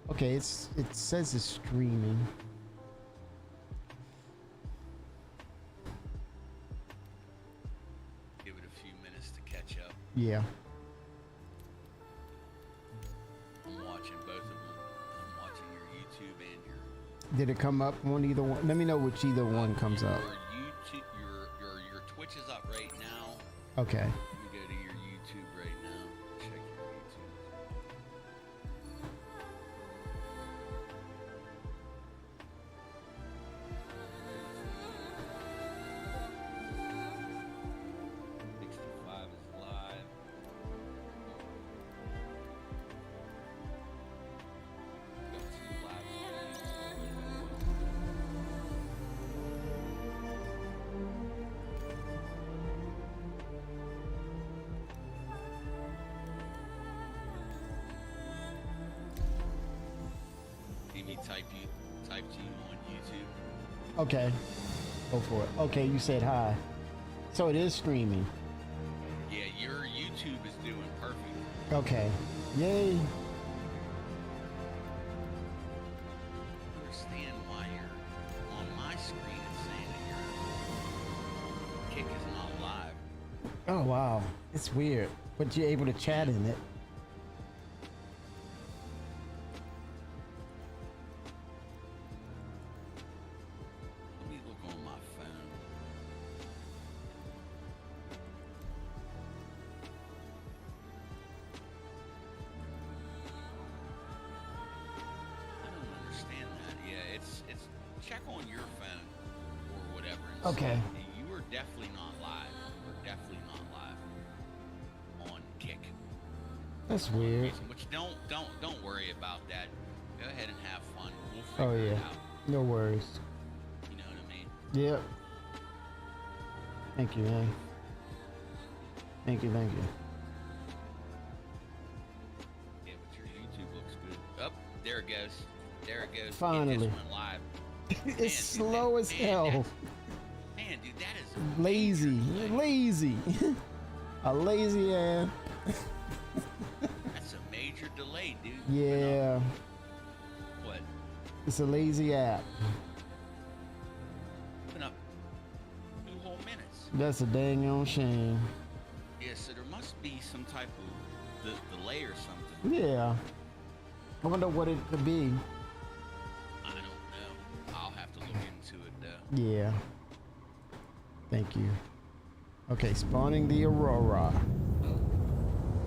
Okay, it says it's streaming. Give it a few minutes to catch up. Yeah. I'm watching both of them. I'm watching your YouTube and your. Did it come up on either one? Let me know which either one comes up. Your YouTube, your Twitch is up right now. Okay. Let me go to your YouTube right now. Check your YouTube. Is live. Got 2 live streams. Amy type to you on YouTube. Okay. Go for it. Okay, you said hi. So it is streaming. Yeah, your YouTube is doing perfect. Okay. Yay. Understand why you're on my screen it's saying that your kick is not live. Oh, wow. It's weird. But you're able to chat in it. Let me look on my phone. I don't understand that. Yeah, it's check on your phone or whatever. And Okay. see. You are definitely not live. You're definitely not live on Kick. That's weird. Which don't worry about that. Go ahead and have fun. We'll figure Oh, it yeah. out. No worries. You know what I mean? Yep. Thank you, man. Thank you, thank you. Yeah, but your YouTube looks good. Up, there it goes. There it goes. Finally. It just went live. It's Man, slow dude, as hell. Man, dude, that is Lazy. major delay. Lazy. A lazy ass. That's a major delay, dude. Yeah. What? It's a lazy app. Been up 2 whole minutes. That's a dang on shame. Yeah, so there must be some type of delay or something. Yeah. I wonder what it could be. I don't know. I'll have to look into it though. Yeah. Thank you. Okay, spawning the Aurora.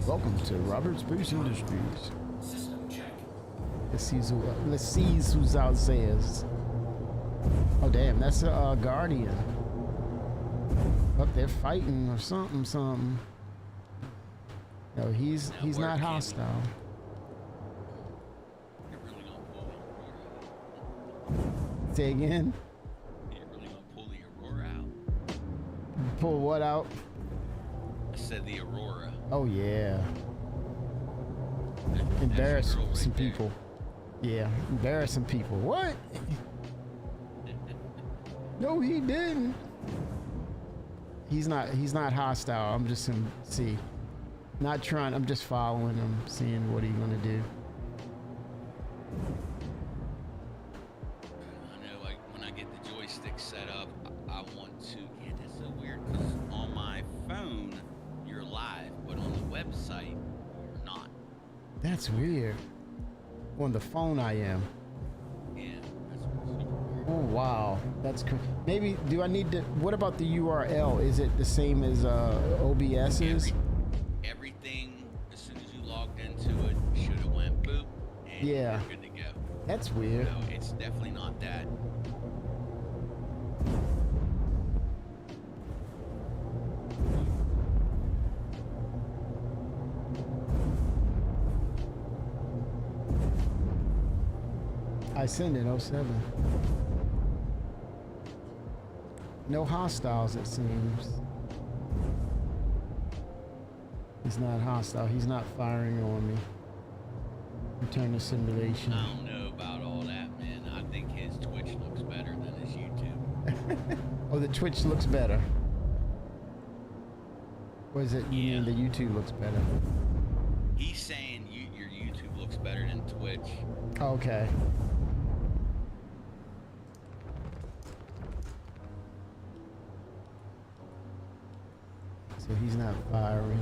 Welcome to Robert's Boost Industries. System check. Let's see who's out says. Oh damn, that's a Guardian. Up there fighting or something. No, he's not hostile. You're really gonna pull the Aurora. Say again. You're really gonna pull the Aurora out. Pull what out? I said the Aurora. Oh yeah. That's Embarrass your girl right some there. people. Yeah, embarrass some people. What? No, he didn't. He's not hostile. I'm just gonna see. Not trying. I'm just following him, seeing what he's gonna do. I know, like when I get the joystick set up, I want to. Yeah, that's so weird because on my phone you're live, but on the website you're not. That's weird. On the phone, I am. Yeah, that's super weird. Oh wow, that's cool. Maybe do I need to? What about the URL? Is it the same as OBS's? Everything as soon as you logged into it should have went boop, and Yeah. you're good to go. That's weird. No, it's definitely not that. I send it 07. No hostiles, it seems. He's not hostile. He's not firing on me. Return to simulation. I don't know about all that, man. I think his Twitch looks better than his YouTube. Oh, the Twitch looks better. Or is it you Yeah. mean the YouTube looks better? He's saying your YouTube looks better than Twitch. Twitch. Okay. So he's not firing.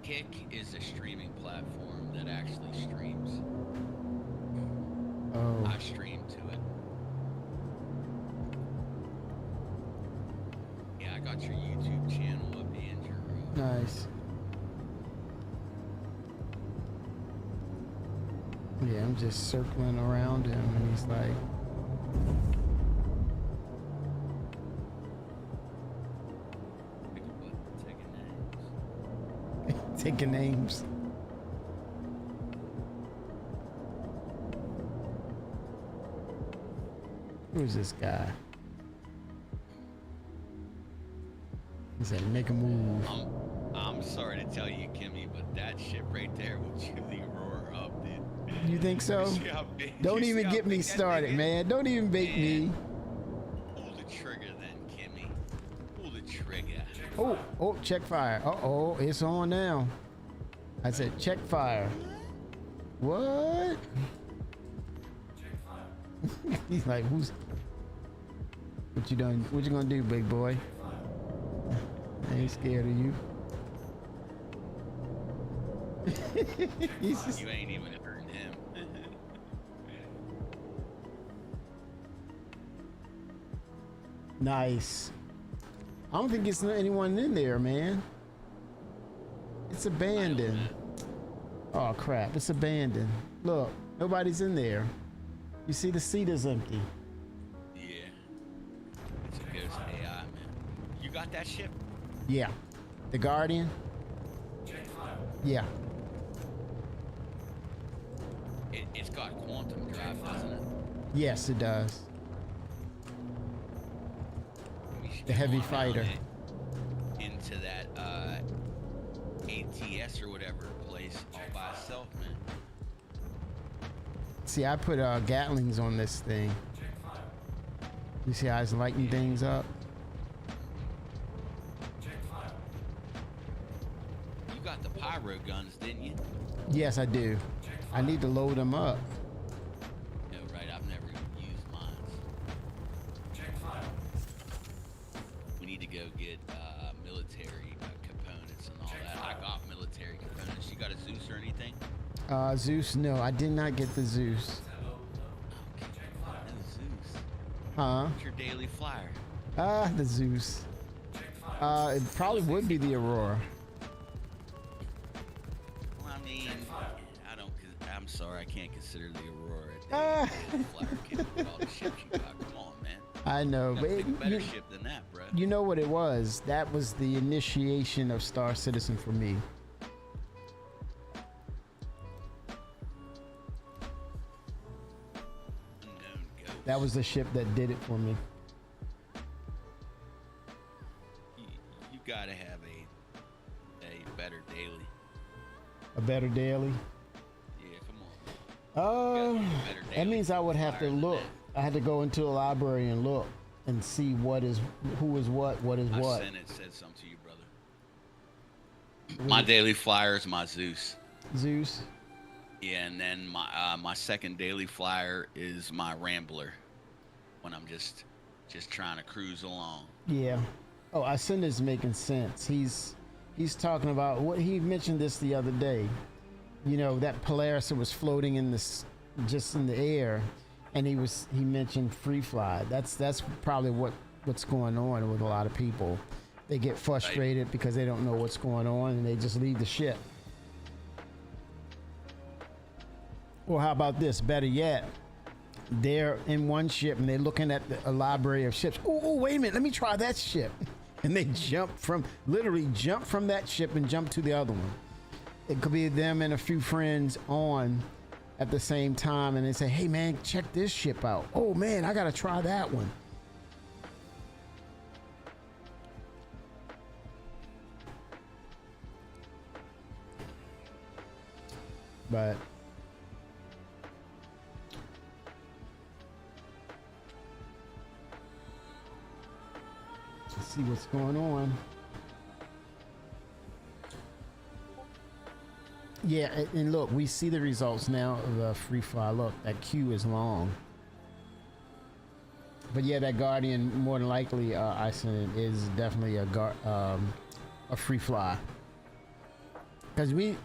Kick is a streaming platform that actually streams. Oh. I stream to it. Yeah, I got your YouTube channel up and your Nice. Yeah, I'm just circling around him and he's like, pick a button, taking names. taking names. Who's this guy? He said, make a move. I'm sorry to tell you, Kimmy, but that shit right there will chew the Aurora up, dude. You think so? You see how big- Don't you see even how get me big that started, thing is? man. Don't even bait me. Pull the trigger then, Kimmy. Pull the trigger. Oh, check fire. Uh-oh, it's on now. I said, check fire. What? He's like, who's... What you done? What you gonna do, big boy? I ain't scared of you. He's just... You ain't even hurting him. Nice. I don't think it's anyone in there, man. It's abandoned. Oh crap, it's abandoned. Look, nobody's in there. You see the seat is empty. Yeah. It's a ghost AI, man. You got that ship? Yeah. The Guardian? Yeah. It's got quantum drive, doesn't it? Yes, it does. We should The go heavy on fighter. down into that ATS or whatever place all by itself, man. See, I put Gatlings on this thing. You see how it's lighting things up? You got the pyro guns, didn't you? Yes, I do. I need to load them up. No, right. I've never used mine. We need to go get military components and all that. I got military components. You got a Zeus or anything? Zeus, no, I did not get the Zeus. Okay. No Zeus. Huh? What's your daily flyer? The Zeus. It probably would be the Aurora. Well, I mean, I'm sorry, I can't consider the Aurora a daily flyer kid with all the ships you got. Come on, man. I know, You but gotta pick a better you, ship than that, bro. you know what it was? That was the initiation of Star Citizen for me. Unknown ghost. That was the ship that did it for me. You gotta have a better daily. A better daily. Yeah, come on. Gotta be a better That daily means I would have to flyer than look. I had to go into a library and look and see what is who is what is I what. sent it, said something to you, brother. My daily flyer is my Zeus. Zeus. Yeah, and then my second daily flyer is my Rambler. When I'm just trying to cruise along. Yeah. Oh, I sent is making sense. He's talking about what he mentioned this the other day. You know, that Polaris that was floating in this just in the air, and he mentioned free fly. That's probably what's going on with a lot of people. They get frustrated because they don't know what's going on and they just leave the ship. Or how about this? Better yet, they're in one ship and they're looking at a library of ships. Oh, wait a minute, let me try that ship. And they literally jump from that ship and jump to the other one. It could be them and a few friends on at the same time and they say, hey man, check this ship out. Oh man, I gotta try that one. But let's see what's going on. Yeah, and look, we see the results now of the free fly. Look, that queue is long. But yeah, that Guardian more than likely, Iceland is definitely a free fly. Because we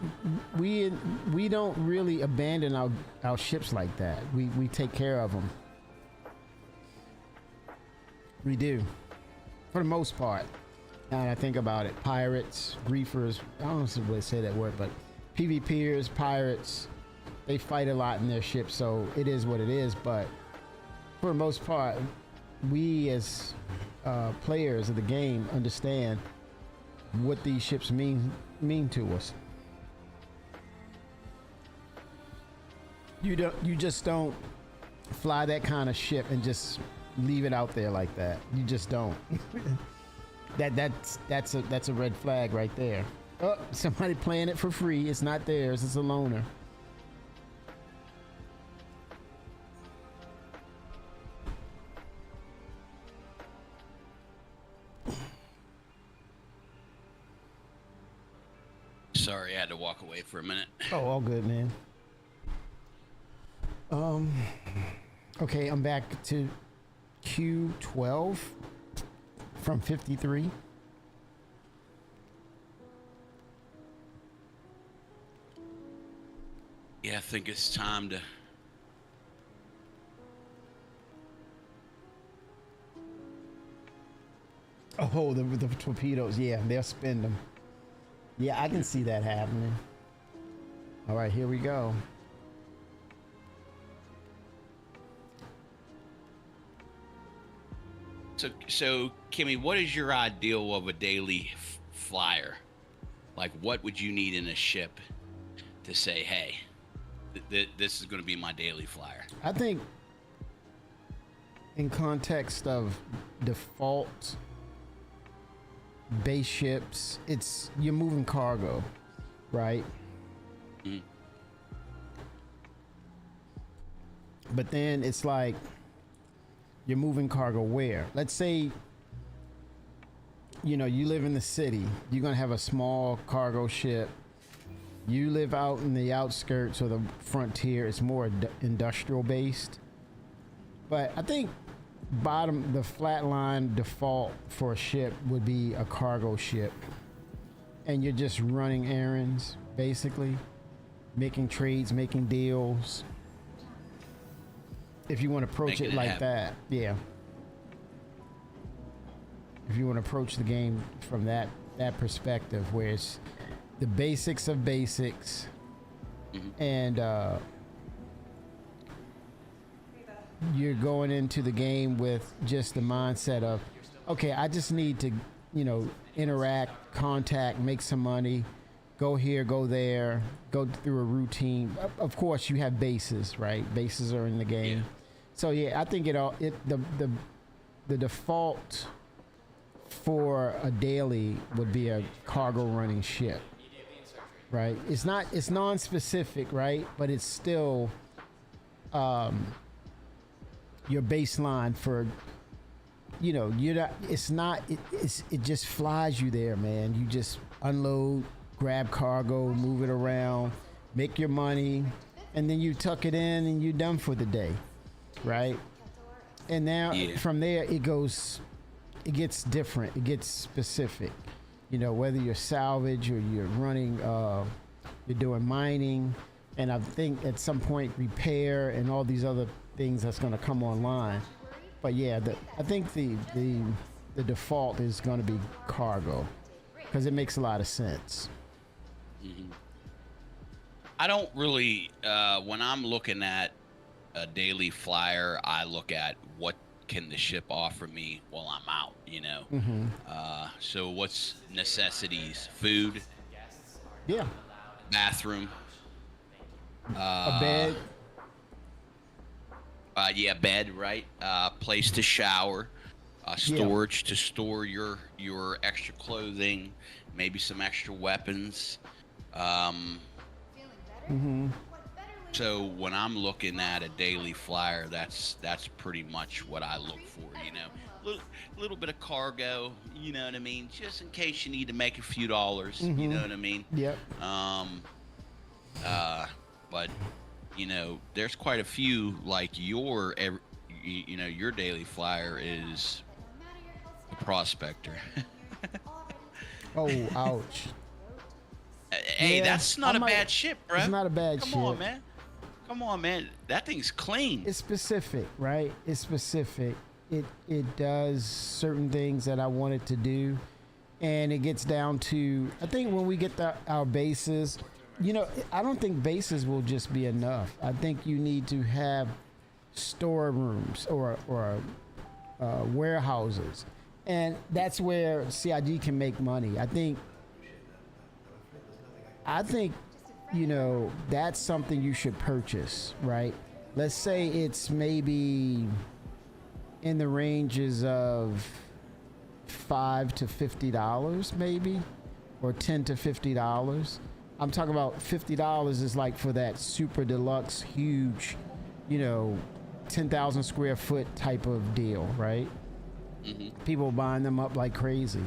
don't really abandon our ships like that. We take care of them. We do, for the most part. Now that I think about it, pirates, griefers, I don't know if I would say that word, but PvPers, pirates, they fight a lot in their ships, so it is what it is. But for the most part, we as players of the game understand what these ships mean to us. You just don't fly that kind of ship and just leave it out there like that. You just don't. That's a red flag right there. Oh, somebody playing it for free. It's not theirs. It's a loaner. Sorry, I had to walk away for a minute. Oh, all good, man. Okay, I'm back to Q12 from 53. Yeah, I think it's time to. Oh, the torpedoes. Yeah, they'll spin them. Yeah, I can see that happening. All right, here we go. So Kimmy, what is your ideal of a daily flyer? Like, what would you need in a ship to say, hey, this is going to be my daily flyer? I think in context of default base ships, you're moving cargo, right? Mm-hmm. But then it's like, you're moving cargo where? Let's say, you live in the city. You're going to have a small cargo ship. You live out in the outskirts or the frontier. It's more industrial based. But I think the flatline default for a ship would be a cargo ship. And you're just running errands, basically. Making trades, making deals. If you want to approach it like that, yeah. If you want to approach the game from that perspective, where it's the basics of basics, and you're going into the game with just the mindset of, okay, I just need to, interact, contact, make some money, go here, go there, go through a routine. Of course, you have bases, right? Bases are in the game. Yeah. So yeah, I think the default for a daily would be a cargo running ship, right? It's non-specific, right? But it's still your baseline for, you're not. It just flies you there, man. You just unload, grab cargo, move it around, make your money, and then you tuck it in and you're done for the day, right? And now from there it gets different, it gets specific, whether you're salvage or you're running, you're doing mining, and I think at some point repair and all these other things that's going to come online. But yeah, I think the default is going to be cargo because it makes a lot of sense. Mm-hmm. I don't really, when I'm looking at a daily flyer, I look at what can the ship offer me while I'm out, Mm-hmm. So what's necessities? Food? Yeah. Bathroom? A bed? Yeah, bed, right? Place to shower. Storage to store your extra clothing, maybe some extra weapons. Mm-hmm. So when I'm looking at a daily flyer, that's pretty much what I look for, little bit of cargo, you know what I mean, just in case you need to make a few dollars, Mm-hmm. you know what I mean. Yep. there's quite a few like your daily flyer is a prospector. Oh, ouch. Hey, Yeah, that's not I a might- bad ship, bro. It's not a bad Come ship. on, man. Come on, man. That thing's clean. It's specific, right? It's specific. It does certain things that I want it to do, and it gets down to, I think when we get our bases, I don't think bases will just be enough. I think you need to have storerooms or warehouses, and that's where CIG can make money. I think that's something you should purchase, right? Let's say it's maybe in the ranges of $5 to $50, maybe, or $10 to $50. I'm talking about $50 is like for that super deluxe, huge, 10,000 square foot type of deal, right? People buying them up like crazy.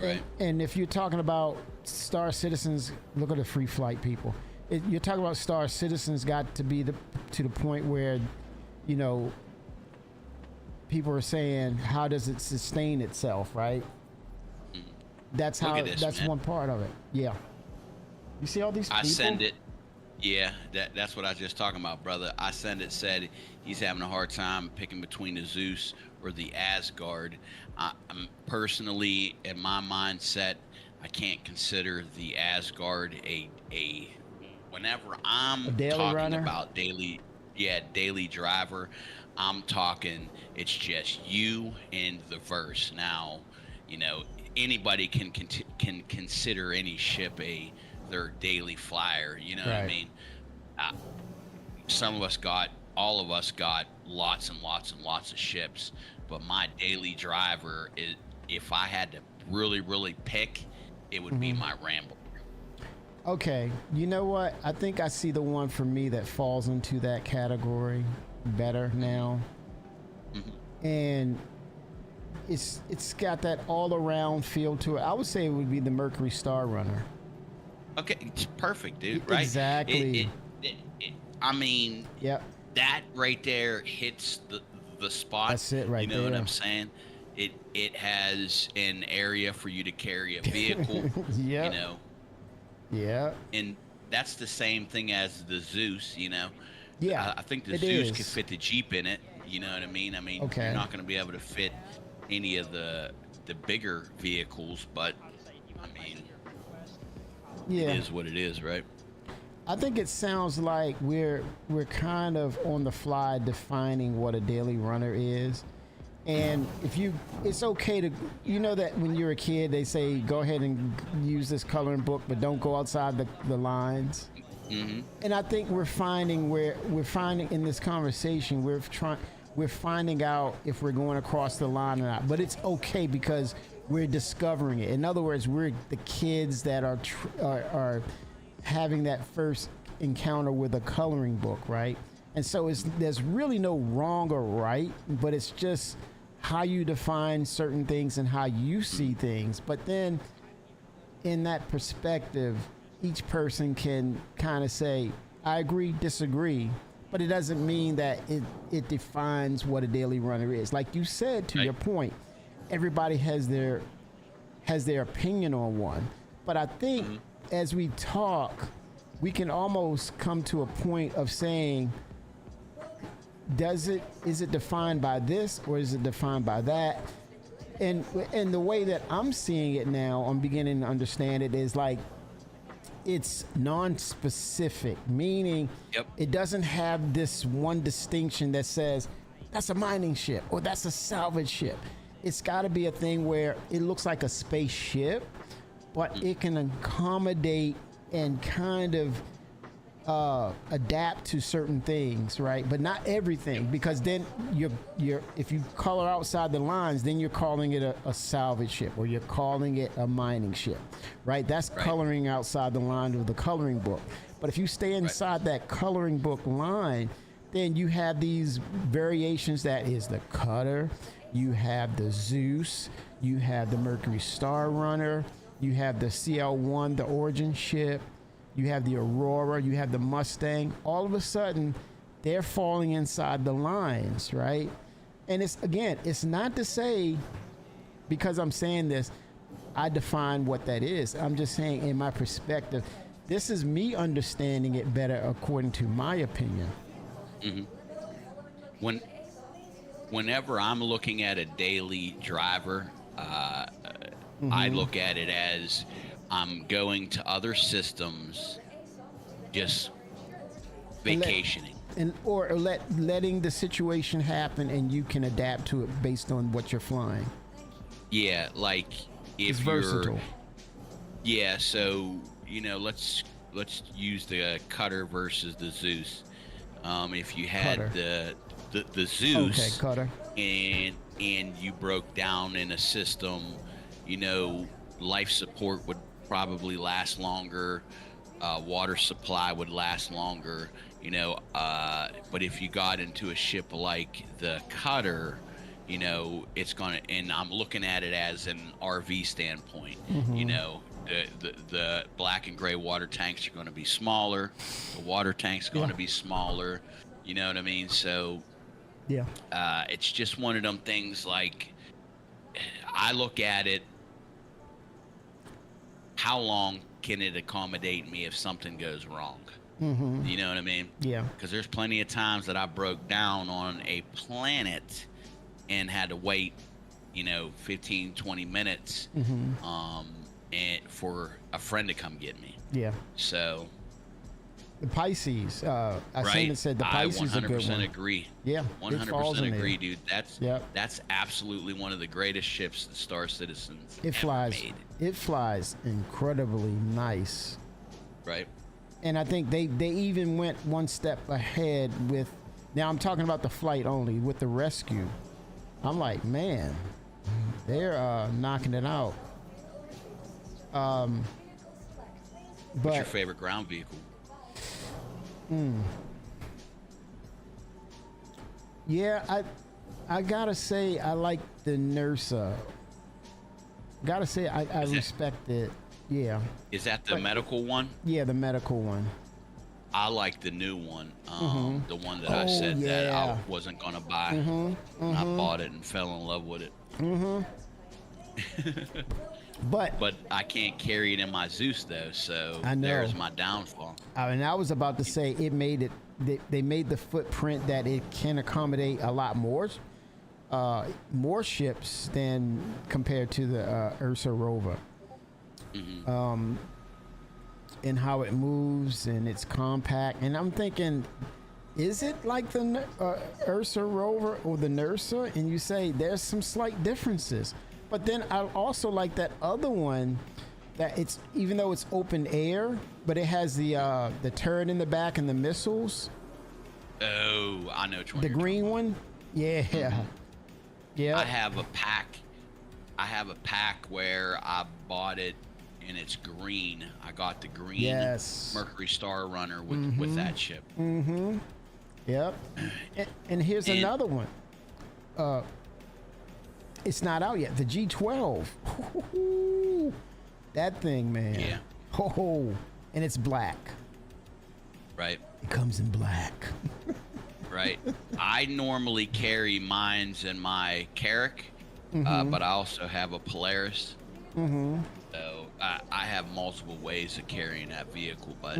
Right. And if you're talking about Star Citizens, look at the free flight people. You're talking about Star Citizens got to be to the point where, people are saying, how does it sustain itself, right? That's Look how. at this, That's man. one part of it. Yeah. You see all these people? I send it. Yeah, that's what I was just talking about, brother. I send it said he's having a hard time picking between the Zeus or the Asgard. I'm personally, in my mindset, I can't consider the Asgard a whenever I'm daily talking runner? about daily driver, I'm talking it's just you and the verse. Now, anybody can consider any ship their daily flyer. You know what I Right. mean? All of us got lots and lots and lots of ships, but my daily driver is, if I had to really, really pick, it would be my Ramble. Okay. You know what? I think I see the one for me that falls into that category better now. And it's got that all around feel to it. I would say it would be the Mercury Star Runner. Okay, it's perfect, dude. Right? Exactly. I mean, Yep. that right there hits the spot. That's it right You know what there. I'm saying? It has an area for you to carry a vehicle. Yep. Yeah. And that's the same thing as the Zeus. Yeah. I think the it Zeus is. could fit the Jeep in it. You know what I mean? Okay. You're not going to be able to fit any of the bigger vehicles, but Yeah. it is what it is, right? I think it sounds like we're kind of on the fly defining what a daily runner is. And it's okay to, that when you're a kid, they say, go ahead and use this coloring book, but don't go outside the lines. And I think we're finding in this conversation, we're finding out if we're going across the line or not, but it's okay because we're discovering it. In other words, we're the kids that are having that first encounter with a coloring book, right? And so there's really no wrong or right, but it's just how you define certain things and how you see things. But then in that perspective, each person can kind of say, I agree, disagree, but it doesn't mean that it defines what a daily runner is. Like you said, to your point, everybody has their opinion on one. But I think as we talk, we can almost come to a point of saying, is it defined by this or is it defined by that? And the way that I'm seeing it now, I'm beginning to understand it, is like it's non-specific, meaning it doesn't have this one distinction that says that's a mining ship or that's a salvage ship. It's got to be a thing where it looks like a spaceship, but it can accommodate and kind of adapt to certain things, right? But not everything, because then if you color outside the lines, then you're calling it a salvage ship or you're calling it a mining ship, right? That's coloring outside the line of the coloring book. But if you stay inside that coloring book line, then you have these variations. That is the Cutter, you have the Zeus, you have the Mercury Star Runner, you have the CL1, the origin ship. you have the Aurora, you have the Mustang. All of a sudden, they're falling inside the lines, right? And it's, again, it's not to say, because I'm saying this, I define what that is. I'm just saying, in my perspective, this is me understanding it better according to my opinion. Whenever I'm looking at a daily driver, I look at it as I'm going to other systems, just vacationing. Letting the situation happen and you can adapt to it based on what you're flying. Yeah, like if It's you're versatile. Yeah, so let's use the Cutter versus the Zeus. If you had Cutter. the Zeus, Okay, Cutter. and you broke down in a system, life support would probably last longer, water supply would last longer, but if you got into a ship like the Cutter, it's gonna, and I'm looking at it as an RV standpoint, the black and gray water tanks are going to be smaller, the water tanks are going to be smaller, you know what I mean? So Yeah. it's just one of them things. Like, I look at it, how long can it accommodate me if something goes wrong? You know what I mean? Yeah. Because there's plenty of times that I broke down on a planet and had to wait 15, 20 minutes and for a friend to come get me. Yeah. So The Pisces. I right, seen it said the Pisces I a good 100% one. agree. Yeah. it falls 100% in there. agree, dude. That's Yep. that's absolutely one of the greatest ships that Star Citizens It ever flies. made. It flies incredibly nice. Right? And I think they even went one step ahead with. Now I'm talking about the flight only with the rescue. I'm like, man, they're knocking it out. What's your But favorite ground vehicle? yeah, I gotta say I like the Nursa. Gotta say I Is it- respect it. Yeah, Is that the medical one? yeah, the medical one. I like the new one, the one that I Oh, said that yeah. I wasn't gonna buy. And I bought it and fell in love with it. But But I can't carry it in my Zeus though, so I know. there's my downfall. and I was about to say it made it. They made the footprint that it can accommodate a lot more ships than compared to the Ursa Rover. And how it moves and it's compact. And I'm thinking, is it like the Ursa Rover or the Nursa? And you say there's some slight differences. But then I also like that other one that it's, even though it's open air, but it has the turret in the back and the missiles. Oh, I know which one. The you're green one? Yeah. Yeah. I have a pack. Where I bought it, and it's green. I got the green Yes. Mercury Star Runner with that ship. Yep. And here's And- another one. It's not out yet. The G12. That thing, man. Yeah. Oh, and it's black. Right, It comes in black. right. I normally carry mines in my Carrack, but I also have a Polaris. So I have multiple ways of carrying that vehicle, but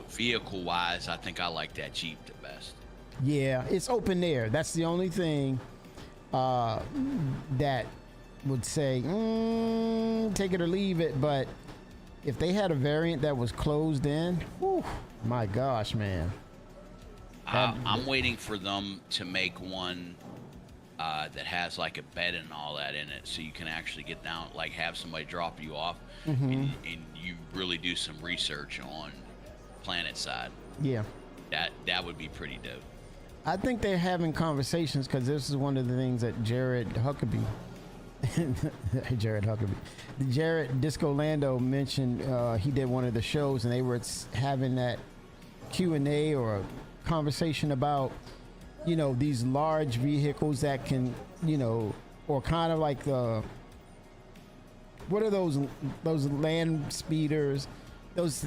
vehicle-wise, I think I like that Jeep the best. Yeah, it's open air. That's the only thing that would say take it or leave it. But if they had a variant that was closed in, whew, my gosh, man. I'm waiting for them to make one that has like a bed and all that in it, so you can actually get down, like have somebody drop you off, and you really do some research on planet side. Yeah. That would be pretty dope. I think they're having conversations because this is one of the things that Jared Disco Lando mentioned. He did one of the shows and they were having that Q&A or a conversation about, these large vehicles that can, or kind of like what are those land speeders, those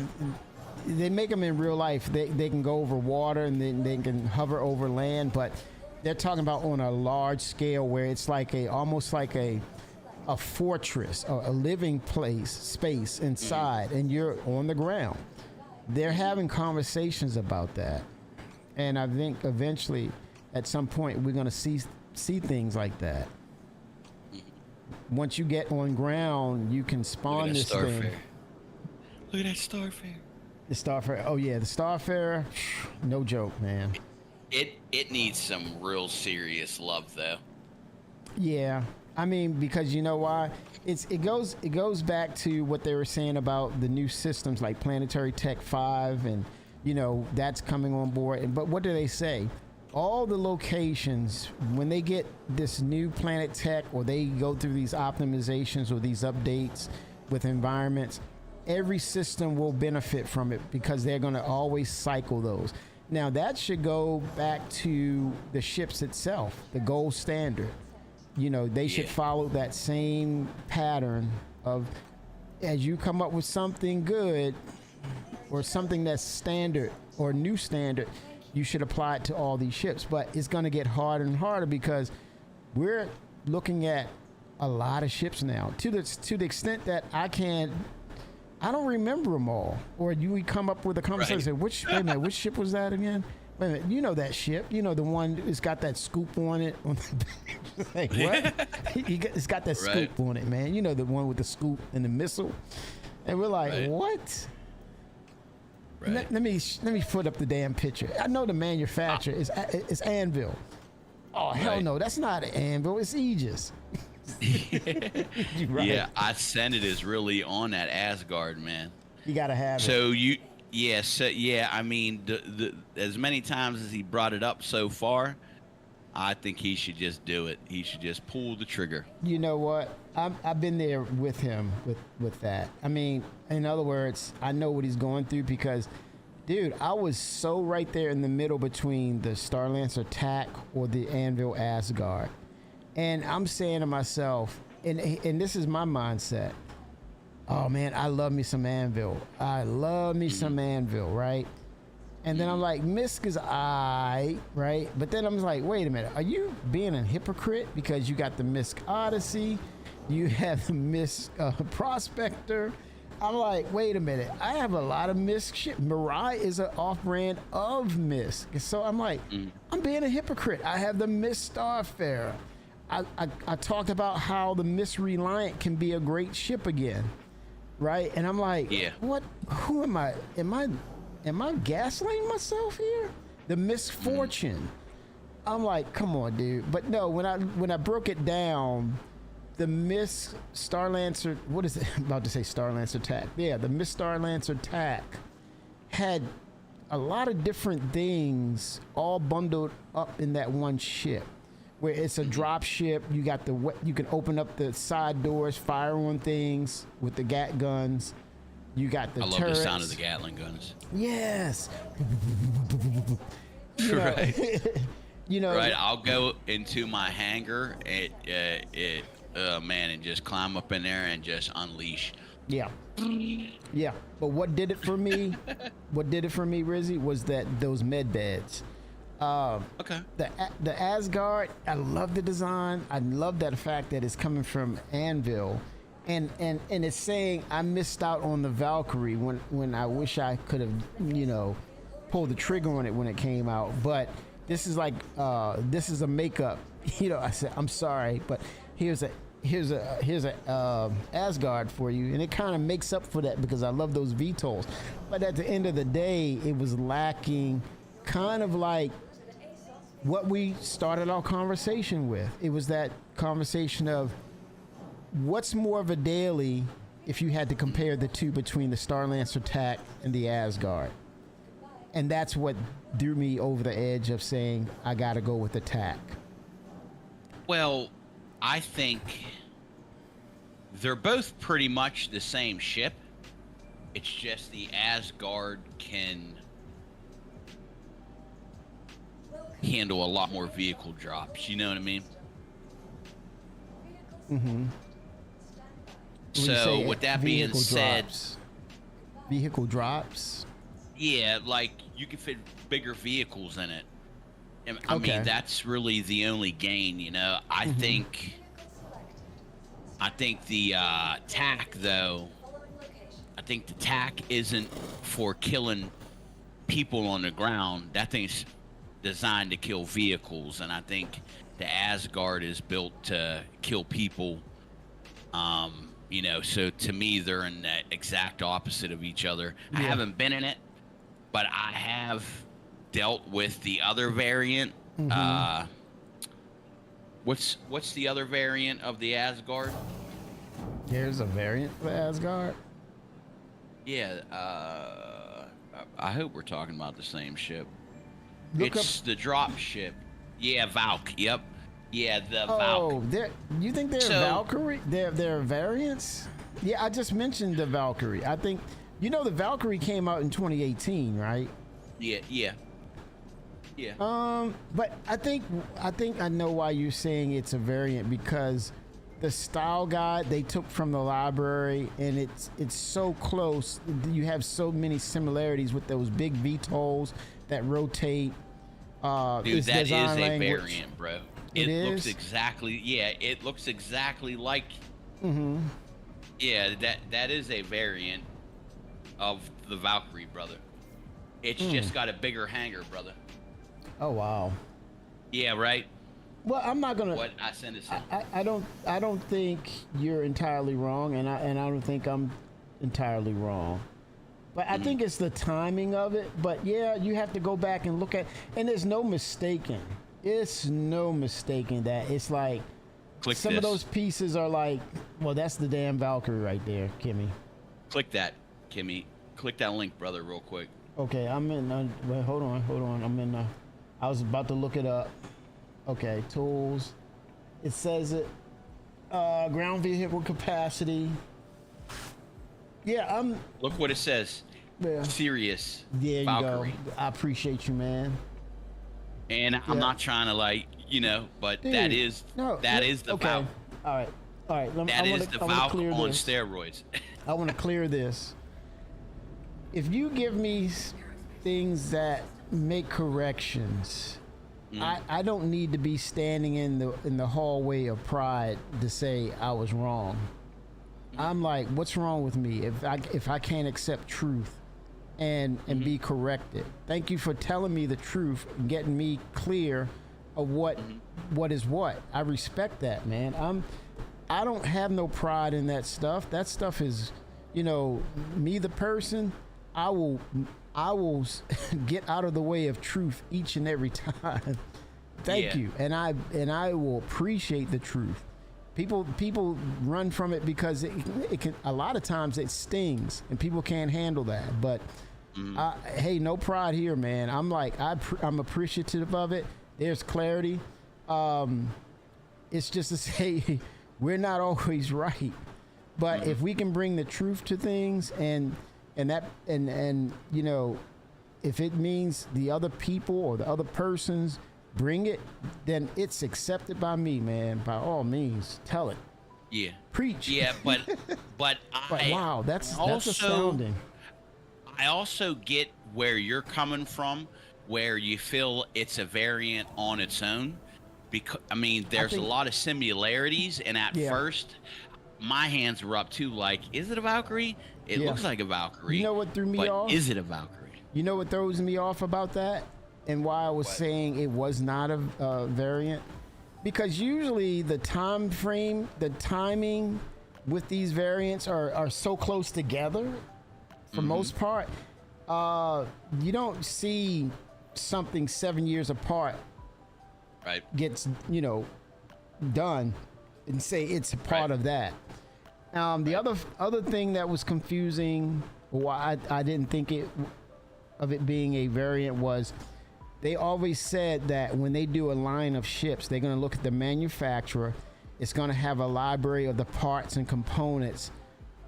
they make them in real life. They can go over water and then they can hover over land, but they're talking about on a large scale where it's like almost like a fortress or a living space inside, and you're on the ground. They're having conversations about that, and I think eventually, at some point, we're gonna see things like that. Once you get on ground, you can spawn this thing. Look at that Starfarer. The Starfarer. Oh yeah, the Starfarer. No joke, man. It needs some real serious love though. Yeah, I mean, because you know why? It goes back to what they were saying about the new systems like Planetary Tech 5, and you know that's coming on board. But what do they say? All the locations, when they get this new Planet Tech, or they go through these optimizations or these updates with environments, every system will benefit from it because they're going to always cycle those. Now that should go back to the ships itself, the gold standard. You know, they should follow that same pattern of, as you come up with something good or something that's standard or new standard, you should apply it to all these ships. But it's going to get harder and harder because we're looking at a lot of ships now to the extent that I don't remember them all. Or you come up with a conversation. Right. Wait a minute, which ship was that again? Wait a minute, you know that ship? You know the one that's got that scoop on it? Like what? It's got that scoop on it, man. You know the one with the scoop and the missile. And we're like, what? Right. Let me put up the damn picture. I know the manufacturer is Anvil. Oh hell no, that's not an Anvil. It's Aegis. Right. Yeah, I sent it is really on that Asgard, man. You gotta have it. So I mean, the as many times as he brought it up so far, I think he should just do it. He should just pull the trigger. You know what? I've been there with him with that. I mean, in other words, I know what he's going through because, dude, I was so right there in the middle between the Starlancer TAC or the Anvil Asgard. And I'm saying to myself, and this is my mindset, oh man, I love me some Anvil. I love me some Anvil, right? And then I'm like, Misk is right? But then I'm like, wait a minute, are you being a hypocrite? Because you got the Misk Odyssey, you have the Misk Prospector. I'm like, wait a minute, I have a lot of Misk shit. Mirai is an off-brand of Misk. So I'm like, I'm being a hypocrite. I have the Misk Starfarer. I talked about how the Misk Reliant can be a great ship again, right? And I'm like, what? Who am I? Am I gaslighting myself here? The Misfortune. I'm like, come on, dude. But no, when I broke it down, the Misk Starlancer, what is it? I'm about to say Starlancer TAC. Yeah, the Misk Starlancer TAC had a lot of different things all bundled up in that one ship. Where it's a drop ship, you got you can open up the side doors, fire on things with the Gat guns. You got the turrets. I love the sound of the Gatling guns. Yes. Right. You know. Right. I'll go into my hangar, and just climb up in there and just unleash. Yeah. Yeah. But what did it for me? Rizzy, was that those med beds. Okay. The Asgard, I love the design. I love that fact that it's coming from Anvil. And it's saying I missed out on the Valkyrie when I wish I could have, pulled the trigger on it when it came out. But this is like this is a makeup. I said I'm sorry, but here's a Asgard for you, and it kind of makes up for that because I love those VTOLs. But at the end of the day, it was lacking, kind of like what we started our conversation with. It was that conversation of what's more of a daily if you had to compare the two between the Starlancer TAC and the Asgard. And that's what threw me over the edge of saying I gotta go with the TAC. Well, I think they're both pretty much the same ship. It's just the Asgard can handle a lot more vehicle drops. You know what I mean? Mm-hmm. So with that being said, vehicle drops. Yeah, like you can fit bigger vehicles in it. I Okay. mean, that's really the only gain, you know. I think the tack though. I think the tack isn't for killing people on the ground. That thing's designed to kill vehicles, and I think the Asgard is built to kill people. You know, so to me, they're in the exact opposite of each other. I Yeah. haven't been in it, but I have dealt with the other variant. What's the other variant of the Asgard? There's a variant for Asgard. Yeah, I hope we're talking about the same ship. Look It's the drop ship. Yeah, Valk. Yep. Yeah, the Oh, Valk. there. You think they're So- Valkyrie? They're variants. Yeah, I just mentioned the Valkyrie. I think the Valkyrie came out in 2018, right? Yeah, yeah. Yeah. But I think I know why you're saying it's a variant, because the style guide they took from the library, and it's so close. You have so many similarities with those big VTOLs that rotate. Dude, its that is design a language. variant, bro. It looks is? exactly. Yeah, it looks exactly like. Yeah, that is a variant of the Valkyrie, brother. It's just got a bigger hangar, brother. Oh wow. Yeah, right. Well, I'm not gonna. What I send it. I don't think you're entirely wrong, and I don't think I'm entirely wrong. But I think it's the timing of it. But yeah, you have to go back and look at, and there's no mistaking. It's no mistaking that it's like Click some this. of those pieces are like, well, that's the damn Valkyrie right there, Kimmy. Click that, Kimmy. Click that link, brother, real quick. Okay, I'm in. Wait, hold on. I'm in. I was about to look it up. Okay, tools. It says it. Ground vehicle capacity. Yeah, Look what it says. Yeah. Serious There you Valkyrie. go. I appreciate you, man. And I'm not trying to but Dude, that is no, that look- is the okay. Valk. All right. That is the Valk clear on this. steroids. I want to clear this. If you give me things that make corrections, I don't need to be standing in the hallway of pride to say I was wrong. I'm like, what's wrong with me if I can't accept truth and be corrected? Thank you for telling me the truth and getting me clear of what is what. I respect that, man. I don't have no pride in that stuff. That stuff is, me the person. I will get out of the way of truth each and every time. Thank Yeah. you, and I will appreciate the truth. People run from it because it can, a lot of times it stings and people can't handle that. But hey, no pride here, man. I'm like I'm appreciative of it. There's clarity. It's just to say we're not always right, but if we can bring the truth to things and if it means the other people or the other persons bring it, then it's accepted by me, man. By all means, tell it. Yeah. Preach. Yeah, but But wow, that's also- astounding. I also get where you're coming from, where you feel it's a variant on its own. Because there's think- a lot of similarities, and at Yeah. first, my hands were up too. Like, is it a Valkyrie? It Yeah. looks like a Valkyrie. You know what threw me but off? is it a Valkyrie? You know what throws me off about that, and why I was saying it was not a variant? Because usually the time frame, the timing with these variants are so close together. For most part, you don't see something 7 years apart Right. gets done and say it's a part Right. of that. The other thing that was confusing, why I didn't think of it being a variant, was they always said that when they do a line of ships, they're going to look at the manufacturer. It's going to have a library of the parts and components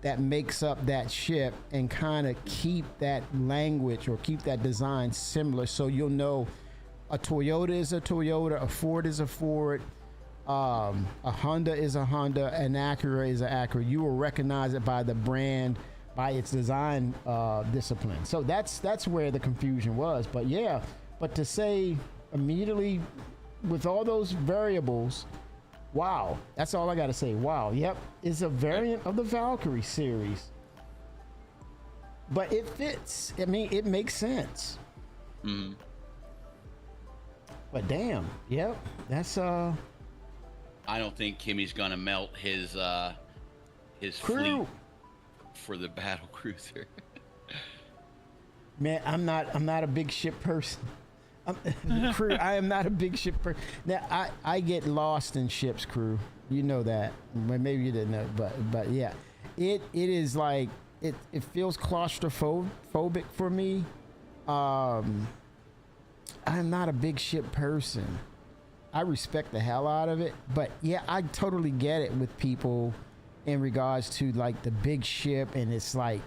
that makes up that ship and kind of keep that language or keep that design similar, so you'll know a Toyota is a Toyota, a Ford is a Ford, a Honda is a Honda, an Acura is an Acura. You will recognize it by the brand by its design discipline. So that's where the confusion was. But yeah, but to say immediately with all those variables, wow, that's all I gotta say. Wow, yep, it's a variant of the Valkyrie series, but it fits. I mean, it makes sense. Mm-hmm. But damn, yep, that's I don't think Kimmy's gonna melt his crew. fleet for the battle cruiser. Man, I'm not a big ship person. Crew, I am not a big ship person. Now I get lost in ships, crew. You know that. Well, maybe you didn't know, but yeah, it is like it feels claustrophobic for me. I'm not a big ship person. I respect the hell out of it, but yeah, I totally get it with people in regards to like the big ship, and it's like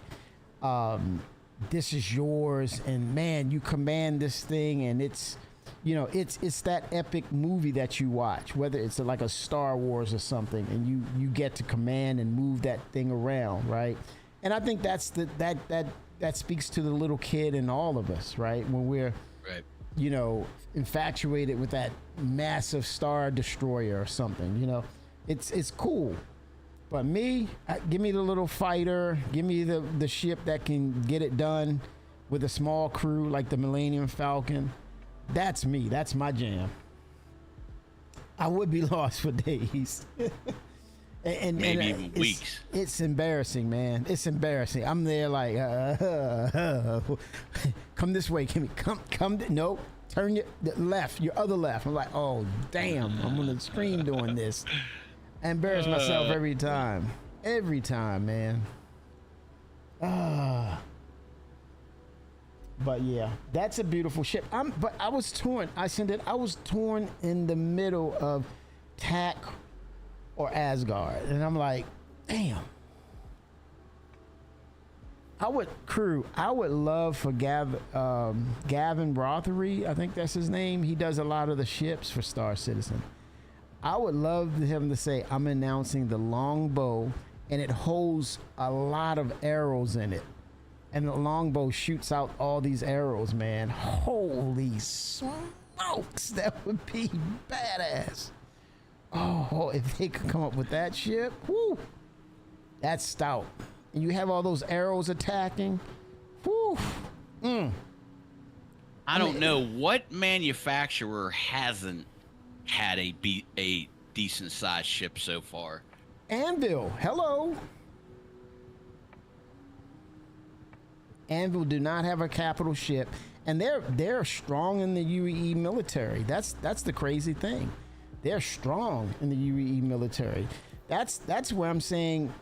this is yours, and man, you command this thing, and it's, you know, it's that epic movie that you watch, whether it's like a Star Wars or something, and you get to command and move that thing around, right? And I think that's that speaks to the little kid in all of us, right? When we're Right. you know, infatuated with that massive star destroyer or something, you know, it's cool. But me, give me the little fighter, give me the ship that can get it done with a small crew like the Millennium Falcon. That's me. That's my jam. I would be lost for days. and Maybe even weeks. It's embarrassing, man. It's embarrassing. I'm there like, come this way, Kimmy. Come. No, turn your left, your other left. I'm like, oh damn, I'm gonna scream doing this. I embarrass myself every time. Every time, man. But yeah, that's a beautiful ship. But I was torn. I was torn in the middle of TAC or Asgard, and I'm like, damn. I would love for Gavin Rothery, I think that's his name. He does a lot of the ships for Star Citizen. I would love him to say, I'm announcing the longbow, and it holds a lot of arrows in it. And the longbow shoots out all these arrows, man. Holy smokes, that would be badass. Oh, if they could come up with that ship, whoo, that's stout. And you have all those arrows attacking, whoo. I don't know what manufacturer hasn't had a decent sized ship so far. Anvil, hello. Anvil do not have a capital ship, and they're strong in the UEE military. That's the crazy thing. They're strong in the UEE military. That's where I'm saying,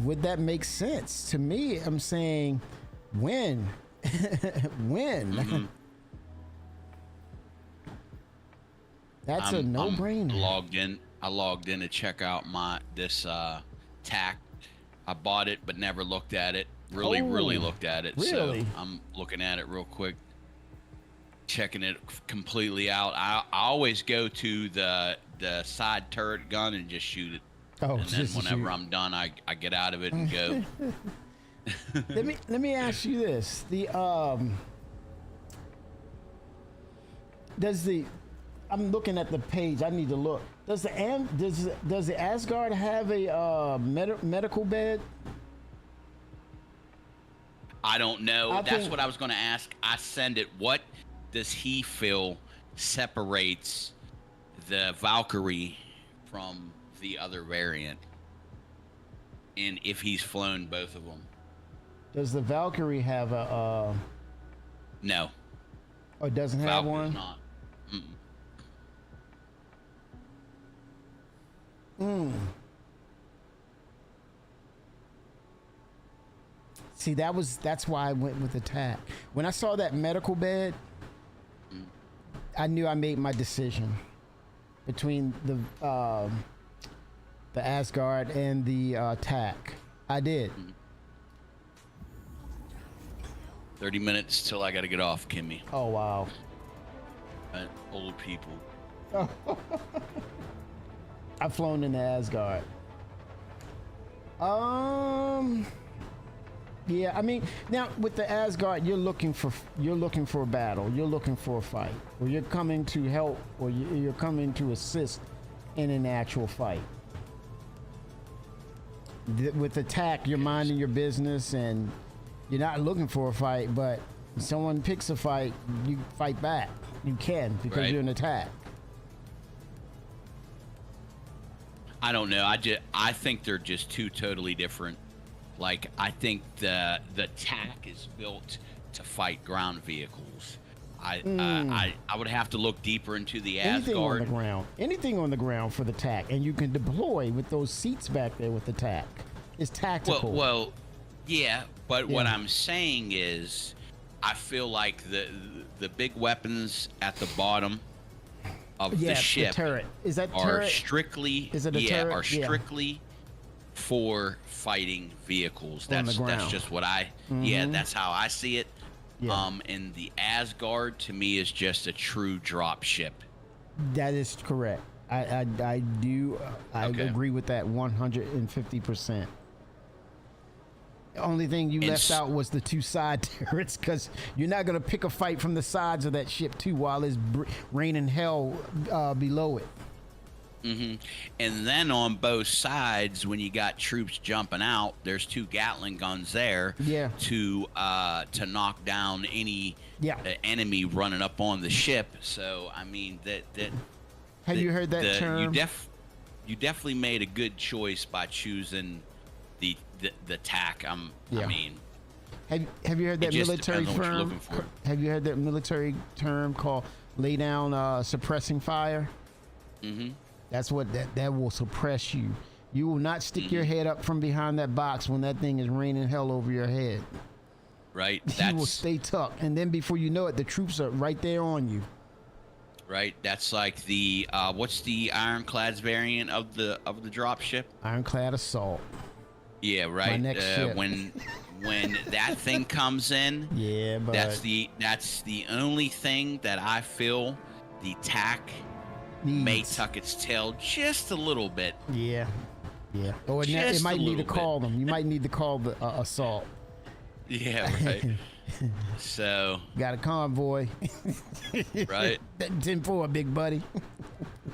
would that make sense to me? I'm saying, when, when. Mm-hmm. That's a no-brainer. I logged in to check out this TAC. I bought it but never looked at it. Really looked at it. Really? So I'm looking at it real quick, checking it completely out. I always go to the side turret gun and just shoot it. Oh, and then whenever I'm done, I get out of it and go. Let me ask you this: I'm looking at the page. I need to look. Does the Asgard have a medical bed? I don't know. That's what I was going to ask. I send it. What does he feel separates the Valkyrie from the other variant? And if he's flown both of them. Does the Valkyrie have a? No. Oh, it doesn't have Valkyrie's one? Not. See, that's why I went with attack. When I saw that medical bed, I knew I made my decision between the Asgard and the attack. I did. 30 minutes till I got to get off, Kimmy. Oh wow. Old people. I've flown into Asgard. Yeah, I mean, now with the Asgard, you're looking for a battle, you're looking for a fight, or you're coming to help, or you're coming to assist in an actual fight. With attack, you're minding your business and you're not looking for a fight, but someone picks a fight, you fight back. You can because Right. you're an attack. I don't know. I think they're just two totally different. Like, I think the TAC is built to fight ground vehicles. I would have to look deeper into the Anything on the Asgard. ground, anything on the ground for the tack, and you can deploy with those seats back there with the tack. It's tactical. Well, yeah, but what Yeah. I'm saying is, I feel like the big weapons at the bottom of yeah, the ship the turret. Is that are turret? strictly Is it a turret? are Yeah. strictly for fighting vehicles. On the That's ground. just what I that's how I see it. Yeah. And the Asgard to me is just a true drop ship. That is correct. I do. I Okay. agree with that 150%. The only thing you And left out was the two side turrets, because you're not gonna pick a fight from the sides of that ship too, while it's raining hell below it. And then on both sides, when you got troops jumping out, there's two Gatling guns there Yeah. to knock down any Yeah. enemy running up on the ship. So I mean Have you heard that term? You definitely made a good choice by choosing the TAC. Yeah. I mean, Have you heard that just military depends on what you're term? looking for. Have you heard that military term called lay down suppressing fire? That's what that will suppress you. You will not stick your head up from behind that box when that thing is raining hell over your head. right? You will That's stay tucked, and then before you know it, the troops are right there on you. right. That's like the what's the Ironclad's variant of the drop ship? Ironclad assault. Yeah, right. next ship. When that thing comes in, Yeah, but that's the only thing that I feel the TAC may needs. tuck its tail just a little bit. Yeah, yeah. Or it Just might a need to little bit. call them. You might need to call the assault. Yeah, right. So, Got a convoy. right. 10-4, big buddy.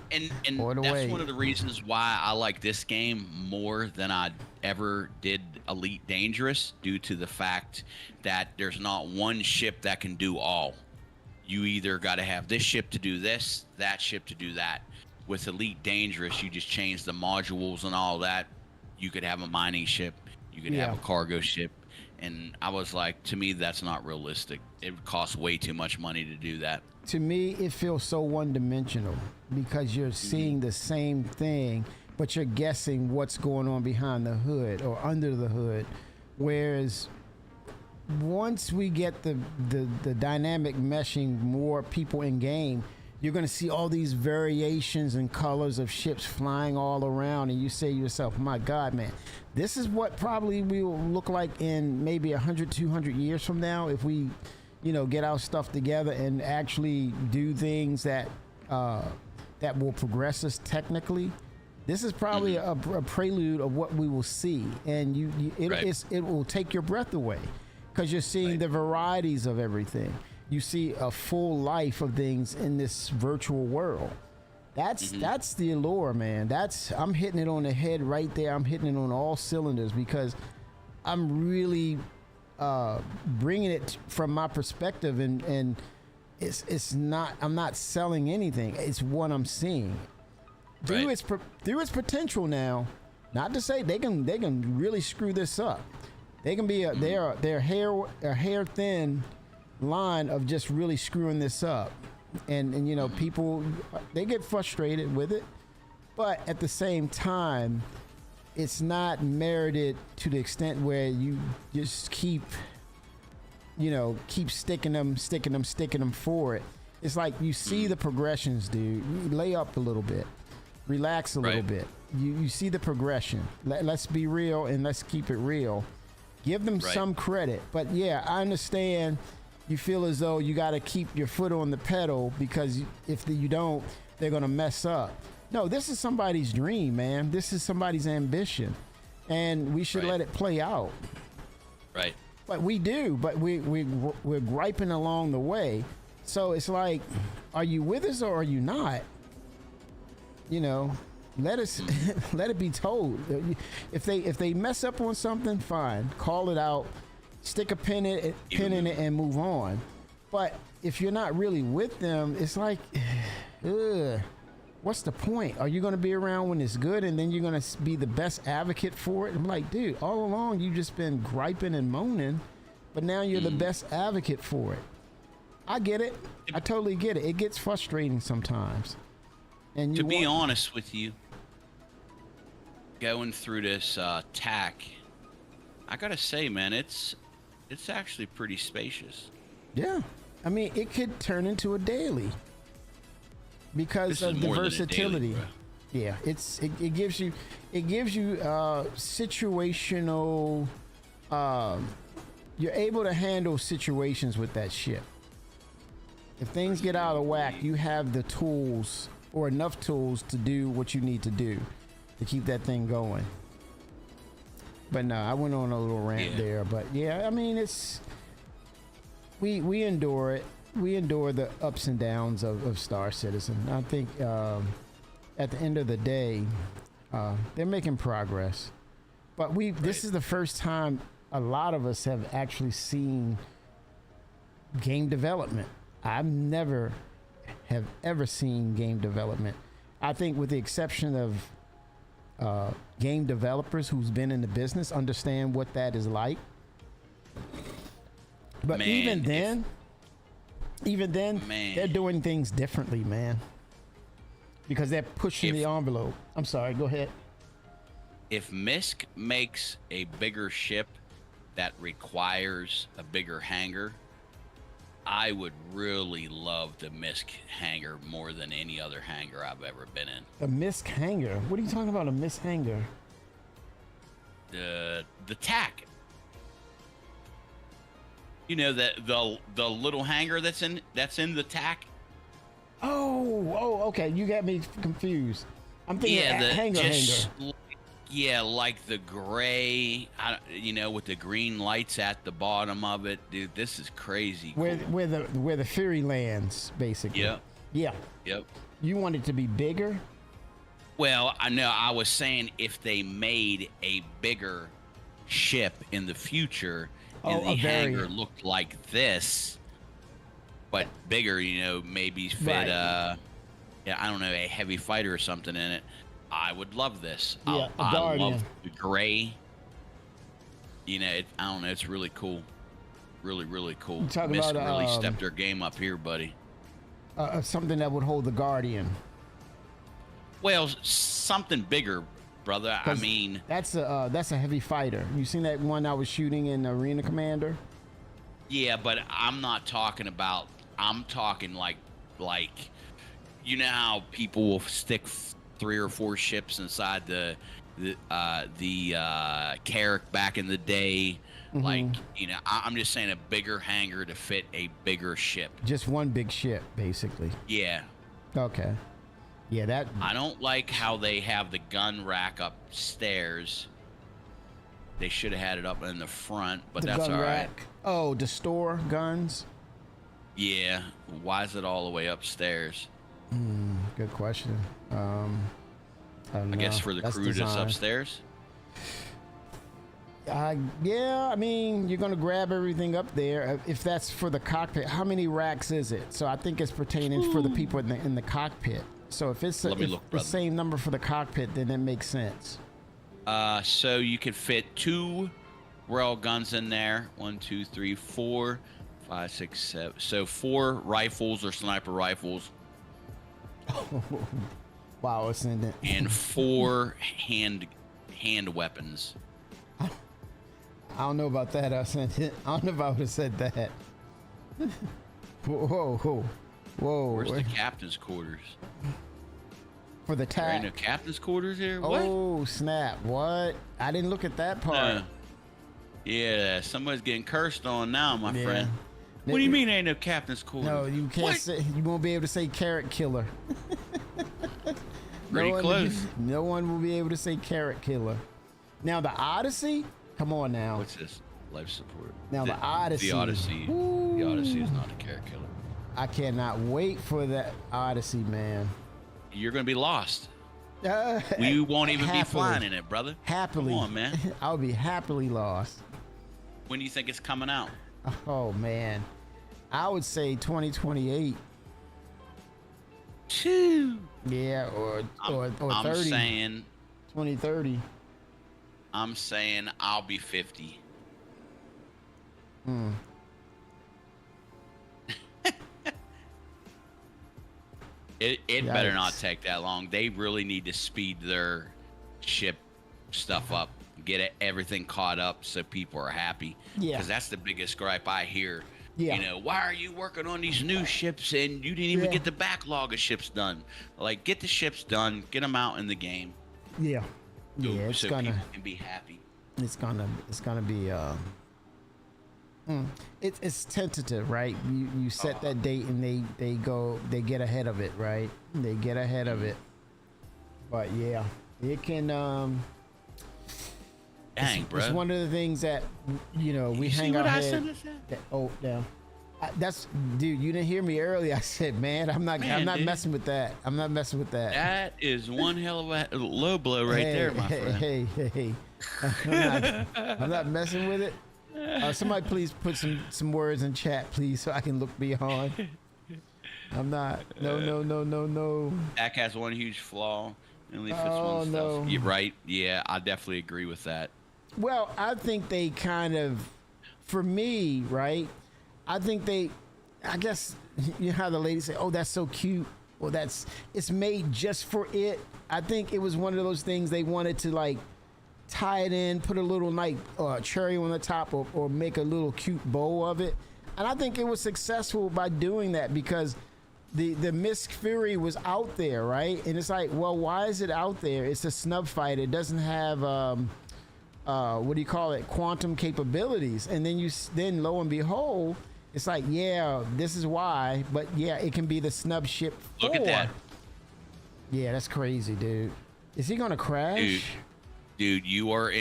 And Order that's way. one of the reasons why I like this game more than I ever did Elite Dangerous, due to the fact that there's not one ship that can do all. You either got to have this ship to do this, that ship to do that. With Elite Dangerous, you just change the modules and all that. You could have a mining ship, you could have Yeah. a cargo ship. And I was like, to me, that's not realistic. It would cost way too much money to do that. To me, it feels so one-dimensional because you're seeing the same thing, but you're guessing what's going on behind the hood or under the hood. Whereas once we get the dynamic meshing, more people in game, you're going to see all these variations and colors of ships flying all around, and you say to yourself, my God, man, this is what probably we will look like in maybe 100, 200 years from now if we, get our stuff together and actually do things that that will progress us technically. This is probably a prelude of what we will see, and Right. it will take your breath away because you're seeing Right. the varieties of everything. You see a full life of things in this virtual world. That's the allure, man. I'm hitting it on the head right there. I'm hitting it on all cylinders because I'm really bringing it from my perspective, and it's not. I'm not selling anything. It's what I'm seeing through Right. through its potential now. Not to say they can really screw this up. They can be they're a hair thin line of just really screwing this up, and people, they get frustrated with it, but at the same time it's not merited to the extent where you just keep sticking them for it. It's like you see the progressions, dude. You lay up a little bit, relax a little Right. bit. You see the progression. Let's be real and let's keep it real. Give them Right. some credit. But yeah, I understand you feel as though you got to keep your foot on the pedal because if you don't, they're going to mess up. No, this is somebody's dream, man. This is somebody's ambition. And we should Right. let it play out. Right. But we do, but we're griping along the way. So it's like, are you with us or are you not? You know, let us let it be told. If they mess up on something, fine, call it out, stick a pin in it, and move on. But if you're not really with them, it's like, what's the point? Are you going to be around when it's good and then you're going to be the best advocate for it? I'm like, dude, all along you've just been griping and moaning, but now you're the best advocate for it. I get it. I totally get it. It gets frustrating sometimes. And to be honest with you, going through this tack, I gotta say, man, it's actually pretty spacious. Yeah, I mean, it could turn into a daily because of the versatility. Yeah, it gives you situational. You're able to handle situations with that ship. If things get out of whack, you have the tools or enough tools to do what you need to do to keep that thing going. But no, I went on a little rant there. But yeah, I mean, it's we endure it. We endure the ups and downs of Star Citizen. I think at the end of the day, they're making progress. But this is the first time a lot of us have actually seen game development. I've never have ever seen game development. I think with the exception of game developers who's been in the business understand what that is like. But man, even then, they're doing things differently, man. Because they're pushing the envelope. I'm sorry, go ahead. If MISC makes a bigger ship that requires a bigger hangar, I would really love the MISC hangar more than any other hangar I've ever been in. The MISC hangar? What are you talking about, a MISC hangar? The tack. You know, the little hangar that's in the tack. Oh, okay. You got me confused. I'm thinking hangar. Yeah, like the gray, with the green lights at the bottom of it, dude. This is crazy. Where the Fury lands, basically. Yep. Yeah. Yep. You want it to be bigger? Well, I know. I was saying if they made a bigger ship in the future, and the hangar looked like this, but bigger, maybe fit I don't know, a heavy fighter or something in it. I would love this. Yeah, I love the gray. I don't know. It's really cool. Really, really cool. MISC really stepped their game up here, buddy. Something that would hold the Guardian. Well, something bigger, brother. I mean, that's a heavy fighter. You seen that one I was shooting in Arena Commander? Yeah, but I'm not talking about. I'm talking like, you know how people will stick 3 or 4 ships inside the Carrack back in the day. Mm-hmm. Like, I'm just saying a bigger hangar to fit a bigger ship. Just one big ship, basically. Yeah. Okay. Yeah, that. I don't like how they have the gun rack upstairs. They should have had it up in the front, but that's all right. Oh, to store guns? Yeah. Why is it all the way upstairs? Good question. I guess for the crew that's upstairs. Yeah, I mean, you're gonna grab everything up there. If that's for the cockpit, how many racks is it? So I think it's pertaining for the people in the cockpit. So if it's the same number for the cockpit, then it makes sense. So you could fit 2 rail guns in there. 1, 2, 3, 4, 5, 6, 7. So 4 rifles or sniper rifles. Wow, it's in it. And 4 hand weapons. I don't know about that. I don't know if I would have said that. Whoa. Where's the captain's quarters? For the tack? There ain't no captain's quarters here? What? Oh, snap. What? I didn't look at that part. Yeah, somebody's getting cursed on now, my friend. What do you mean ain't no captain's quarters? No, you can't say. You won't be able to say carrot killer. Pretty close. No one will be able to say carrot killer. Now the Odyssey? Come on now. What's this? life support. Now the Odyssey. The Odyssey. Ooh. The Odyssey is not a carrot killer. I cannot wait for that Odyssey, man. You're gonna be lost. We won't even be flying in it, brother. Happily. Come on, man. I'll be happily lost. When do you think it's coming out? Oh man, I would say 2028. Choo. Yeah, or 30. I'm saying 2030. I'm saying I'll be 50. It better not take that long. They really need to speed their ship stuff up, get everything caught up so people are happy. Yeah. Because that's the biggest gripe I hear. Yeah. You know, why are you working on these new ships and you didn't even get the backlog of ships done? Like, get the ships done, get them out in the game. Yeah. Yeah, it's so gonna people can be happy. it's gonna be it's tentative, right? You set that date and they get ahead of it, right? They get ahead of it. But yeah, it can Dang, bro. it's one of the things that we hang our head. Down. That's dude. You didn't hear me earlier. I said, man, I'm not messing with that. I'm not messing with that. That is one hell of a low blow right there, my friend. Hey. I'm not messing with it. Somebody please put some words in chat, please, so I can look beyond. I'm not. No. Dak has one huge flaw. It only fits Oh, one no. stuff. You're right. Yeah, I definitely agree with that. Well, I think they kind of, for me, right? I think I guess, you know how the ladies say, oh, that's so cute. Well, it's made just for it. I think it was one of those things they wanted to like tie it in, put a little like cherry on the top or make a little cute bow of it. And I think it was successful by doing that because the Miss Fury was out there, right? And it's like, well, why is it out there? It's a snub fighter. It doesn't have what do you call it? Quantum capabilities. And then lo and behold, it's like, yeah, this is why. But yeah, it can be the snub ship 4. Look at that. Yeah, that's crazy, dude. Is he gonna crash? Dude, you are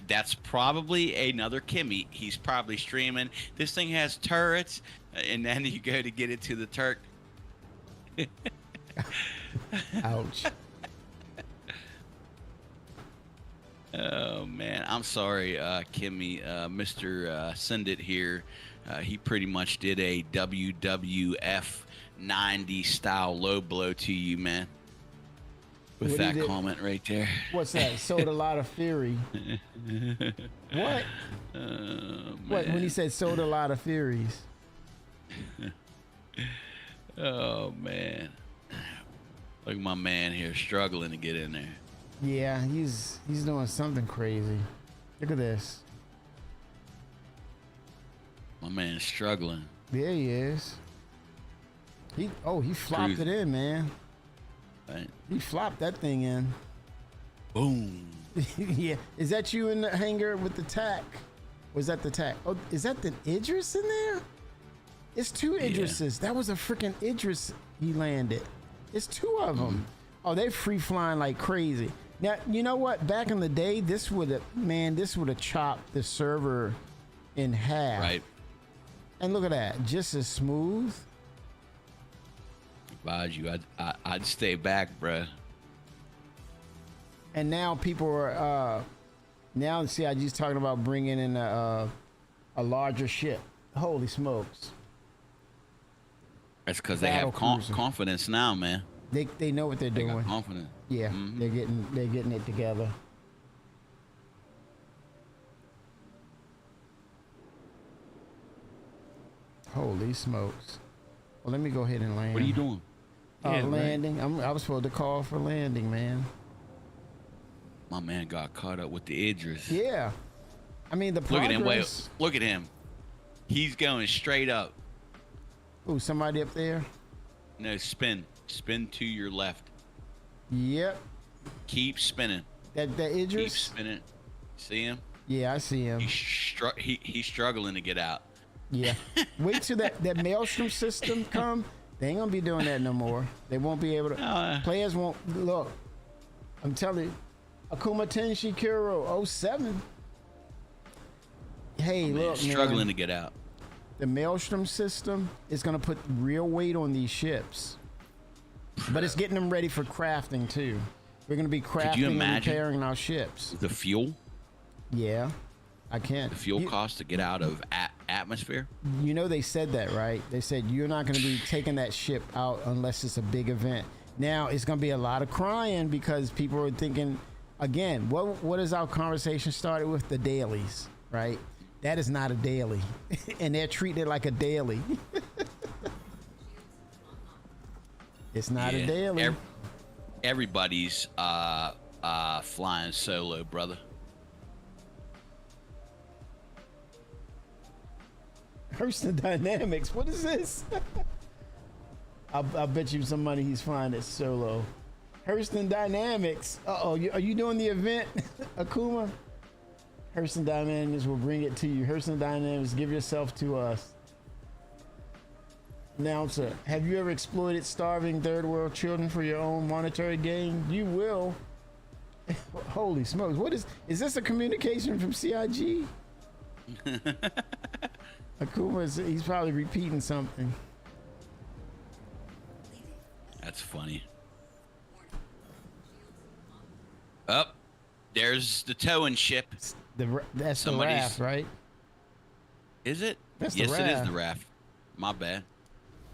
that's probably another Kimmy. He's probably streaming. This thing has turrets, and then you go to get it to the Turk. Ouch. Oh man, I'm sorry, Kimmy. Mr. Send It here. He pretty much did a WWF 90 style low blow to you, man. With What that he did- comment right there. What's that? Sold a lot of fury. What? What? When he said sold a lot of furies? Oh man, look at my man here struggling to get in there. Yeah, he's doing something crazy. Look at this. My man's struggling. There he is. He flopped Cruising. it in, man. Right? He flopped that thing in. Boom. Yeah. Is that you in the hangar with the tack? Was that the tack? Oh, is that the Idris in there? It's two Idrises. That was a freaking Idris he landed. It's two of them. Oh, they free flying like crazy. Now, you know what? Back in the day, this would have chopped the server in half. Right. And look at that. Just as smooth. Advise you, I'd stay back, bruh. And now people are now CIG's talking about bringing in a larger ship. Holy smokes! That's because they Battle have cruiser. confidence now, man. They know what they're They doing. got confidence. Yeah, Mhm. they're getting it together. Holy smokes! Well, let me go ahead and land. What are you doing? Yeah, right. Landing. I was supposed to call for landing, man. My man got caught up with the Idris. Yeah. I mean the Look progress. at him. Wait. Look at him. He's going straight up. Ooh, somebody up there. No, spin. Spin to your left. Yep. Keep spinning. That Keep Idris. spinning. See him? Yeah, I see him. He's struggling to get out. Yeah. Wait till that Maelstrom system come. They ain't gonna be doing that no more. They won't be able to. Players won't look. I'm telling you, Akuma Tenshi Kuro 07. Hey, Man, look, struggling man. to get out. The Maelstrom system is going to put real weight on these ships, but it's getting them ready for crafting too. We're going to be you crafting and imagine? repairing our ships. The fuel, Yeah, I can't. the fuel cost to get out of atmosphere. You know they said that, right? They said you're not going to be taking that ship out unless it's a big event. Now it's going to be a lot of crying because people are thinking, again, what is our conversation started with? The dailies, right? That is not a daily, and they're treating it like a daily. It's not a daily. Everybody's flying solo, brother. Hurston Dynamics, what is this? I'll bet you some money he's flying it solo. Hurston Dynamics. Are you doing the event, Akuma? Hurston Dynamics will bring it to you. Hurston Dynamics, give yourself to us. Announcer, have you ever exploited starving third world children for your own monetary gain? You will. Holy smokes. What is this a communication from CIG? Akuma, he's probably repeating something. That's funny. Up, there's the towing ship. That's Somebody's- the raft, right? Is it? That's the yes, it is raft. the raft. My bad.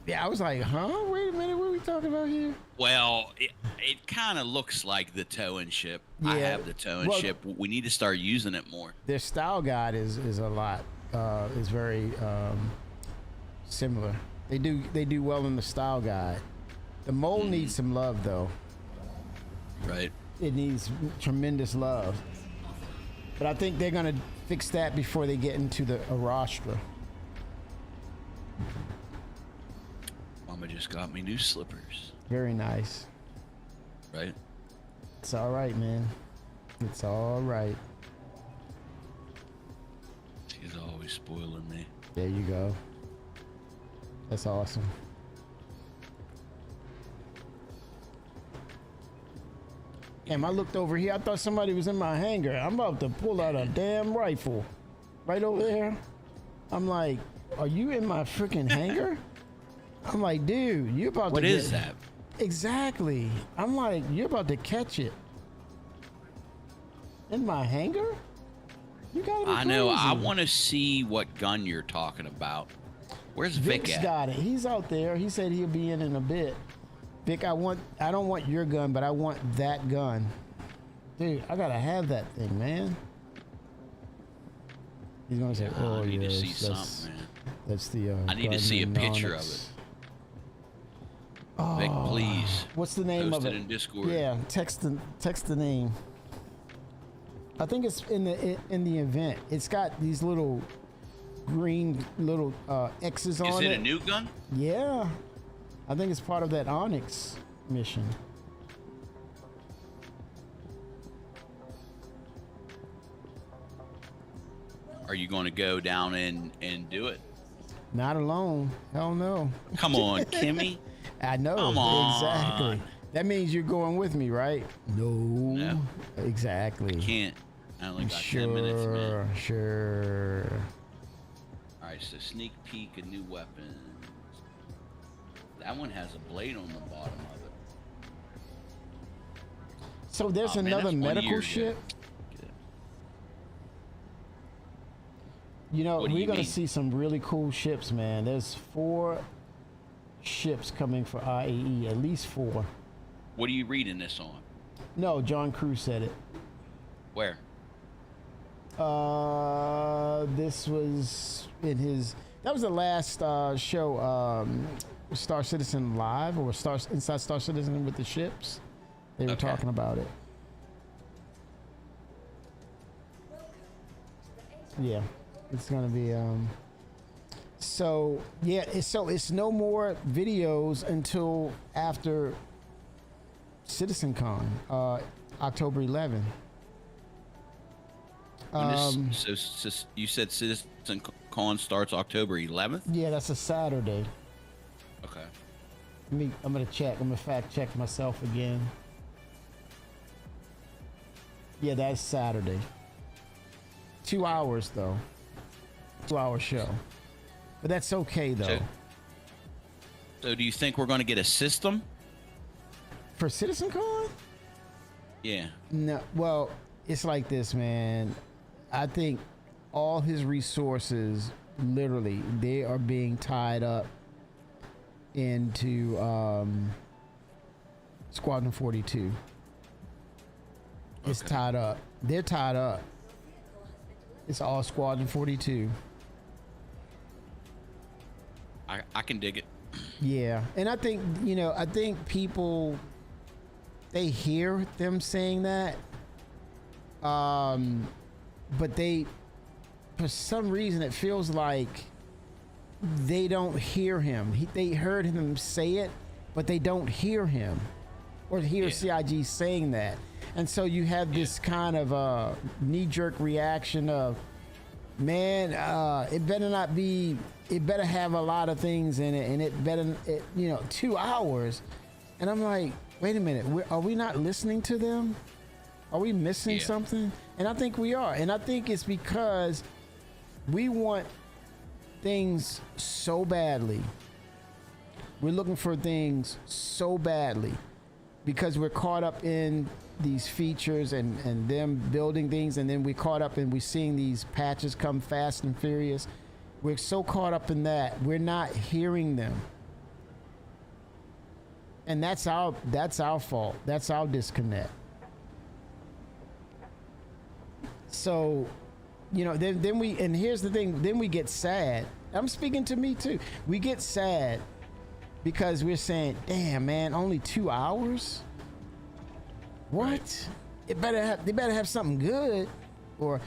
Yeah, I was like, huh? Wait a minute, what are we talking about here? Well, it kind of looks like the towing ship. I Yeah, have the towing well- ship. We need to start using it more. Their style guide is a lot. Is very similar. They do well in the style guide. The mold needs some love though. Right. It needs tremendous love. But I think they're gonna fix that before they get into the Arastra. Mama just got me new slippers. Very nice. Right. It's all right, man. It's all right. She's always spoiling me. There you go. That's awesome. Damn, I looked over here. I thought somebody was in my hangar. I'm about to pull out a damn rifle. Right over there. I'm like, are you in my freaking hangar? I'm like, dude, you're about What to is get... that? Exactly. I'm like, you're about to catch it. In my hangar? You gotta be I know. I crazy. want to see what gun you're talking about. Where's Vic Vic's at? got it. He's out there. He said he'll be in a bit. Vic, I don't want your gun, but I want that gun. Dude, I gotta have that thing, man. He's gonna say, I "Oh need to see yes, something, man. that's the." I need to see a Guardian picture of Onyx." it. Vic, please. What's the name Post of it it? in Discord. Yeah, text the name. I think it's in the event. It's got these little green little X's Is on it it. a new gun? Yeah, I think it's part of that Onyx mission. Are you going to go down and do it? Not alone. Hell no. Come on, Kimmy. I know. Come on. Exactly. That means you're going with me, right? No. No. Exactly. Can't. I only got 10 minutes, man. Sure. All right, so sneak peek of new weapons. That one has a blade on the bottom of it. So there's Oh, man, another that's 1 medical year ago. ship. Good. You know, What do we're you gonna mean? see some really cool ships, man. There's 4 ships coming for IAE, at least 4. What are you reading this on? No, John Cruz said it. Where? This was in his. That was the last show. Star Citizen Live or Inside Star Citizen with the ships. They were Okay. talking about it. Yeah, it's gonna be. So yeah, it's no more videos until after CitizenCon, October 11th. When so you said Citizen Con starts October 11th? Yeah, that's a Saturday. Okay. I'm gonna check. I'm gonna fact check myself again. Yeah, that's Saturday. 2 hours though. 2-hour show. But that's okay though. So do you think we're going to get a system? For CitizenCon? Yeah. No, well, it's like this, man. I think all his resources, literally, they are being tied up into Squadron 42. It's tied up. They're tied up. It's all Squadron 42. I can dig it. Yeah, and I think, you know, I think people, they hear them saying that, but they, for some reason, it feels like they don't hear him. They heard him say it, but they don't hear him or hear CIG saying that. And so you have this kind of knee-jerk reaction of, man, it better not be, it better have a lot of things in it, and it better, you know, 2 hours. And I'm like, wait a minute, are we not listening to them? Are we missing something? And I think we are. And I think it's because we want things so badly. We're looking for things so badly because we're caught up in these features and them building things, and then we're caught up and we're seeing these patches come fast and furious. We're so caught up in that, we're not hearing them. And that's our fault. That's our disconnect. So, you know, then we, and here's the thing, then we get sad. I'm speaking to me too. We get sad because we're saying, damn, man, only 2 hours? What? Right. They better have something good, or,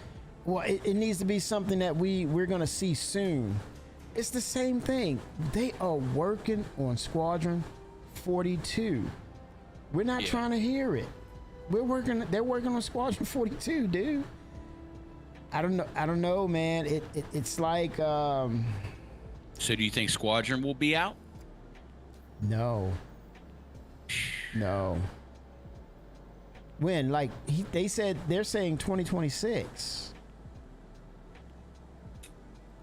well, it needs to be something that we're gonna see soon. It's the same thing. They are working on Squadron 42. We're not trying to hear it. They're working on Squadron 42, dude. I don't know, man. It's like So do you think Squadron will be out? No. When? Like they said, they're saying 2026.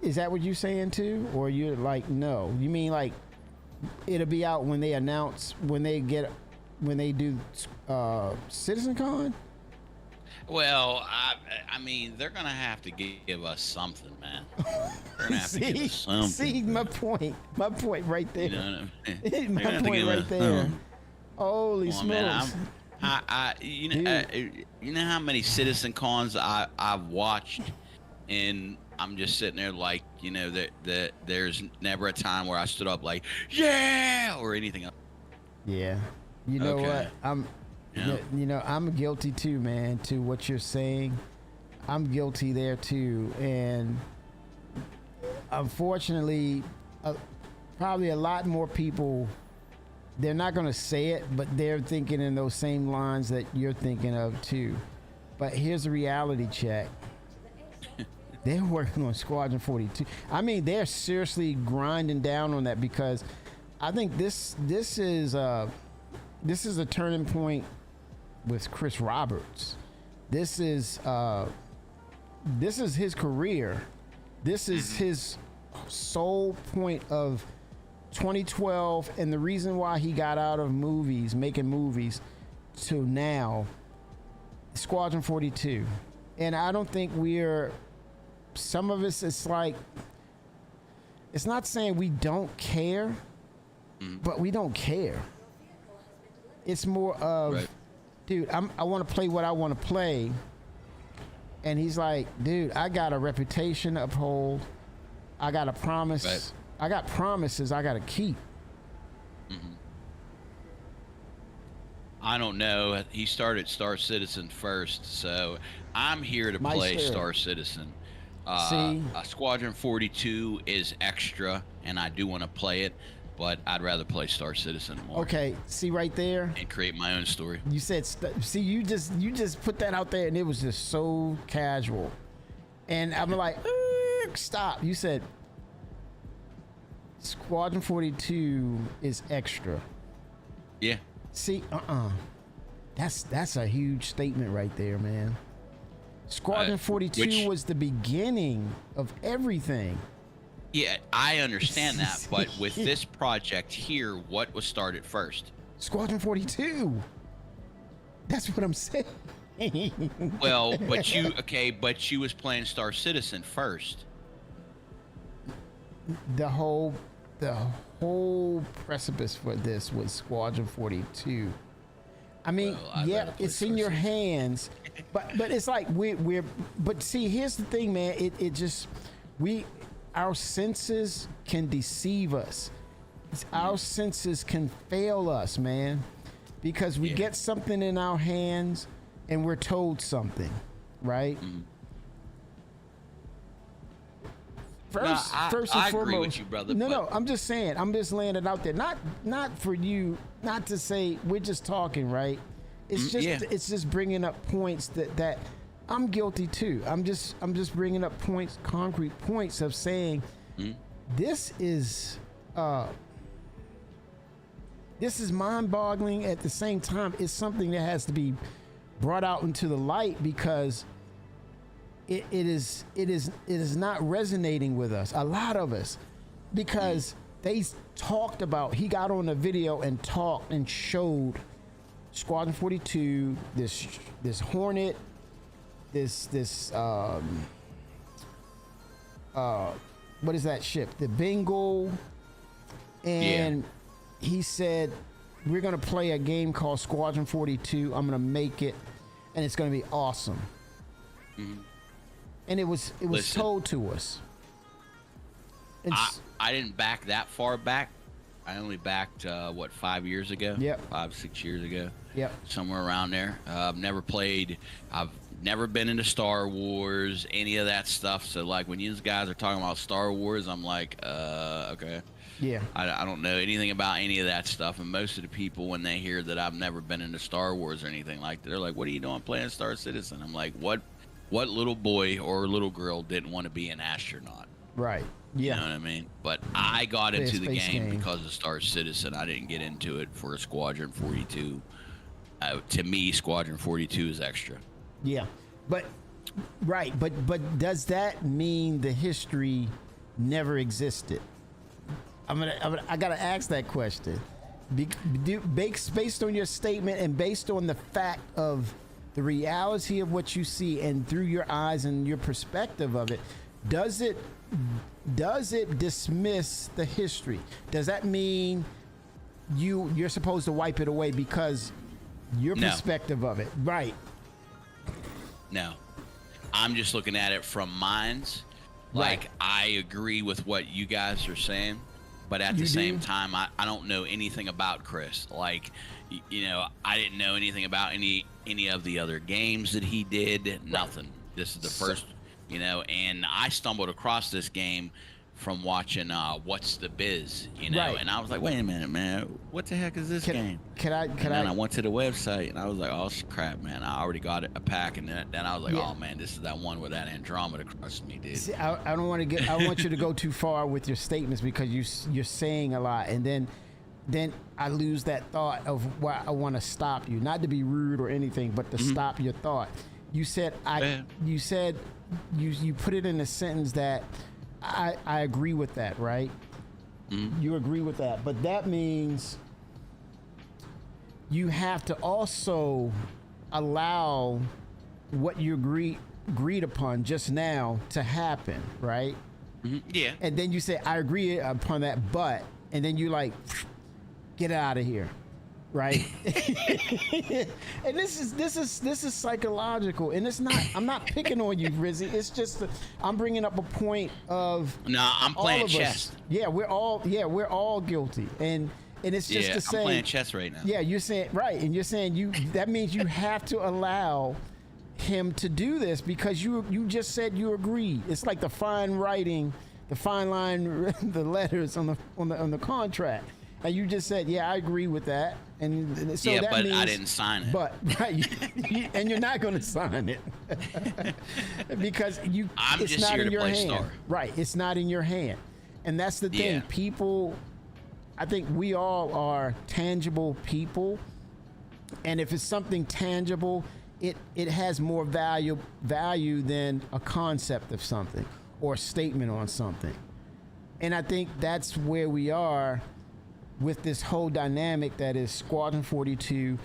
Is that what you're saying too? Or you're like, no? You mean like it'll be out when they announce, when they do CitizenCon? Well, I mean, they're gonna have to give us something, man. They're gonna have to give us something. See, my point right there. You know what I mean? My point right there. Holy smokes! Man, you know how many Citizen Cons I've watched, and I'm just sitting there like, you know, that there's never a time where I stood up like, yeah, or anything else. Yeah, you know what? You know, I'm guilty too, man, to what you're saying. I'm guilty there too. And unfortunately, probably a lot more people, they're not going to say it, but they're thinking in those same lines that you're thinking of too. But here's the reality check. They're working on Squadron 42. I mean, they're seriously grinding down on that, because I think this is a turning point with Chris Roberts. This is his career. This is his sole point of 2012, and the reason why he got out of making movies to now, Squadron 42. And I don't think some of us, it's like, it's not saying we don't care, but we don't care. It's more of, right, dude, I want to play what I want to play. And he's like, dude, I got a reputation to uphold. I got a promise. Right. I got promises I got to keep. I don't know. He started Star Citizen first, so I'm here to play Star Citizen. Squadron 42 is extra, and I do want to play it, but I'd rather play Star Citizen more. Okay, see right there, and create my own story. You said, see, you just put that out there, and it was just so casual, and I'm like, stop. You said Squadron 42 is extra. Yeah. See, that's a huge statement right there, man. Squadron 42 which- was the beginning of everything. Yeah, I understand that, but with this project here, what was started first? Squadron 42. That's what I'm saying. Well, but you was playing Star Citizen first. the whole precipice for this was Squadron 42. I mean, Well, I'd yeah, rather play it's in Star your Citizen. hands, but it's like we're but see, here's the thing, man. It just our senses can deceive us. Our senses can fail us, man, because we Yeah. get something in our hands and we're told something, right? First, I first and agree foremost, with you, brother, No, but- I'm just saying. I'm just laying it out there. Not for you. Not to say we're just talking, right? It's just yeah. it's just bringing up points that I'm guilty too. I'm just bringing up points, concrete points of saying this is mind-boggling. At the same time, it's something that has to be brought out into the light because it is not resonating with us, a lot of us, because they talked about, he got on a video and talked and showed Squadron 42, this Hornet, this what is that ship, the Bengal, and he said, we're gonna play a game called Squadron 42. I'm gonna make it and it's gonna be awesome. And it was Listen. told to us. I didn't back that far back. I only backed 5 years ago? Yep. 5-6 years ago. Yep. Somewhere around there. I've never been into Star Wars, any of that stuff. So like when you guys are talking about Star Wars, I'm like, okay. Yeah. I don't know anything about any of that stuff. And most of the people, when they hear that I've never been into Star Wars or anything like that, they're like, what are you doing playing Star Citizen? I'm like, what little boy or little girl didn't want to be an astronaut? Right. Yeah. You know what I mean? But I got Play a into the space game game. because of Star Citizen. I didn't get into it for Squadron 42. To me, Squadron 42 is extra. Yeah. But right, but does that mean the history never existed? I gotta ask that question. Based on your statement and based on the fact of the reality of what you see and through your eyes and your perspective of it, does it dismiss the history? Does that mean you're supposed to wipe it away because your No. perspective of it? Right. No. I'm just looking at it from minds. Right. Like, I agree with what you guys are saying, but at You the same do? time, I don't know anything about Chris. Like, you know, I didn't know anything about any of the other games that he did. Nothing. This is the first, you know, and I stumbled across this game from watching What's the Biz, you know, Right. and I was like, wait a minute, man, what the heck is this game? Can And then I I went to the website and I was like, oh crap, man, I already got a pack. And then I was like, Yeah. oh man, this is that one where that Andromeda crushed me, dude. see, I don't want to get. I don't want you to go too far with your statements because you're saying a lot, and then I lose that thought of why I want to stop you, not to be rude or anything, but to stop your thought. You said Yeah. You said you put it in a sentence that I agree with that, right? You agree with that, but that means you have to also allow what you agreed upon just now to happen, right? Yeah. And then you say, I agree upon that, but, and then you like, get out of here, right? And this is psychological, and it's not. I'm not picking on you, Rizzy. It's just I'm bringing up a point of No, I'm all playing of chess. us. Yeah, we're all guilty, and it's just Yeah, to say. I'm playing chess right now. Yeah, you're saying right, and you're saying that means you have to allow him to do this because you just said you agreed. It's like the fine writing, the fine line, the letters on the contract, and you just said, yeah, I agree with that, and so Yeah, that but means, I didn't sign it. But right, and you're not going to sign it because I'm it's just not here in to your play hand. Star. Right, it's not in your hand, and that's the thing. Yeah. People, I think we all are tangible people, and if it's something tangible, it has more value than a concept of something or a statement on something. And I think that's where we are with this whole dynamic that is Squadron 42,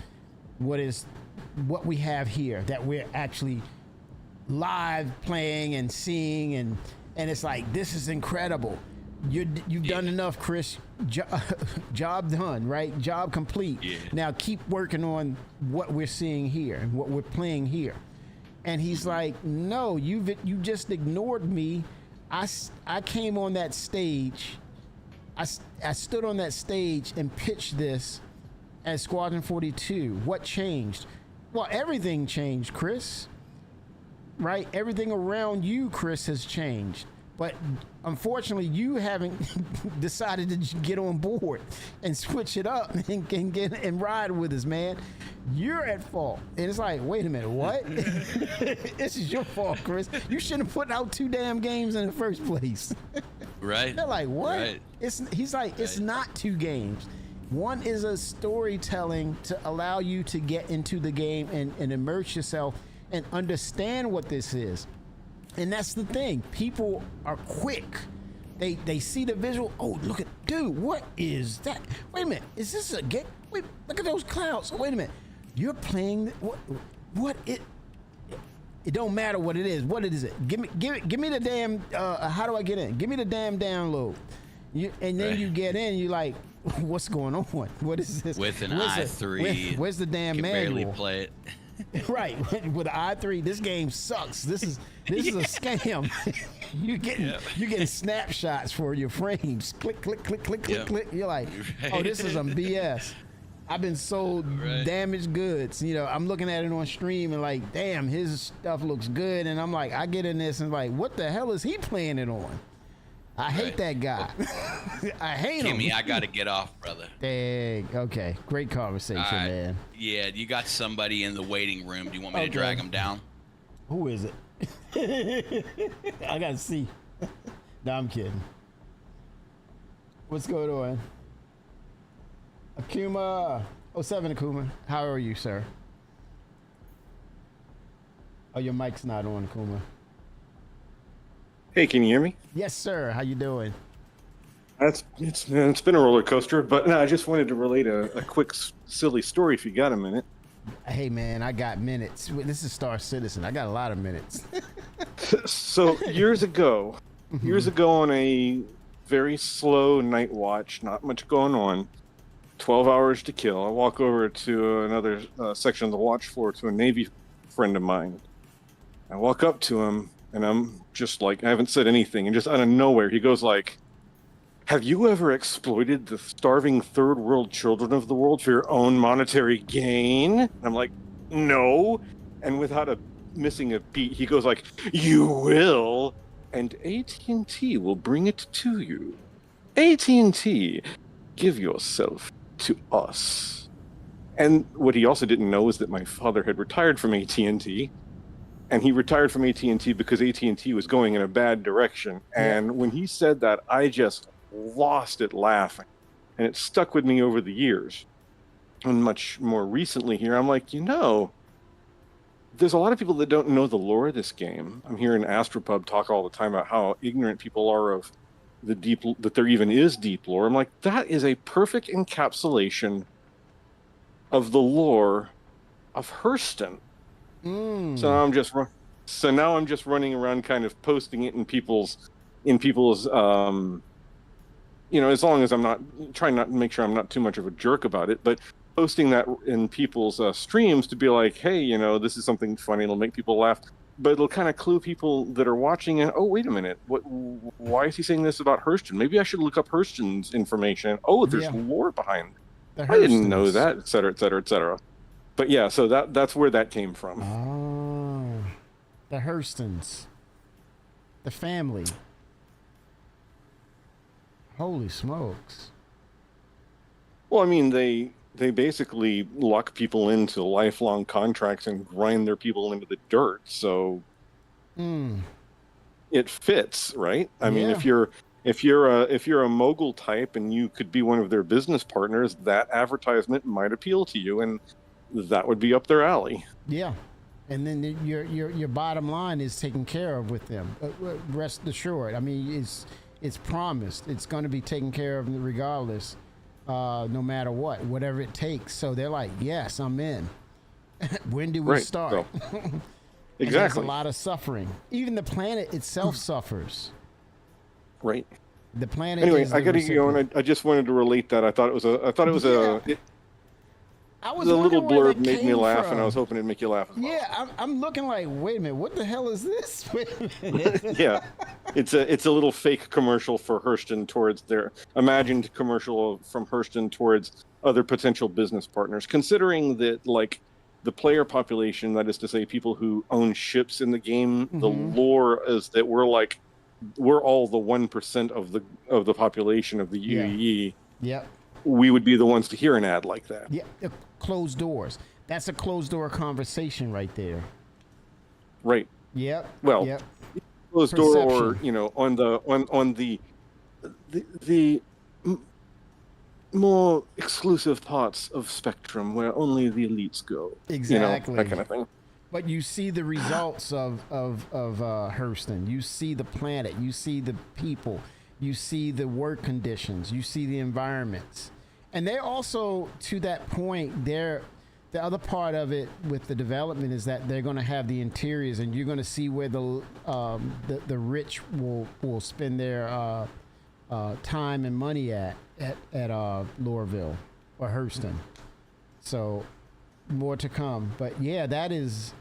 what we have here, that we're actually live playing and seeing, and it's like, this is incredible. You've done enough, Chris. Job done, right? Job complete. Yeah. Now keep working on what we're seeing here and what we're playing here. And he's like, no, you just ignored me. I came on that stage. I stood on that stage and pitched this as Squadron 42. What changed? Well, everything changed, Chris. Right? Everything around you, Chris, has changed. But unfortunately, you haven't decided to get on board and switch it up and ride with us, man. You're at fault. And it's like, wait a minute, what? This is your fault, Chris. You shouldn't have put out 2 damn games in the first place. Right. They're like, what? Right. He's like, right. It's not 2 games. One is a storytelling to allow you to get into the game and immerse yourself and understand what this is. And that's the thing. People are quick. They see the visual. Oh, look at, dude, what is that? Wait a minute. Is this a game? Wait, look at those clouds. Wait a minute. You're playing what it don't matter what it is. What is it? Give me the damn how do I get in? Give me the damn download. And then you get in, you're like, what's going on? What is this? With an i3. Where's the damn can manual? Barely play it. Right, with the i3, this game sucks. This is a scam. you're getting snapshots for your frames. Click, click, click, click, click, click. You're like, oh, this is some BS. I've been sold damaged goods. You know, I'm looking at it on stream and like, damn, his stuff looks good. And I'm like, I get in this and like, what the hell is he playing it on? I hate that guy. I hate him. Kimmy, I got to get off, brother. Dang. Okay. Great conversation, man. Yeah, you got somebody in the waiting room. Do you want me to drag him down? Who is it? I got to see. No, I'm kidding. What's going on? Akuma. 07 Akuma. How are you, sir? Oh, your mic's not on, Akuma. Hey, can you hear me? Yes, sir. How you doing? It's been a roller coaster, but no, I just wanted to relate a quick silly story if you got a minute. Hey, man, I got minutes. This is Star Citizen. I got a lot of minutes. So years ago on a very slow night watch, not much going on, 12 hours to kill, I walk over to another section of the watch floor to a Navy friend of mine. I walk up to him, and I'm just like, I haven't said anything, and just out of nowhere, he goes like, have you ever exploited the starving third world children of the world for your own monetary gain? And I'm like, no. And without missing a beat, he goes like, you will, and AT&T will bring it to you. AT&T, give yourself to us. And what he also didn't know is that my father had retired from AT&T. And he retired from AT&T because AT&T was going in a bad direction. And when he said that, I just lost it laughing. And it stuck with me over the years. And much more recently here, I'm like, there's a lot of people that don't know the lore of this game. I'm hearing Astropub talk all the time about how ignorant people are of the deep, that there even is deep lore. I'm like, that is a perfect encapsulation of the lore of Hurston. So now I'm just running around kind of posting it in people's as long as I'm not trying not to make sure I'm not too much of a jerk about it, but posting that in people's streams to be like, hey, this is something funny, it'll make people laugh, but it'll kind of clue people that are watching in, oh, wait a minute, why is he saying this about Hurston? Maybe I should look up Hurston's information. Oh, there's lore behind it. I didn't know that, et cetera, et cetera, et cetera. But yeah, so that's where that came from. Oh, the Hurstons, the family. Holy smokes! Well, I mean, they basically lock people into lifelong contracts and grind their people into the dirt. So it fits, right? I mean, if you're a mogul type and you could be one of their business partners, that advertisement might appeal to you, and that would be up their alley. Yeah, and then your bottom line is taken care of with them. Rest assured. I mean, it's promised. It's going to be taken care of regardless, no matter what, whatever it takes. So they're like, yes, I'm in. When do we Right, start? so- And there's Exactly. a lot of suffering. Even the planet itself suffers. Right. The planet. Anyway, is I the got to go, recipient. and I just wanted to relate that. I thought it was I the was little wondering where blurb that made me came laugh, and I from. was hoping it'd make you laugh as well. Yeah, I'm looking like, wait a minute, what the hell is this? Wait a minute. Yeah, it's a little fake commercial for Hurston towards their imagined commercial from Hurston towards other potential business partners. Considering that, like, the player population, that is to say, people who own ships in the game, the lore is that we're all the 1% of the population of the Yeah. UEE. Yep. We would be the ones to hear an ad like that. Yeah. Closed doors. That's a closed door conversation right there. Right. Yep. Well, Yep. Closed door, or Perception. on the more exclusive parts of Spectrum where only the elites go. Exactly. That kind of thing. But you see the results of Hurston. You see the planet. You see the people. You see the work conditions. You see the environments. And they're also, to that point, the other part of it with the development is that they're going to have the interiors, and you're going to see where the rich will spend their time and money at Lorville or Hurston. So more to come. But yeah, that is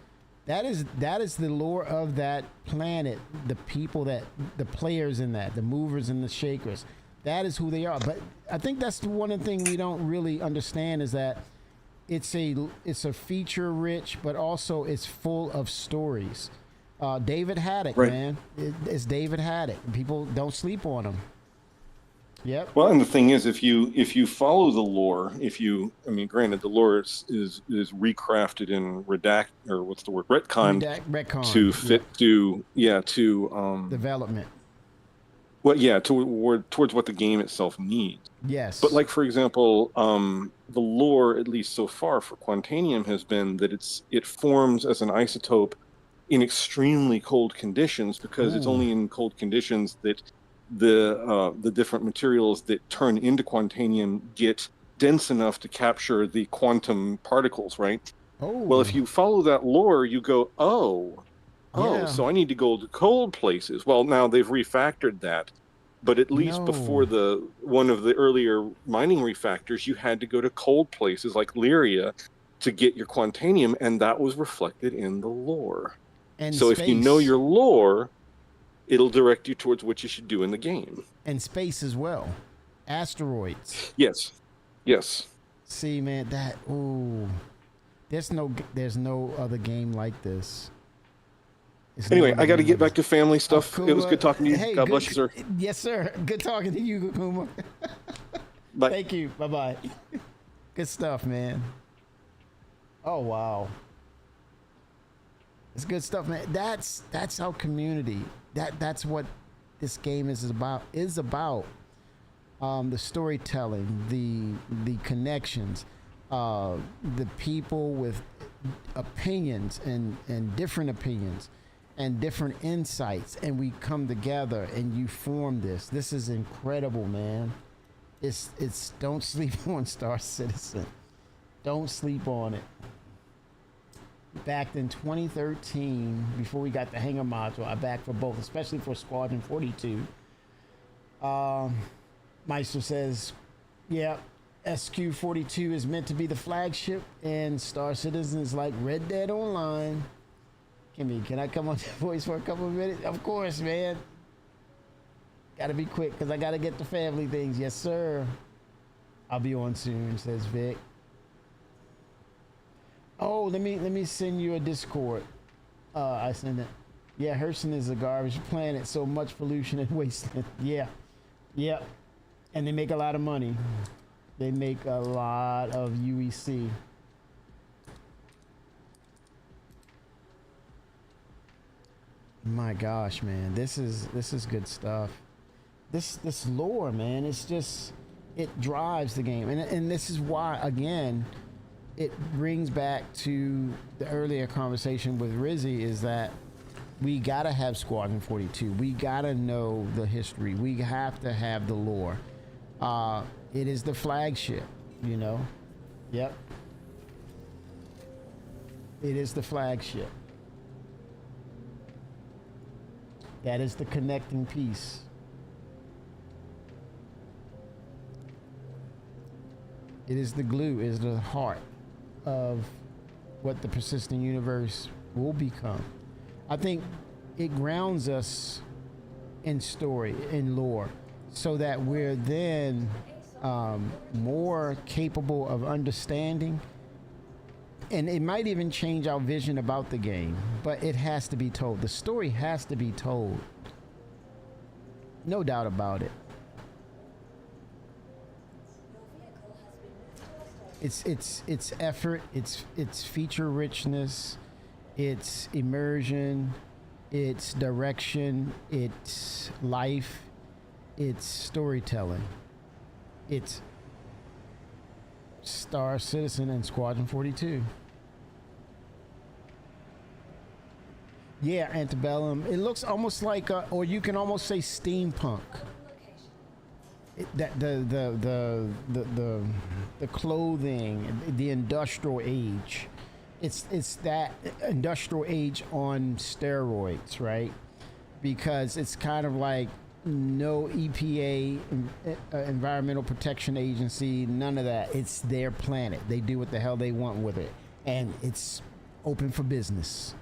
the lore of that planet. The people the players in that, the movers and the shakers. That is who they are. But I think that's the one thing we don't really understand is that it's a feature rich, but also it's full of stories. David Haddock, Right. man, it's David Haddock. People don't sleep on him. Yep. Well, and the thing is, if you follow the lore, granted, the lore is recrafted in retcon Retcon. to fit to Development. towards what the game itself needs. Yes. But, like, for example, the lore, at least so far for Quantanium, has been that it forms as an isotope in extremely cold conditions, because it's Ooh. only in cold conditions that the different materials that turn into Quantanium get dense enough to capture the quantum particles, right? Oh. Well, if you follow that lore, you go, Yeah. so I need to go to cold places. Well, now they've refactored that, but at least No. before one of the earlier mining refactors, you had to go to cold places like Lyria to get your Quantanium, and that was reflected in the lore. and So if you know space. your lore, it'll direct you towards what you should do in the game. And space as well. Asteroids. Yes. See, man, there's no other game like this. There's no Anyway, other I got to game get like back to family stuff. Akuma, It was good talking to you. hey, God good- bless you, sir. Yes, sir. Good talking to you, Akuma. Bye. Thank you. Bye-bye. Good stuff, man. Oh, wow. It's good stuff, man. That's our community. That's what this game is about. The storytelling, the connections, the people with opinions and different opinions and different insights, and we come together and you form this. This is incredible, man. It's don't sleep on Star Citizen. Don't sleep on it. Backed in 2013, before we got the Hangar module, I backed for both, especially for Squadron 42. Meister says, yeah, SQ-42 is meant to be the flagship, and Star Citizen is like Red Dead Online. Kimmy, can I come on the voice for a couple of minutes? Of course, man. Gotta be quick, because I gotta get the family things. Yes, sir. I'll be on soon, says Vic. Oh, let me send you a Discord. I send it. Yeah, Hurston is a garbage planet. So much pollution and wasteland. Yeah. Yep. And they make a lot of money. They make a lot of UEC. My gosh, man. This is good stuff. This lore, man, it's just, it drives the game. And this is why, again, it brings back to the earlier conversation with Rizzy, is that we gotta have Squadron 42. We gotta know the history. We have to have the lore. It is the flagship, you know. Yep. It is the flagship. That is the connecting piece. It is the glue, it is the heart of what the persistent universe will become. I think it grounds us in story, in lore, so that we're then more capable of understanding. And it might even change our vision about the game, but it has to be told. The story has to be told. No doubt about it. It's effort, it's feature richness, it's immersion, it's direction, it's life, it's storytelling. It's Star Citizen and Squadron 42. Yeah, Antebellum. It looks almost like, or you can almost say steampunk. That the clothing, the industrial age. It's that industrial age on steroids, right? Because it's kind of like no EPA, Environmental Protection Agency, none of that. It's their planet. They do what the hell they want with it. And it's open for business.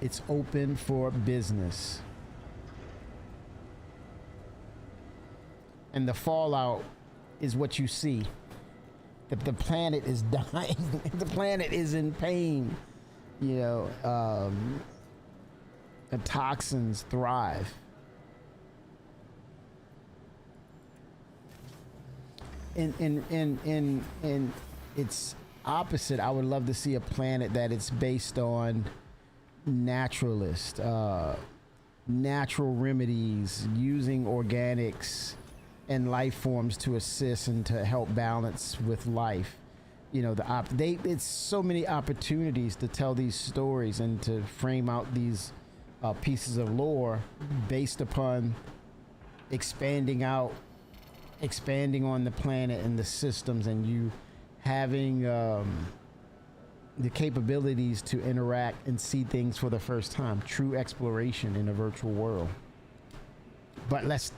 It's open for business. And the fallout is what you see. That the planet is dying. The planet is in pain. You know, the toxins thrive. And it's opposite. I would love to see a planet that it's based on naturalist, natural remedies, using organics and life forms to assist and to help balance with life. You know, it's so many opportunities to tell these stories and to frame out these pieces of lore based upon expanding on the planet and the systems, and you having the capabilities to interact and see things for the first time. True exploration in a virtual world. But let's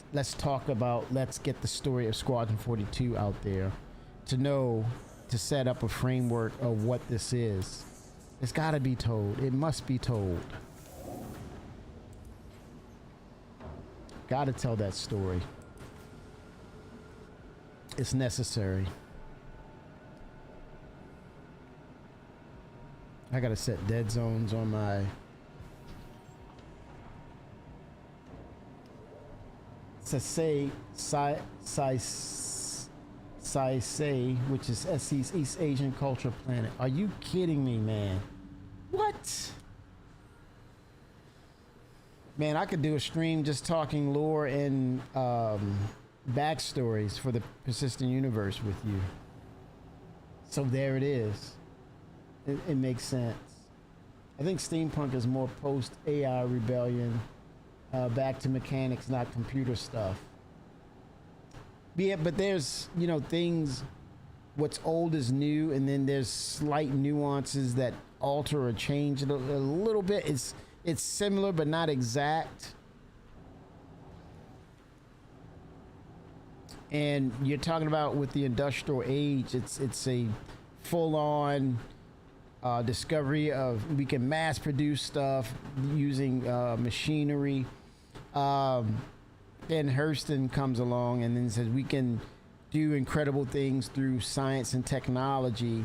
get the story of Squadron 42 out there to set up a framework of what this is. It's got to be told. It must be told. Got to tell that story. It's necessary. I gotta set dead zones on my Saisei, which is SC's East Asian Culture Planet. Are you kidding me, man? What? Man, I could do a stream just talking lore and backstories for the persistent universe with you. So there it is. It makes sense. I think steampunk is more post AI rebellion, back to mechanics, not computer stuff. Yeah, but there's, you know, things, what's old is new, and then there's slight nuances that alter or change it a little bit. It's similar but not exact. And you're talking about with the industrial age, it's a full-on discovery of, we can mass produce stuff using machinery. Then Hurston comes along and then says we can do incredible things through science and technology,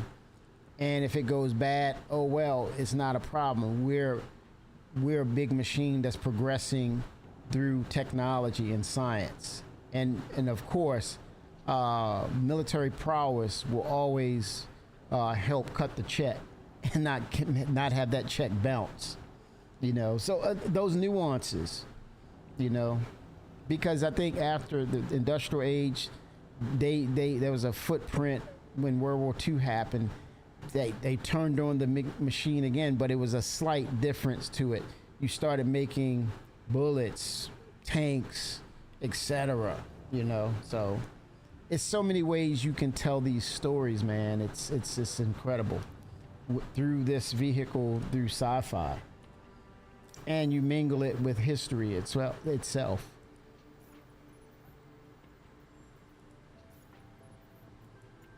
and if it goes bad, oh well, it's not a problem. We're a big machine that's progressing through technology and science, and of course military prowess will always help cut the check and not have that check bounce, you know. So those nuances, you know, because I think after the industrial age, there was a footprint when World War II happened, they turned on the machine again, but it was a slight difference to it. You started making bullets, tanks, etc. You know, so it's so many ways you can tell these stories, man. It's just incredible through this vehicle, through sci-fi, and you mingle it with history itself.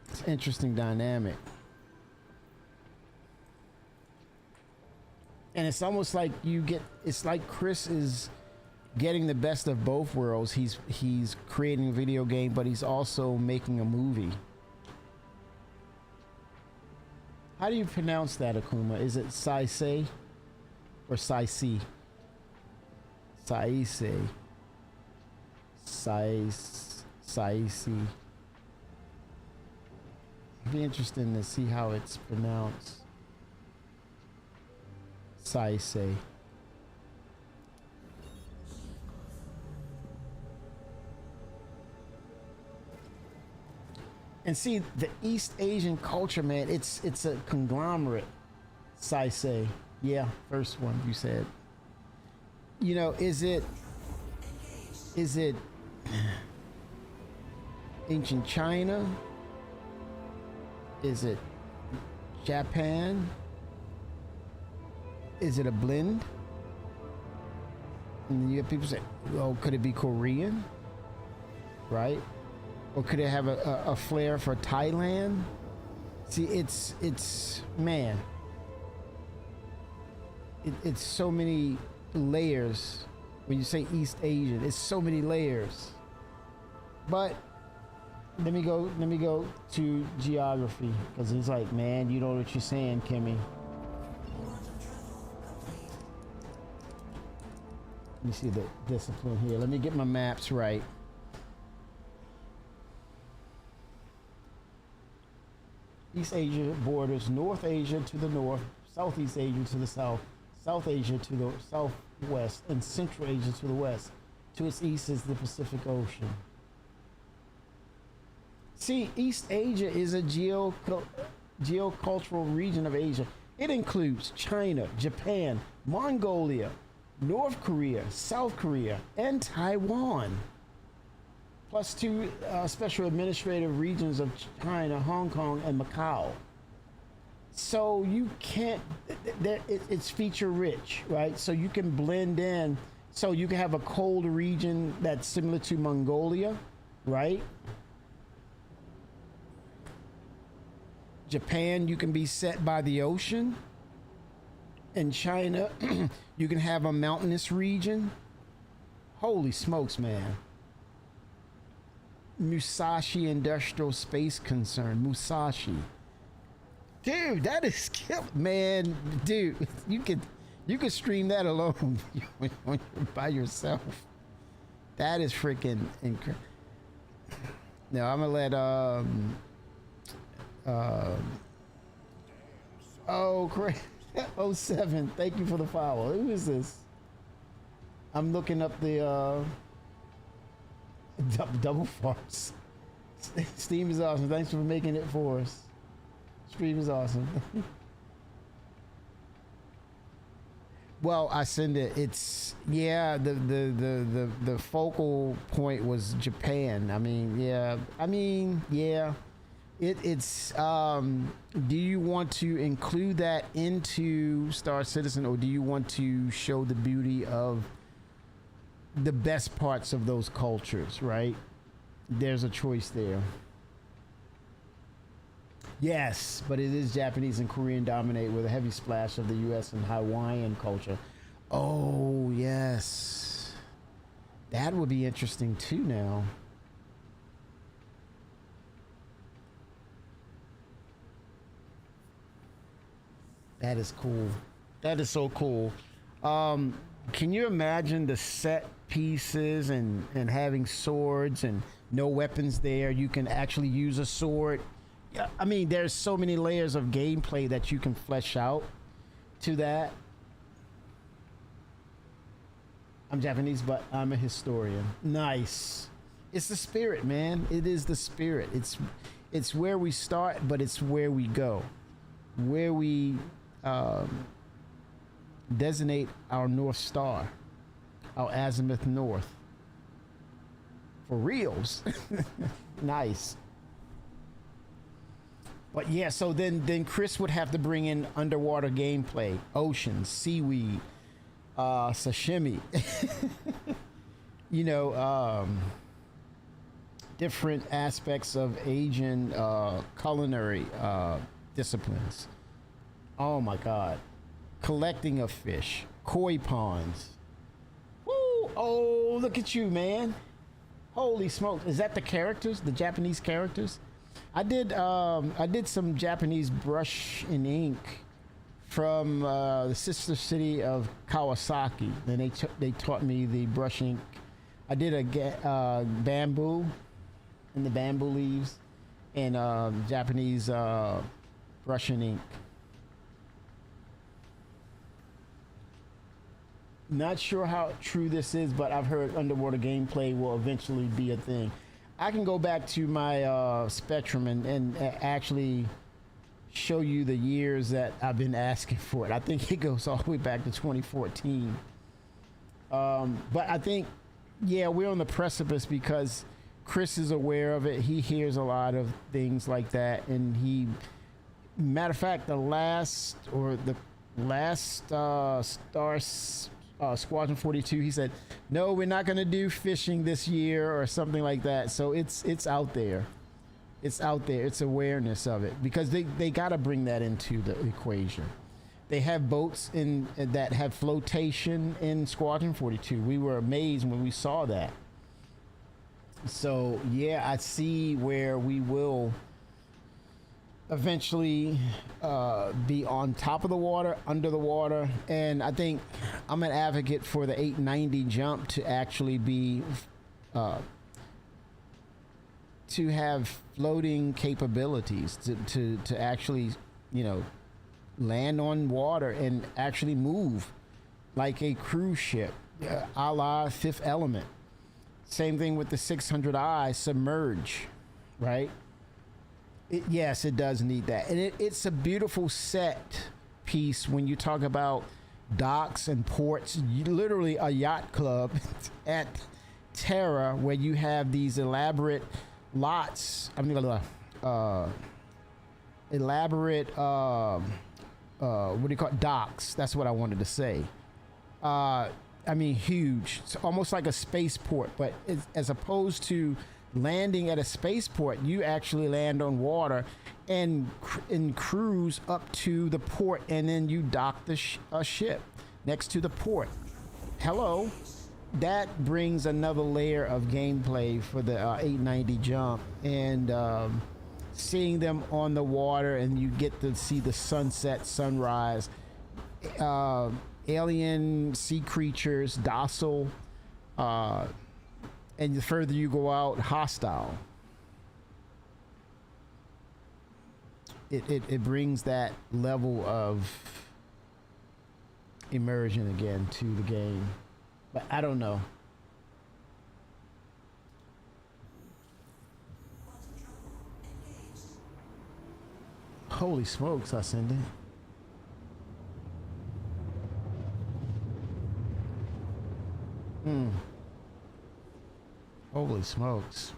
It's an interesting dynamic. And it's almost like it's like Chris is getting the best of both worlds. He's creating a video game, but he's also making a movie. How do you pronounce that, Akuma? Is it Saisei or Saisi? Saisei. Saisi. It'd be interesting to see how it's pronounced. Saisei. And see, the East Asian culture, man, it's a conglomerate. Saisei. Yeah, first one you said. You know, is it ancient China? Is it Japan? Is it a blend? And you have people say, well, could it be Korean? Right? Or could it have a flair for Thailand? See, it's man. It's so many layers. When you say East Asian, it's so many layers. But let me go to geography, because he's like, man, you know what you're saying, Kimmy. Let me see the discipline here. Let me get my maps right. East Asia borders North Asia to the north, Southeast Asia to the south, South Asia to the southwest, and Central Asia to the west. To its east is the Pacific Ocean. See, East Asia is a geocultural region of Asia. It includes China, Japan, Mongolia, North Korea, South Korea, and Taiwan. Plus two special administrative regions of China, Hong Kong, and Macau. So you can't, it's feature rich, right? So you can blend in. So you can have a cold region that's similar to Mongolia, right? Japan, you can be set by the ocean. In China, you can have a mountainous region. Holy smokes, man. Musashi Industrial Space Concern. Musashi. Dude, that is kill, man. Dude, you could stream that alone when you're by yourself. That is freaking incredible. Now I'm gonna let oh great 07. Thank you for the follow. Who is this? I'm looking up the double farts. Steam is awesome. Thanks for making it for us. Stream is awesome. Well, I send it. It's yeah. The focal point was Japan. I mean, yeah. It's. Do you want to include that into Star Citizen, or do you want to show the beauty of the best parts of those cultures? Right? There's a choice there. Yes, but it is Japanese and Korean dominate with a heavy splash of the U.S. and Hawaiian culture. Oh, yes. That would be interesting too now. That is cool. That is so cool. Can you imagine the set pieces and having swords and no weapons there? You can actually use a sword. I mean, there's so many layers of gameplay that you can flesh out to that. I'm Japanese, but I'm a historian. Nice. It's the spirit, man. It is the spirit. It's where we start, but it's where we go, where we designate our North Star, our azimuth north. For reals. Nice. But yeah, so then Chris would have to bring in underwater gameplay, oceans, seaweed, sashimi. You know, different aspects of Asian culinary disciplines. Oh my God. Collecting of fish, koi ponds. Woo! Oh, look at you, man. Holy smokes. Is that the characters, the Japanese characters? I did some Japanese brush and ink from the sister city of Kawasaki. Then they taught me the brush ink. I did a bamboo and the bamboo leaves and Japanese brush and ink. Not sure how true this is, but I've heard underwater gameplay will eventually be a thing. I can go back to my Spectrum and actually show you the years that I've been asking for it. I think it goes all the way back to 2014. But I think, yeah, we're on the precipice because Chris is aware of it. He hears a lot of things like that. And matter of fact, the last Squadron 42, he said, no, we're not going to do fishing this year or something like that. So it's out there. It's out there. It's awareness of it because they got to bring that into the equation. They have boats that have flotation in Squadron 42. We were amazed when we saw that. So yeah, I see where we will eventually be on top of the water, under the water, and I think I'm an advocate for the 890 jump to actually be to have floating capabilities to actually, you know, land on water and actually move like a cruise ship, a la Fifth Element. Same thing with the 600i submerge, right? Yes, it does need that. And it's a beautiful set piece when you talk about docks and ports. Literally a yacht club at Terra where you have these elaborate lots. I mean, elaborate, what do you call it? Docks. That's what I wanted to say. I mean, huge. It's almost like a spaceport, but as opposed to landing at a spaceport, you actually land on water and cruise up to the port, and then you dock a ship next to the port. Hello. That brings another layer of gameplay for the 890 jump, and seeing them on the water, and you get to see the sunset, sunrise, alien sea creatures, docile, and the further you go out, hostile. It brings that level of immersion again to the game. But I don't know. Holy smokes, I send it. Holy smokes.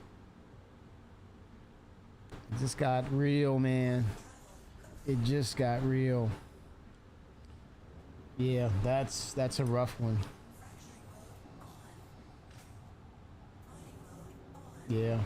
It just got real, man. It just got real. Yeah, that's a rough one. Yeah.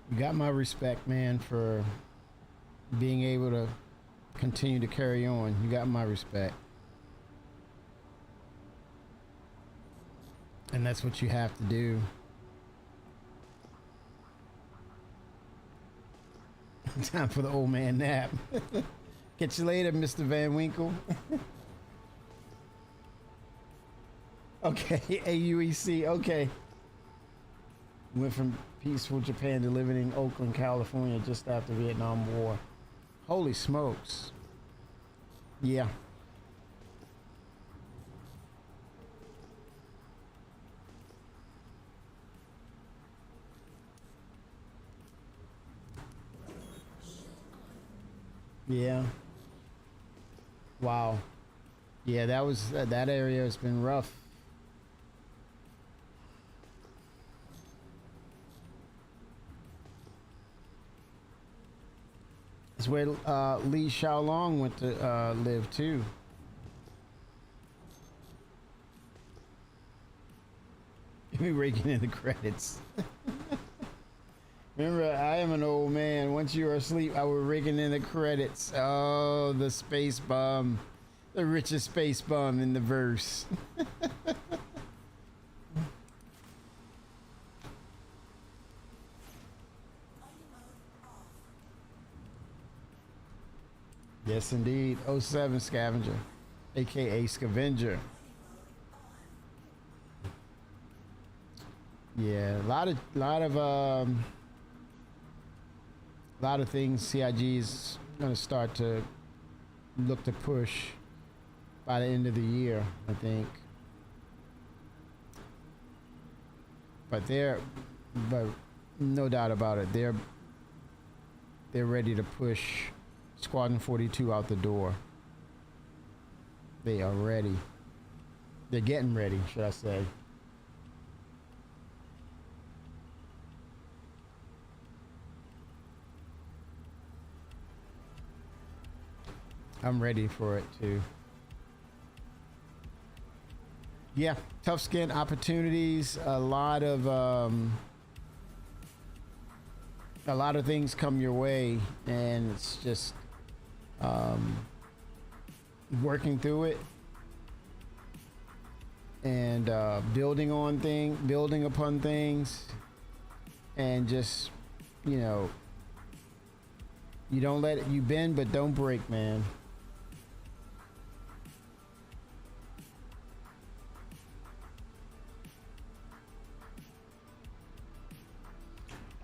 You got my respect, man, for being able to continue to carry on. You got my respect. And that's what you have to do. Time for the old man nap. Catch you later, Mr. Van Winkle. Okay, AUEC. Okay. Went from peaceful Japan to living in Oakland, California, just after Vietnam War. Holy smokes. Yeah. Yeah. Wow. Yeah, that was that area has been rough. It's where Li Xiaolong went to live too. Me raking in the credits. Remember, I am an old man. Once you are asleep, I was raking in the credits. Oh, the space bum. The richest space bum in the verse. Yes, indeed. '07 Scavenger, aka Scavenger. Yeah, a lot of things CIG is gonna start to look to push by the end of the year, I think. But no doubt about it, they're ready to push Squadron 42 out the door. They are ready. They're getting ready, should I say. I'm ready for it too. Yeah, tough skin opportunities. A lot of things come your way, and it's just working through it and building upon things, and just, you know, you don't let it, you bend but don't break, man.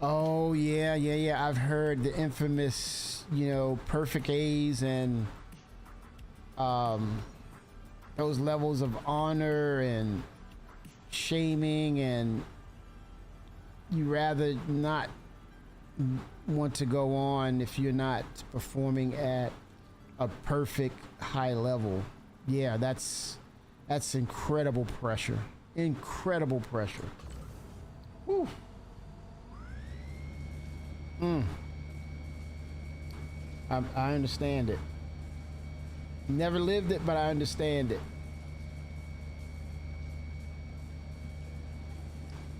Oh yeah. I've heard the infamous, you know, perfect A's and those levels of honor and shaming, and you rather not want to go on if you're not performing at a perfect high level. Yeah, that's incredible pressure. Incredible pressure. Whew. I understand it. Never lived it, but I understand it.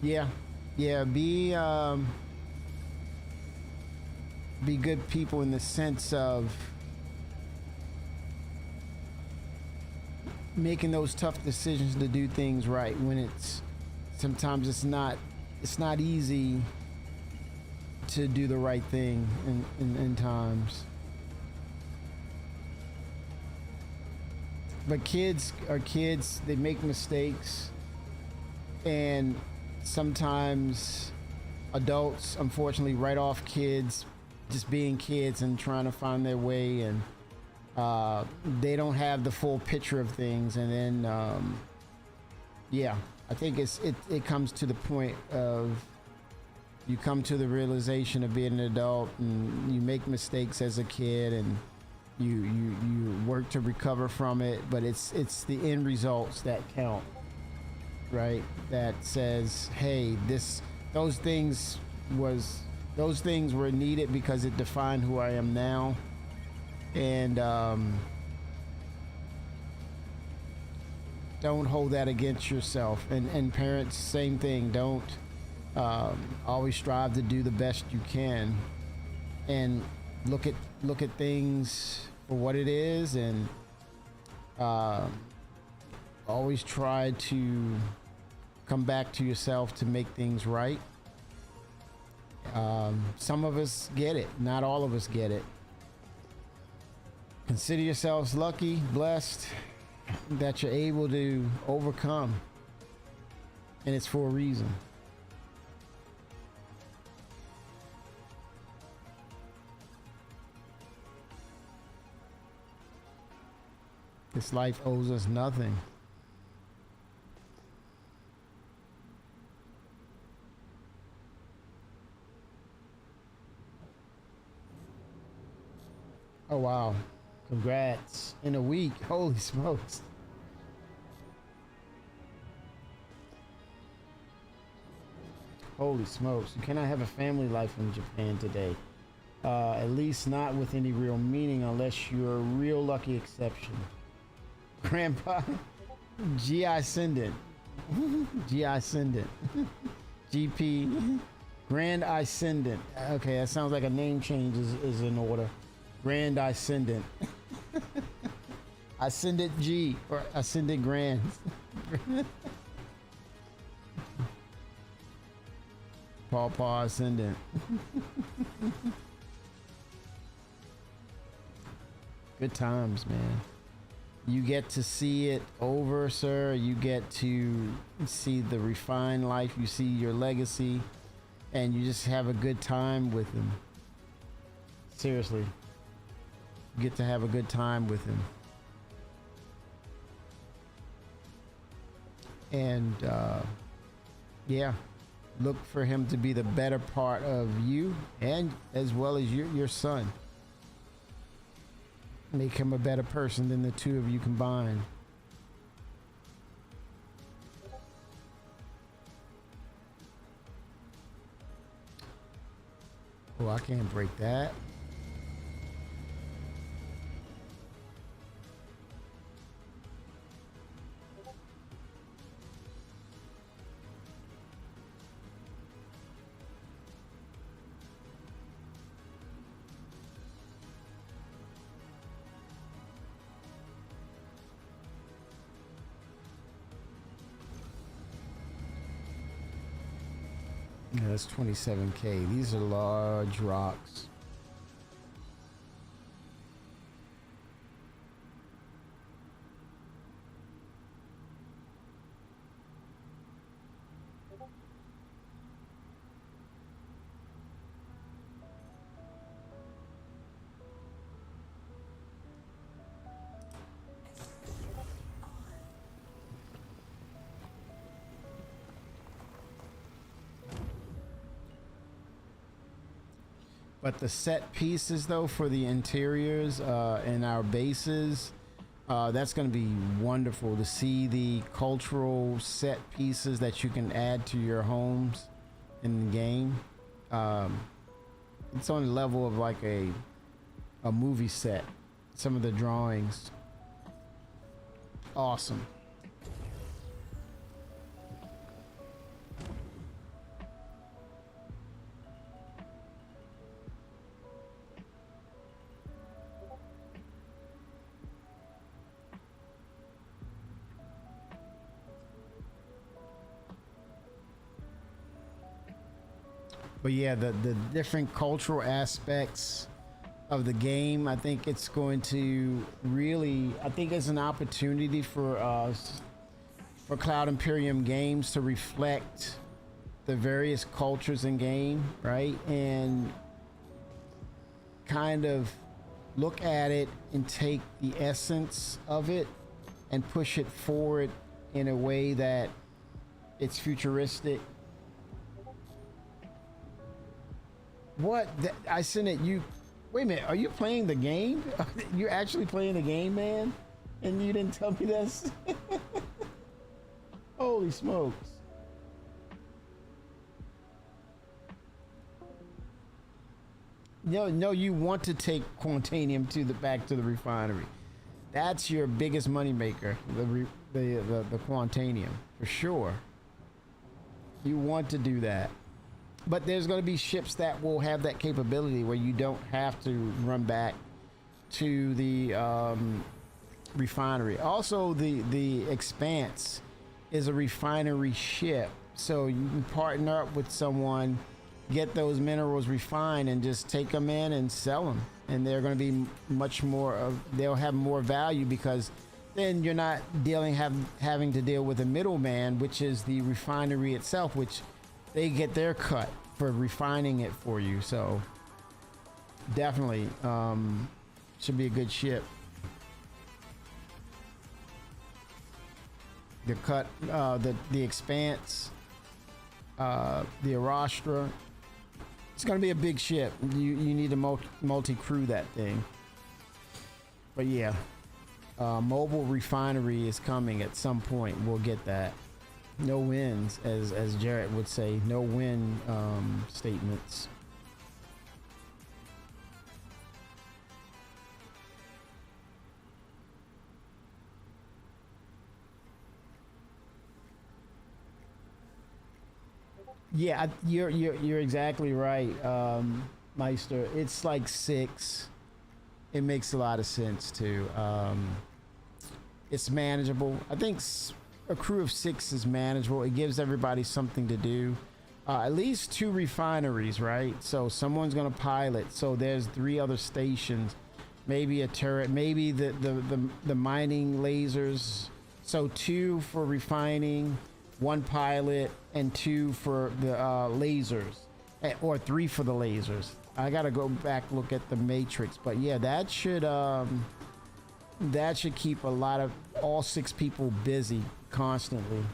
Yeah, be good people in the sense of making those tough decisions to do things right when sometimes it's not easy to do the right thing in times. But kids are kids, they make mistakes, and sometimes adults unfortunately write off kids just being kids and trying to find their way, and they don't have the full picture of things, and then yeah, I think it comes to the point of you come to the realization of being an adult, and you make mistakes as a kid, and you work to recover from it, but it's the end results that count, right? That says, hey, those things were needed because it defined who I am now, and don't hold that against yourself. And parents, same thing. Don't always strive to do the best you can, and look at things for what it is, and always try to come back to yourself to make things right. Some of us get it, not all of us get it. Consider yourselves lucky, blessed that you're able to overcome and it's for a reason. This life owes us nothing. Oh wow. Congrats. In a week. Holy smokes. Holy smokes. You cannot have a family life in Japan today. At least not with any real meaning unless you're a real lucky exception. Grandpa. GI Ascendant. GI Ascendant. GP. Grand Ascendant. Okay, that sounds like a name change is in order. Grand Ascendant. Ascendant G or Ascendant Grand. Paw Ascendant. Good times, man. You get to see it over, sir. You get to see the refined life. You see your legacy, and you just have a good time with him. Seriously. You get to have a good time with him. And yeah, look for him to be the better part of you, and as well as your son. Make him a better person than the two of you combined. Oh, I can't break that. Yeah, that's 27K. These are large rocks. But the set pieces, though, for the interiors and our bases, that's going to be wonderful to see the cultural set pieces that you can add to your homes in the game. It's on the level of like a movie set. Some of the drawings. Awesome. But yeah, the different cultural aspects of the game, I think it's going to really, I think it's an opportunity for us, for Cloud Imperium Games to reflect the various cultures in game, right? And kind of look at it and take the essence of it and push it forward in a way that it's futuristic. What? I sent it. You. Wait a minute. Are you playing the game? You're actually playing the game, man? And you didn't tell me this? Holy smokes. No, you want to take Quantanium back to the refinery. That's your biggest moneymaker, the Quantanium, for sure. You want to do that. But there's going to be ships that will have that capability where you don't have to run back to the refinery. Also, the Expanse is a refinery ship, so you can partner up with someone, get those minerals refined, and just take them in and sell them. And they're going to be much more of, they'll have more value because then you're not having to deal with a middleman, which is the refinery itself, which they get their cut for refining it for you. So definitely should be a good ship. The cut, the Expanse, the Arastra. It's gonna be a big ship. You need to multi-crew that thing. But yeah, mobile refinery is coming at some point. We'll get that. No wins, as Jarrett would say. No win statements. Yeah, you're exactly right, Meister. It's like 6. It makes a lot of sense too. It's manageable. I think a crew of 6 is manageable. It gives everybody something to do. At least 2 refineries, right? So someone's gonna pilot. So there's 3 other stations. Maybe a turret. Maybe the mining lasers. So 2 for refining, 1 pilot, and 2 for the lasers, or 3 for the lasers. I gotta go back look at the matrix, but yeah, that should keep all 6 people busy constantly,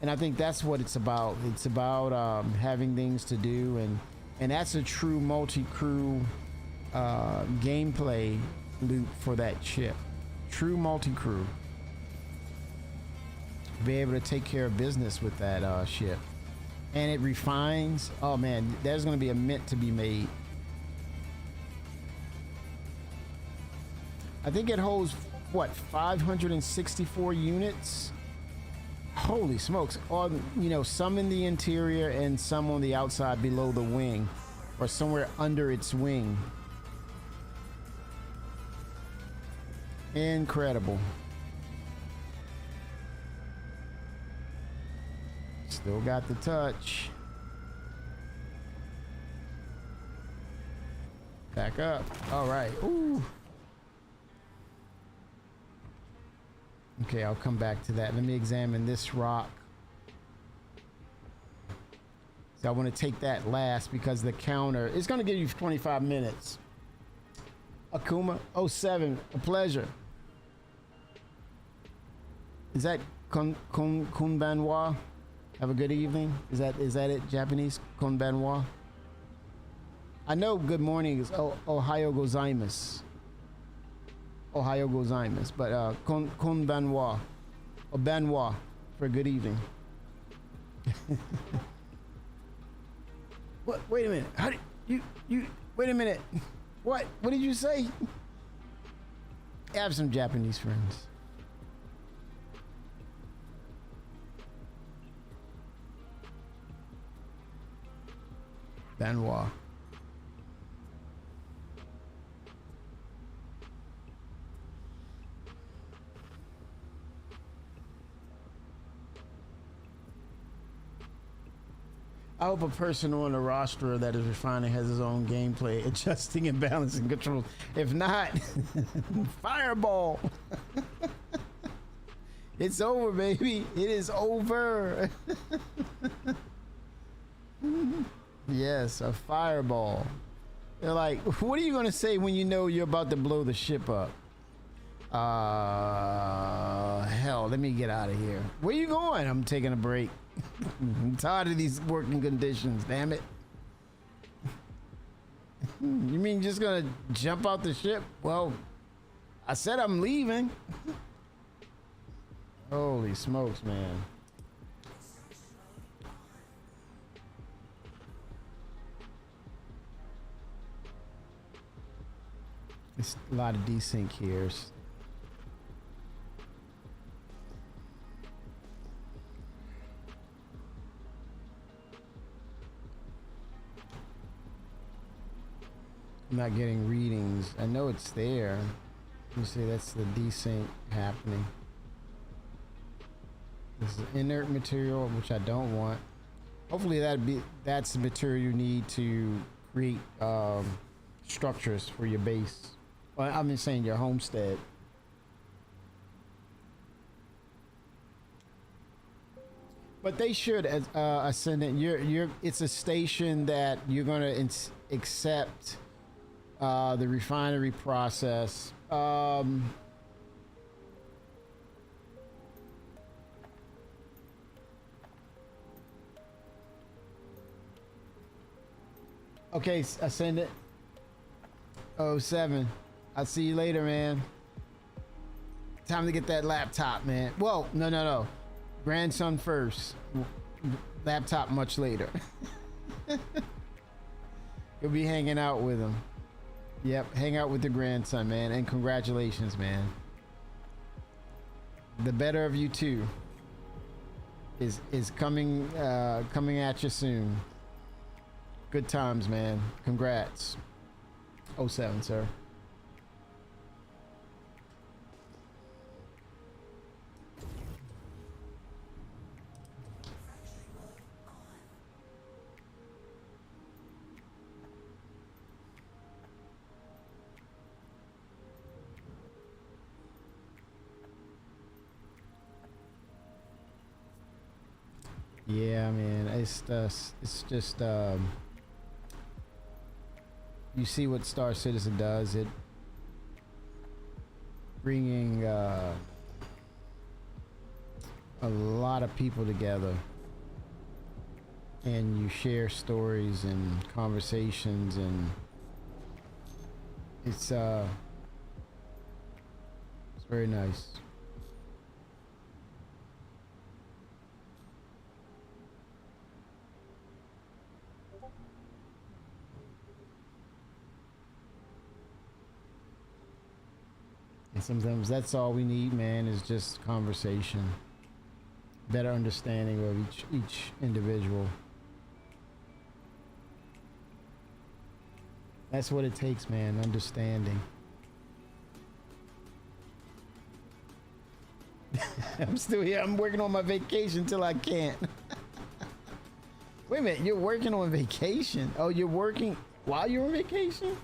and I think that's what it's about. It's about having things to do, and that's a true multi-crew gameplay loop for that ship. True multi-crew. Be able to take care of business with that ship, and it refines. Oh man, there's going to be a mint to be made. I think it holds what, 564 units. Holy smokes! Some in the interior and some on the outside below the wing, or somewhere under its wing. Incredible. Still got the touch. Back up. All right. Ooh. Okay, I'll come back to that. Let me examine this rock. So I want to take that last because the counter is going to give you 25 minutes. Akuma 07, a pleasure. Is that Kunbanwa? Have a good evening. Is that it? Japanese? Konbanwa? I know good morning is Ohio gozaimasu. Ohio gozaimasu. But konbanwa. Or banwa for good evening. What? Wait a minute. How did you wait a minute. What did you say? I have some Japanese friends. Benoit. I hope a person on the roster that is refining has his own gameplay, adjusting and balancing controls. If not, fireball. It's over, baby. It is over. Yes, a fireball. They're like, what are you gonna say when you know you're about to blow the ship up? Hell, let me get out of here. Where you going? I'm taking a break. I'm tired of these working conditions, damn it. You mean just gonna jump out the ship? Well, I said I'm leaving. Holy smokes, man. It's a lot of desync here. I'm not getting readings. I know it's there. You see, that's the desync happening. This is inert material, which I don't want. Hopefully that's the material you need to create structures for your base. Well, I'm just saying your homestead. But they should, as Ascendant. It's a station that you're gonna accept the refinery process. Okay, Ascendant. Oh 07. I'll see you later, man. Time to get that laptop, man. Well, no. Grandson first. Laptop much later. You'll be hanging out with him. Yep, hang out with the grandson, man. And congratulations, man. The better of you two is coming at you soon. Good times, man. Congrats. 07, sir. Yeah, man. It's just you see what Star Citizen does. It bringing a lot of people together, and you share stories and conversations, and it's very nice. And sometimes that's all we need, man, is just conversation. Better understanding of each individual. That's what it takes, man, understanding. I'm still here. I'm working on my vacation till I can't. Wait a minute, you're working on vacation? Oh, you're working while you're on vacation?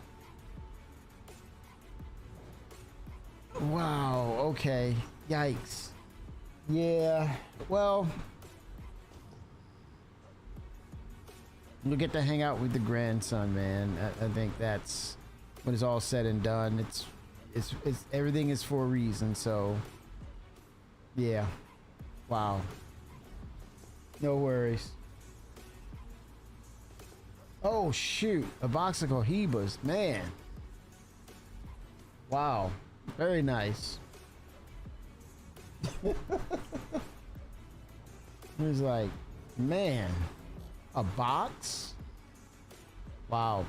Wow, okay. Yikes. Yeah, well, you'll get to hang out with the grandson, man. I think that's when it's all said and done. It's everything is for a reason, so yeah. Wow. No worries. Oh shoot, a box of Cohibas, man. Wow. Very nice. He was like, man, a box? Wow.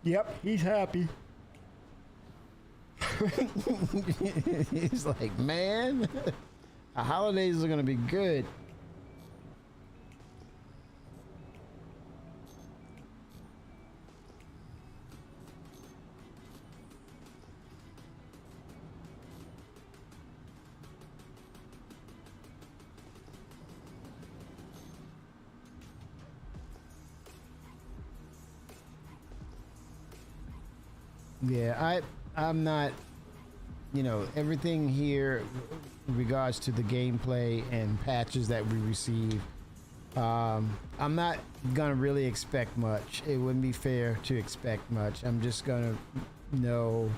Yep, he's happy. He's like, man, the holidays are gonna be good. Yeah, I'm not, you know, everything here in regards to the gameplay and patches that we receive. I'm not gonna really expect much. It wouldn't be fair to expect much. I'm just gonna know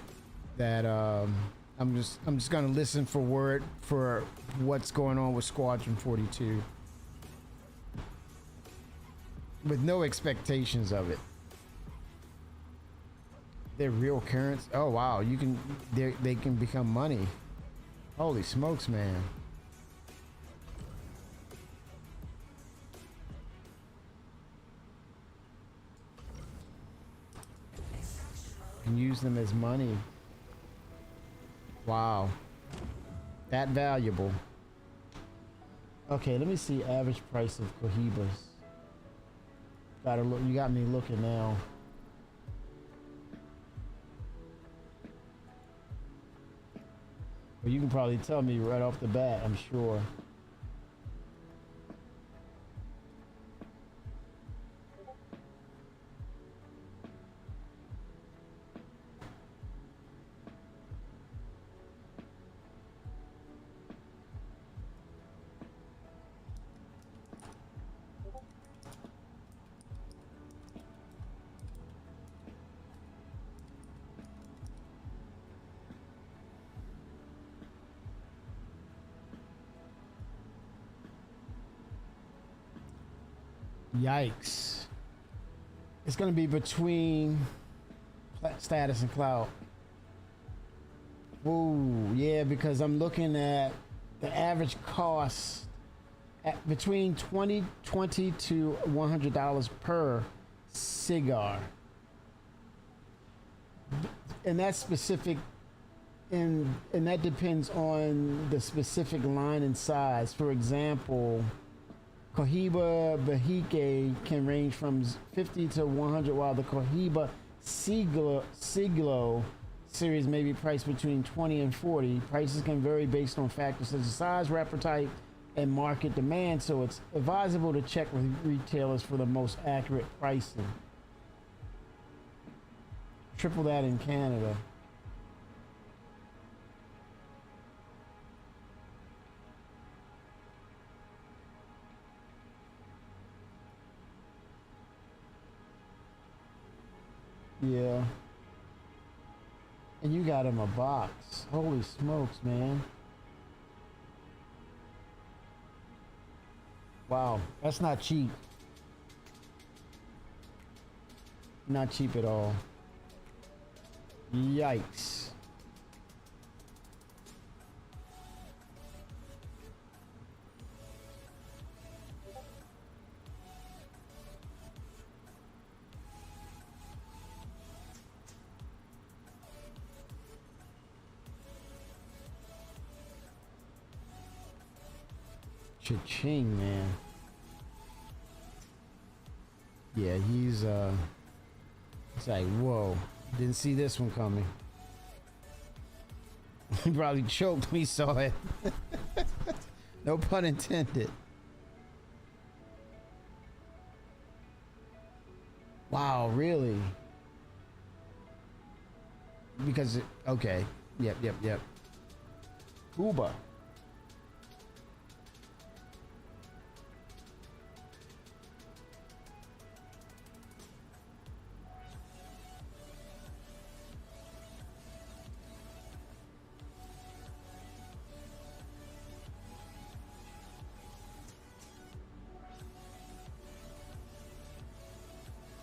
that I'm just gonna listen for word for what's going on with Squadron 42 with no expectations of it. They're real currency. Oh wow, you can they can become money. Holy smokes, man. You can use them as money. Wow. That valuable. Okay, let me see average price of Cohibas. Gotta look, you got me looking now. Well, you can probably tell me right off the bat, I'm sure. Yikes. It's gonna be between Status and Cloud. Ooh, yeah, because I'm looking at the average cost at between $20 to $100 per cigar. And that's specific, and that depends on the specific line and size. For example, Cohiba Bahique can range from 50 to 100, while the Cohiba Siglo series may be priced between 20 and 40. Prices can vary based on factors such as size, wrapper type, and market demand, so it's advisable to check with retailers for the most accurate pricing. Triple that in Canada. Yeah. And you got him a box. Holy smokes, man. Wow, that's not cheap. Not cheap at all. Yikes. Cha-ching, man. Yeah, he's like, whoa, didn't see this one coming. He probably choked when he saw it. No pun intended. Wow, really? Because okay. Yep. Cuba.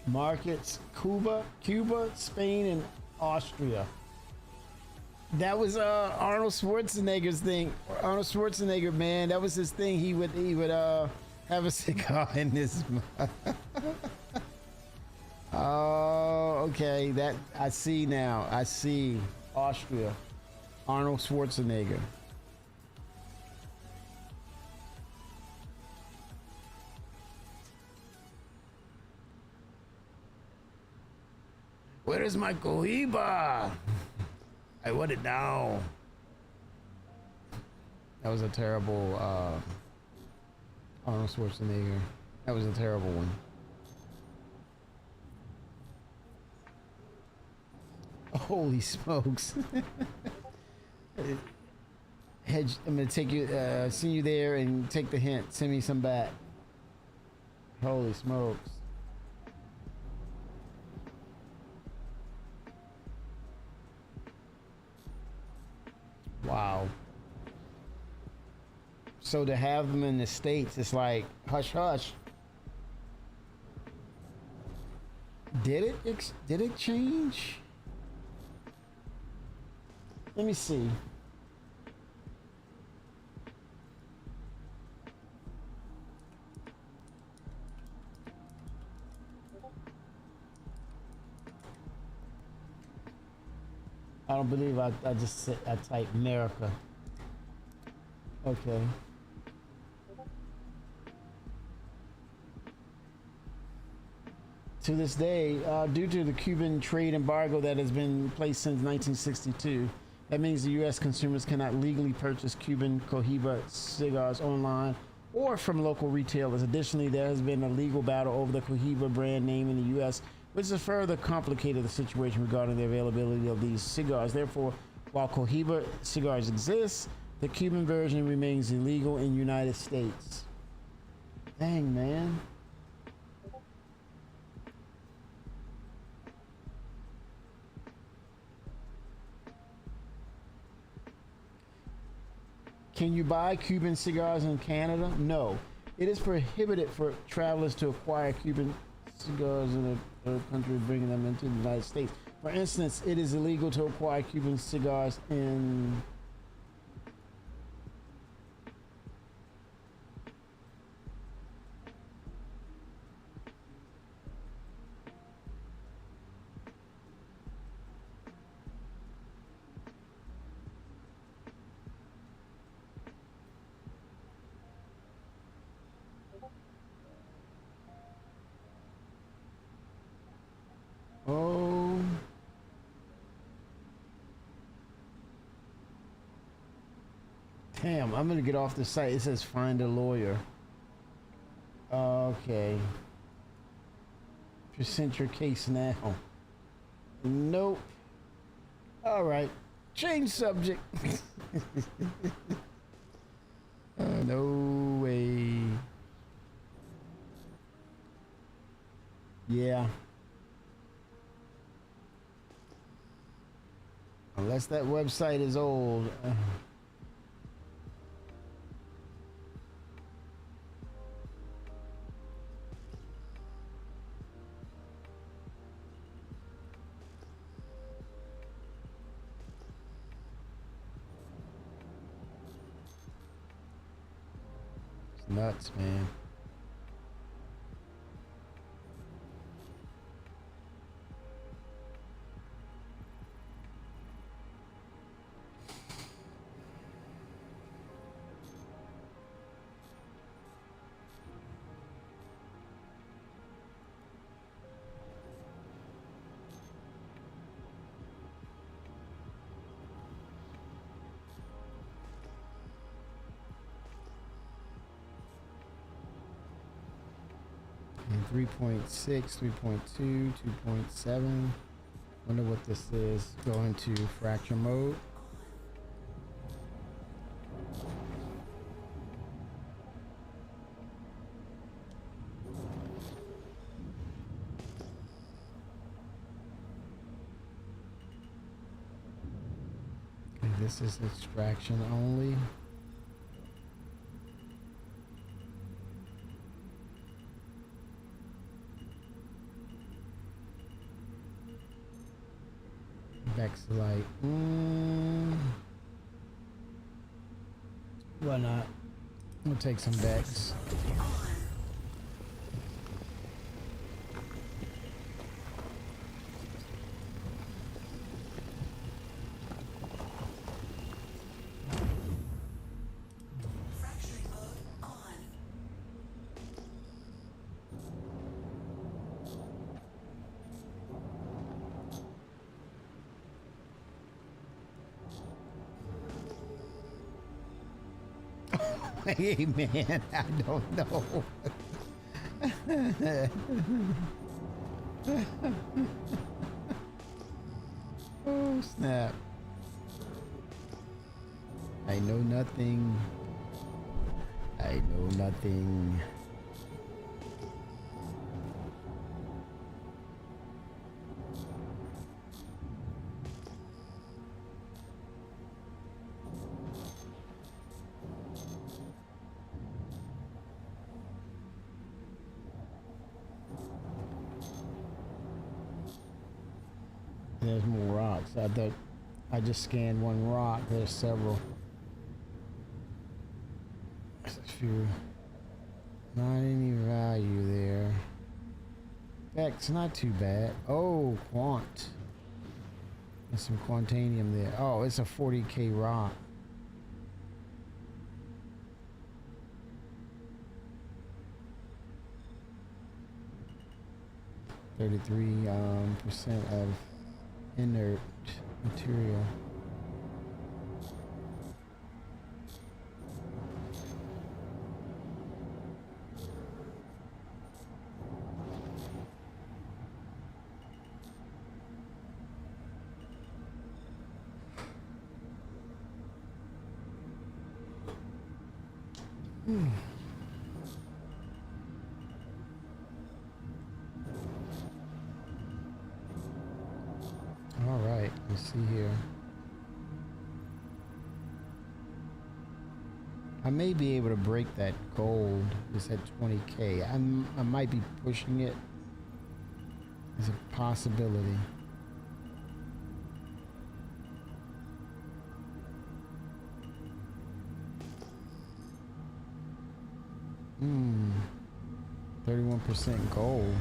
Markets: Cuba, Spain, and Austria. That was Arnold Schwarzenegger's thing. Arnold Schwarzenegger, man, that was his thing. He would have a cigar in his mouth. Oh, okay. That I see now. I see Austria. Arnold Schwarzenegger. Where is my Cohiba? I want it now. That was a terrible Arnold Schwarzenegger. That was a terrible one. Holy smokes. Hedge, I'm gonna take you, see you there and take the hint. Send me some back. Holy smokes. Wow. So to have them in the States, it's like hush hush. Did it change? Let me see. I don't believe I just said, I typed America. Okay. To this day, due to the Cuban trade embargo that has been placed since 1962, that means the U.S. consumers cannot legally purchase Cuban Cohiba cigars online or from local retailers. Additionally, there has been a legal battle over the Cohiba brand name in the U.S., which has further complicated the situation regarding the availability of these cigars. Therefore, while Cohiba cigars exist, the Cuban version remains illegal in the United States. Dang, man. Can you buy Cuban cigars in Canada? No. It is prohibited for travelers to acquire Cuban cigars in a third country, bringing them into the United States. For instance, it is illegal to acquire Cuban cigars in oh. Damn, I'm gonna get off the site. It says find a lawyer. Okay. Present your case now. Nope. All right. Change subject. No way. Yeah. Unless that website is old. It's nuts, man. And 3.6, 3.2, 2.7. Wonder what this is. Go into fracture mode. Okay, this is extraction only. Vexilite. Why not? We'll take some Vex. Hey man, I don't know. Oh snap. I know nothing. I know nothing. There's more rocks. I thought I just scanned one rock. There's several. There's a few. Not any value there. Vex, not too bad. Oh, quant. There's some quantanium there. Oh, it's a 40k rock. %, of inert material. All right, let's see here. I may be able to break that gold. It's at 20K. I might be pushing it. It's a possibility. Hmm. 31% gold.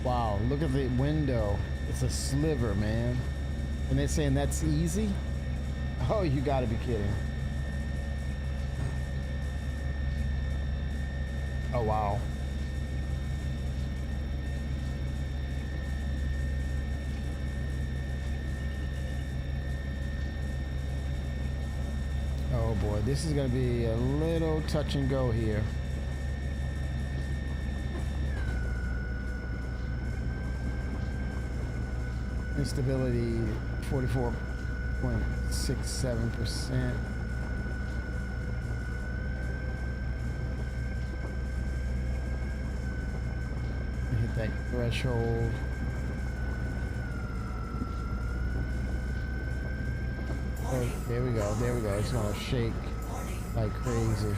Wow, look at the window. It's a sliver, man. And they're saying that's easy? Oh, you gotta be kidding. Oh, wow. Oh boy, this is gonna be a little touch and go here. Instability 44.67%. Hit that threshold. Oh, there we go, there we go. It's gonna shake like crazy.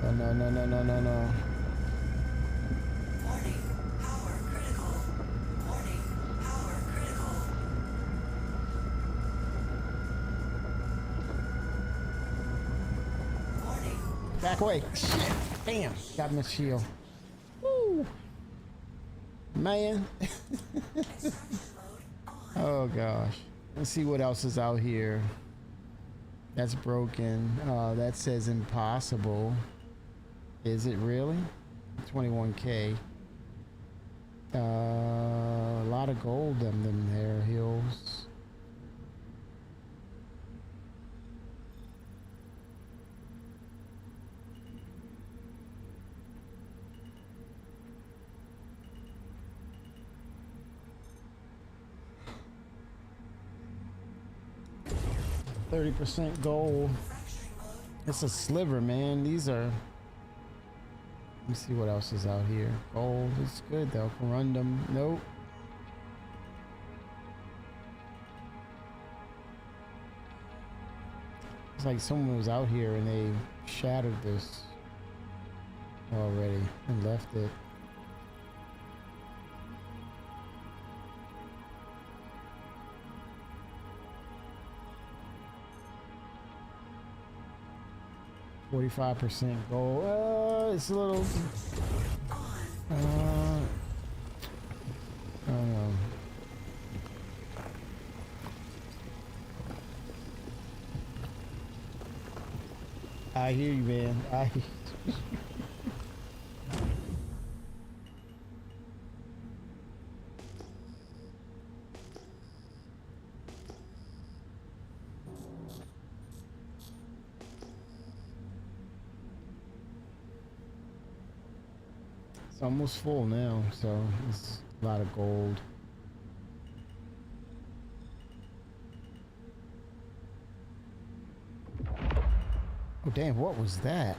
Oh, no, no, no, no, no, no. Back away. Shit. Damn. Got my shield. Woo. Man. Oh gosh. Let's see what else is out here. That's broken. That says impossible. Is it really? 21K. A lot of gold in them there hills. %30 gold. It's a sliver, man. These are. Let me see what else is out here. Gold is good though. Corundum, nope. It's like someone was out here and they shattered this already and left it. %45 gold. It's a little. I don't know. I hear you, man. I hear you. It's almost full now, so it's a lot of gold. Oh damn, what was that?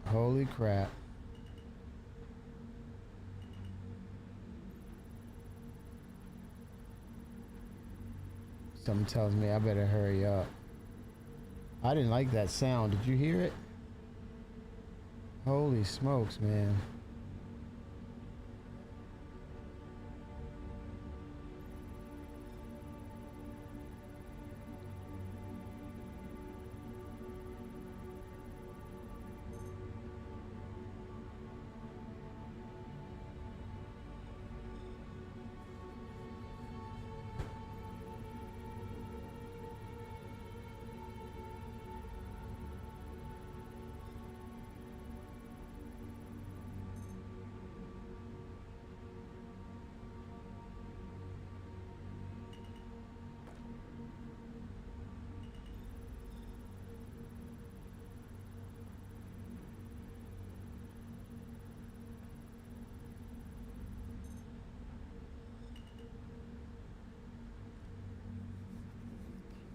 Holy crap. Something tells me I better hurry up. I didn't like that sound. Did you hear it? Holy smokes, man.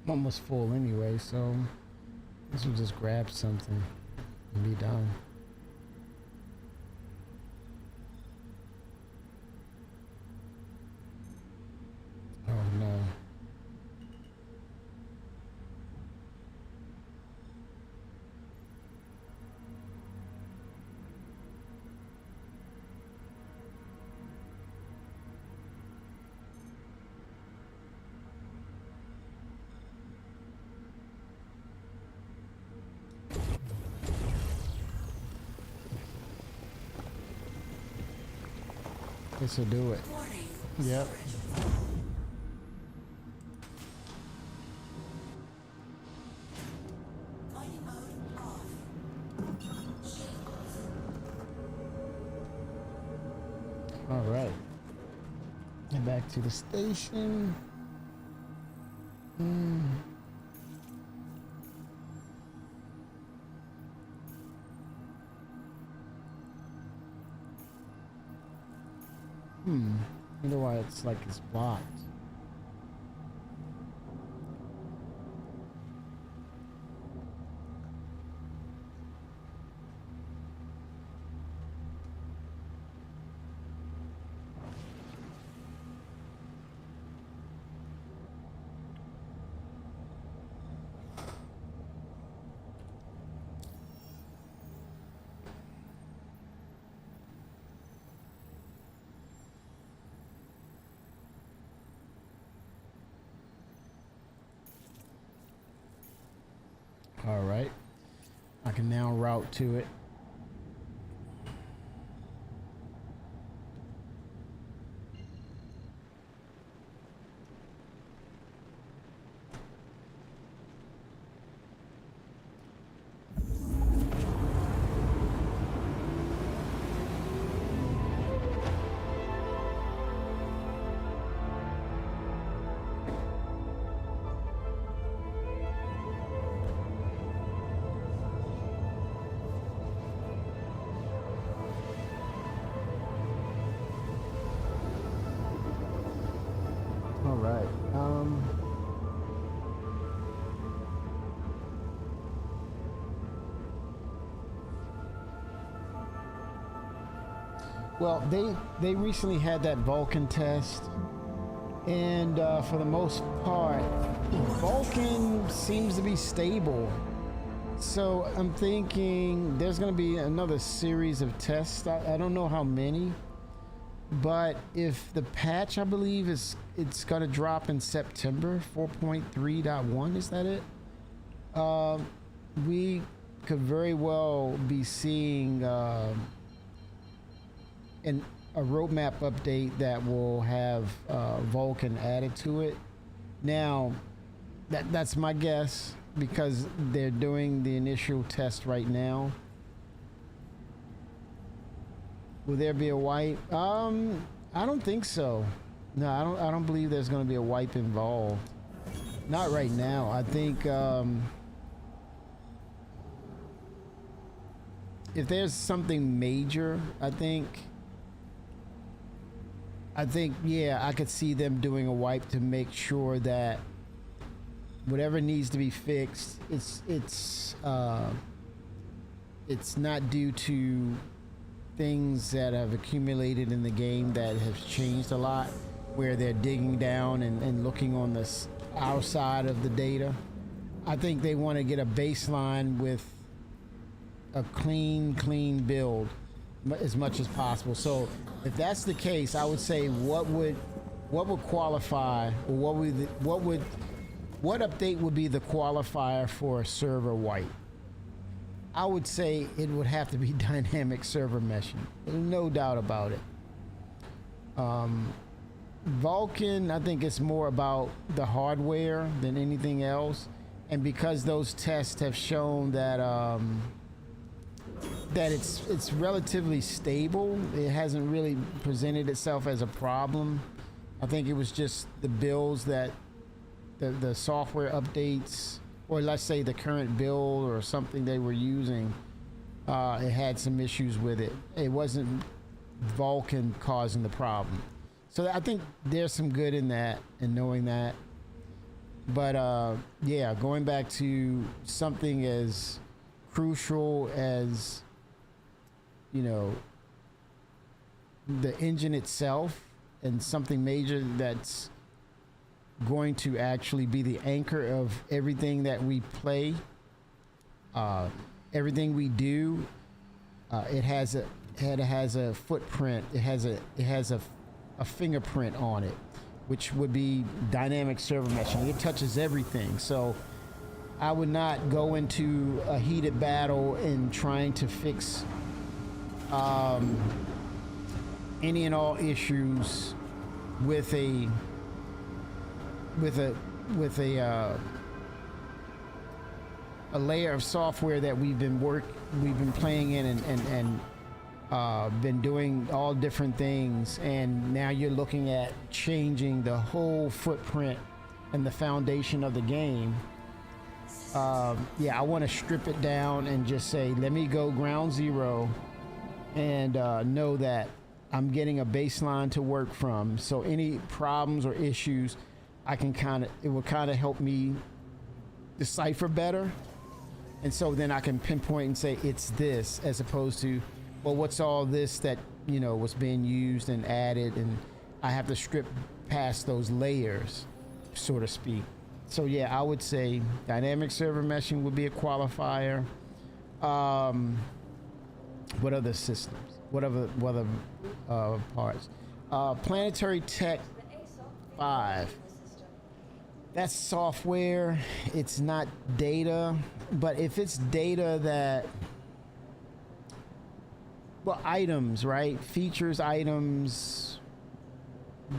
I'm almost full anyway, so this will just grab something and be done. This will do it. Yep. All right. And back to the station. I wonder why it's like it's blocked. All right, I can now route to it. All right. Well, they recently had that Vulcan test, and for the most part, Vulcan seems to be stable. So I'm thinking there's going to be another series of tests. I don't know how many. But if the patch, I believe, it's going to drop in September, 4.3.1, is that it? We could very well be seeing a roadmap update that will have Vulcan added to it. Now, that's my guess because they're doing the initial test right now. Will there be a wipe? I don't think so. No, I don't believe there's going to be a wipe involved. Not right now. I think if there's something major, I think yeah, I could see them doing a wipe to make sure that whatever needs to be fixed, it's not due to things that have accumulated in the game that have changed a lot, where they're digging down and looking on our side of the data. I think they want to get a baseline with a clean build as much as possible. So if that's the case, I would say what would qualify, or what update would be the qualifier for a server wipe? I would say it would have to be dynamic server meshing. There's no doubt about it. Vulcan, I think it's more about the hardware than anything else. And because those tests have shown that that it's relatively stable, it hasn't really presented itself as a problem. I think it was just the builds that the software updates, or let's say the current build or something they were using, it had some issues with it. It wasn't Vulcan causing the problem. So I think there's some good in that and knowing that. But yeah, going back to something as crucial as, you know, the engine itself, and something major that's going to actually be the anchor of everything that we play, everything we do. It has a footprint. It has a fingerprint on it, which would be dynamic server meshing. It touches everything. So I would not go into a heated battle in trying to fix any and all issues with a layer of software that we've been playing in and been doing all different things, and now you're looking at changing the whole footprint and the foundation of the game. Yeah, I want to strip it down and just say, let me go ground zero and know that I'm getting a baseline to work from. So any problems or issues, it will kind of help me decipher better. And so then I can pinpoint and say it's this, as opposed to, well, what's all this that, was being used and added, and I have to strip past those layers, so to speak. So yeah, I would say dynamic server meshing would be a qualifier. What other systems? What other parts? Planetary Tech 5. That's software. It's not data. But if it's data that, well, items, right? Features, items,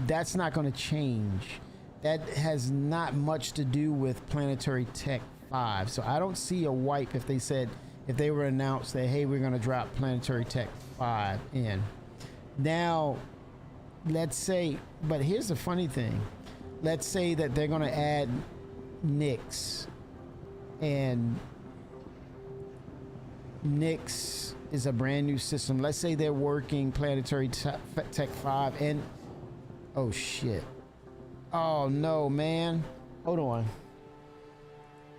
that's not going to change. That has not much to do with Planetary Tech 5. So I don't see a wipe if they were announced that, hey, we're going to drop Planetary Tech 5 in. Now, let's say, but here's the funny thing. Let's say that they're going to add Nyx, and Nyx is a brand new system. Let's say they're working Planetary Tech 5 and, oh shit. Oh no, man. Hold on.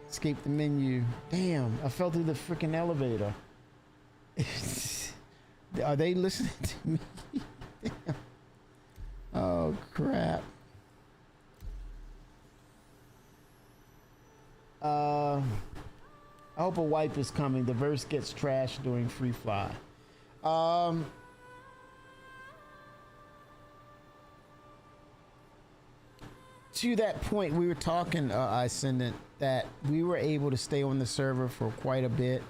Escape the menu. Damn, I fell through the freaking elevator. Are they listening to me? Damn. Oh crap. I hope a wipe is coming. The verse gets trashed during free fly. To that point, we were talking, Ascendant, that we were able to stay on the server for quite a bit.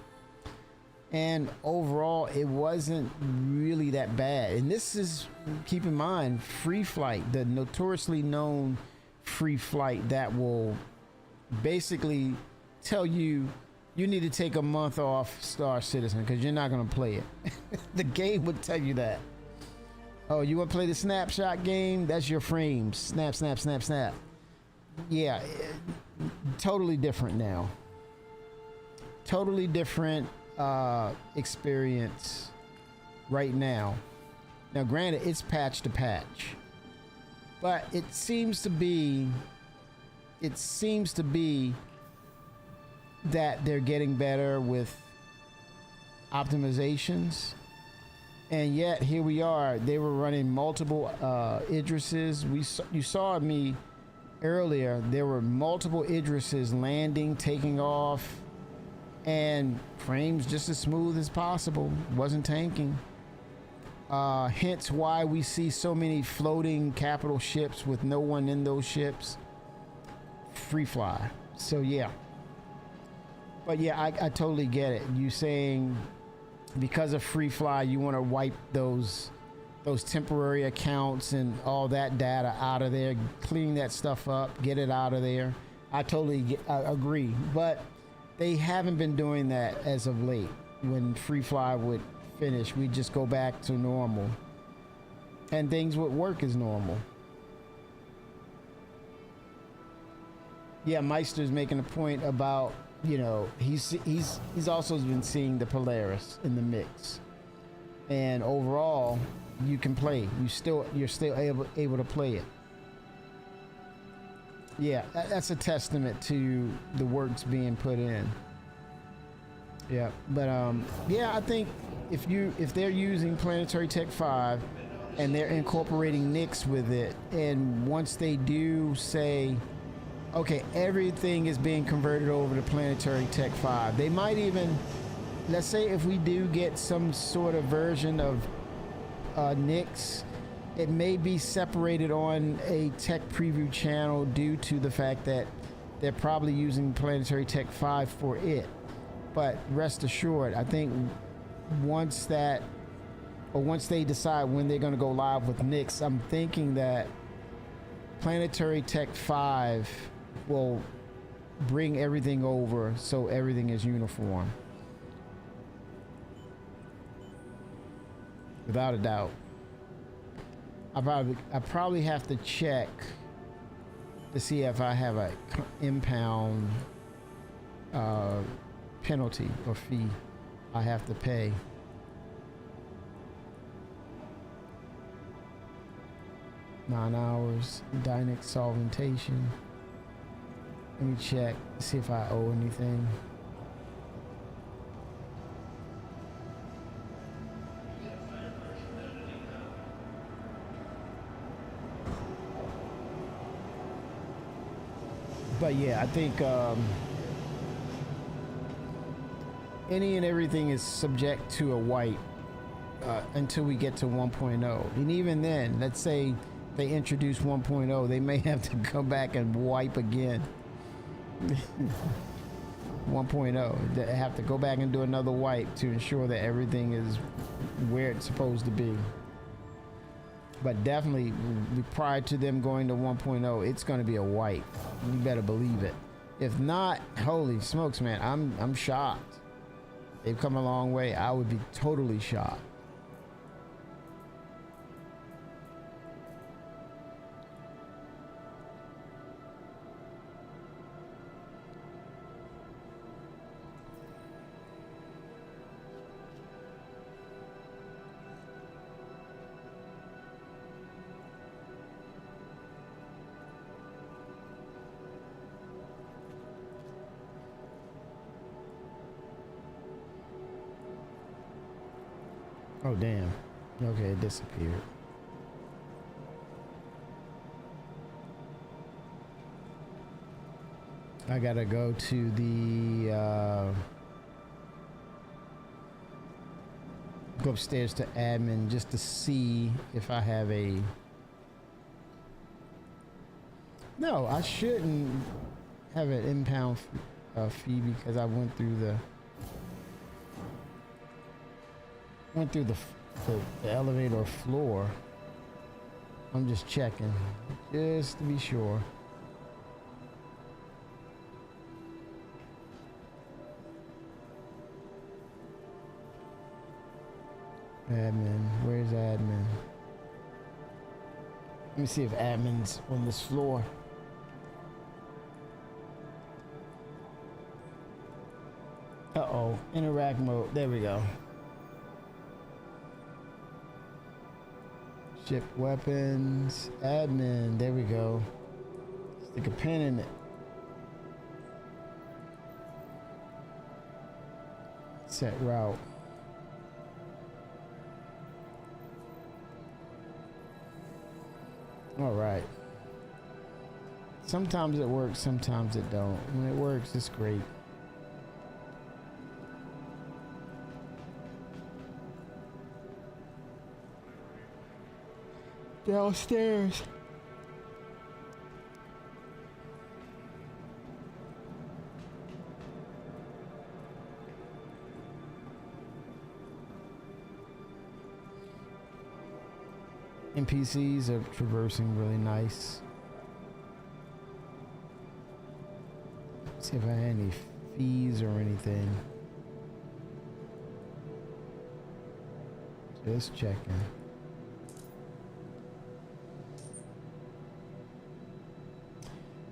And overall, it wasn't really that bad. And this is, keep in mind, Free Flight, the notoriously known Free Flight that will basically tell you need to take a month off Star Citizen because you're not going to play it. The game would tell you that. Oh, you want to play the snapshot game? That's your frames. Snap, snap, snap, snap. Yeah, totally different now. Totally different experience right now. Now, granted, it's patch to patch, but it seems to be that they're getting better with optimizations. And yet here we are. They were running multiple Idrises. You saw me earlier. There were multiple Idrises landing, taking off, and frames just as smooth as possible. Wasn't tanking. Hence why we see so many floating capital ships with no one in those ships. Free fly. So yeah. But yeah, I totally get it. You saying because of free fly, you want to wipe those temporary accounts and all that data out of there, clean that stuff up, get it out of there. I totally agree. But they haven't been doing that as of late. When free fly would finish, we just go back to normal, and things would work as normal. Yeah, Meister's making a point about, he's also been seeing the Polaris in the mix, and overall you can play. You're still able to play it. Yeah, that's a testament to the works being put in. Yeah, but yeah, I think if they're using Planetary Tech 5 and they're incorporating Nyx with it, and once they do say, okay, everything is being converted over to Planetary Tech 5. They might even, let's say if we do get some sort of version of Nyx, it may be separated on a tech preview channel due to the fact that they're probably using Planetary Tech 5 for it. But rest assured, I think once that or once they decide when they're going to go live with Nix, I'm thinking that Planetary Tech 5 will bring everything over so everything is uniform. Without a doubt. I probably have to check to see if I have a impound penalty or fee I have to pay. Nine hours, Dynex solventation. Let me check, see if I owe anything. But yeah, I think any and everything is subject to a wipe until we get to 1.0. And even then, let's say they introduce 1.0, they may have to come back and wipe again. 1.0, they have to go back and do another wipe to ensure that everything is where it's supposed to be. But definitely, prior to them going to 1.0, it's going to be a wipe. You better believe it. If not, holy smokes, man, I'm shocked. They've come a long way. I would be totally shocked. Oh, damn. Okay, it disappeared. I gotta go to the, go upstairs to admin just to see if I have a... No, I shouldn't have an impound fee because I went through the... the elevator floor. I'm just checking just to be sure. Admin, where's admin? Let me see if admin's on this floor. Uh-oh, interact mode, there we go. Ship weapons, admin, there we go. Stick a pin in it. Set route. All right. Sometimes it works, sometimes it don't. When it works, it's great. Downstairs. NPCs are traversing really nice. See if I had any fees or anything. Just checking.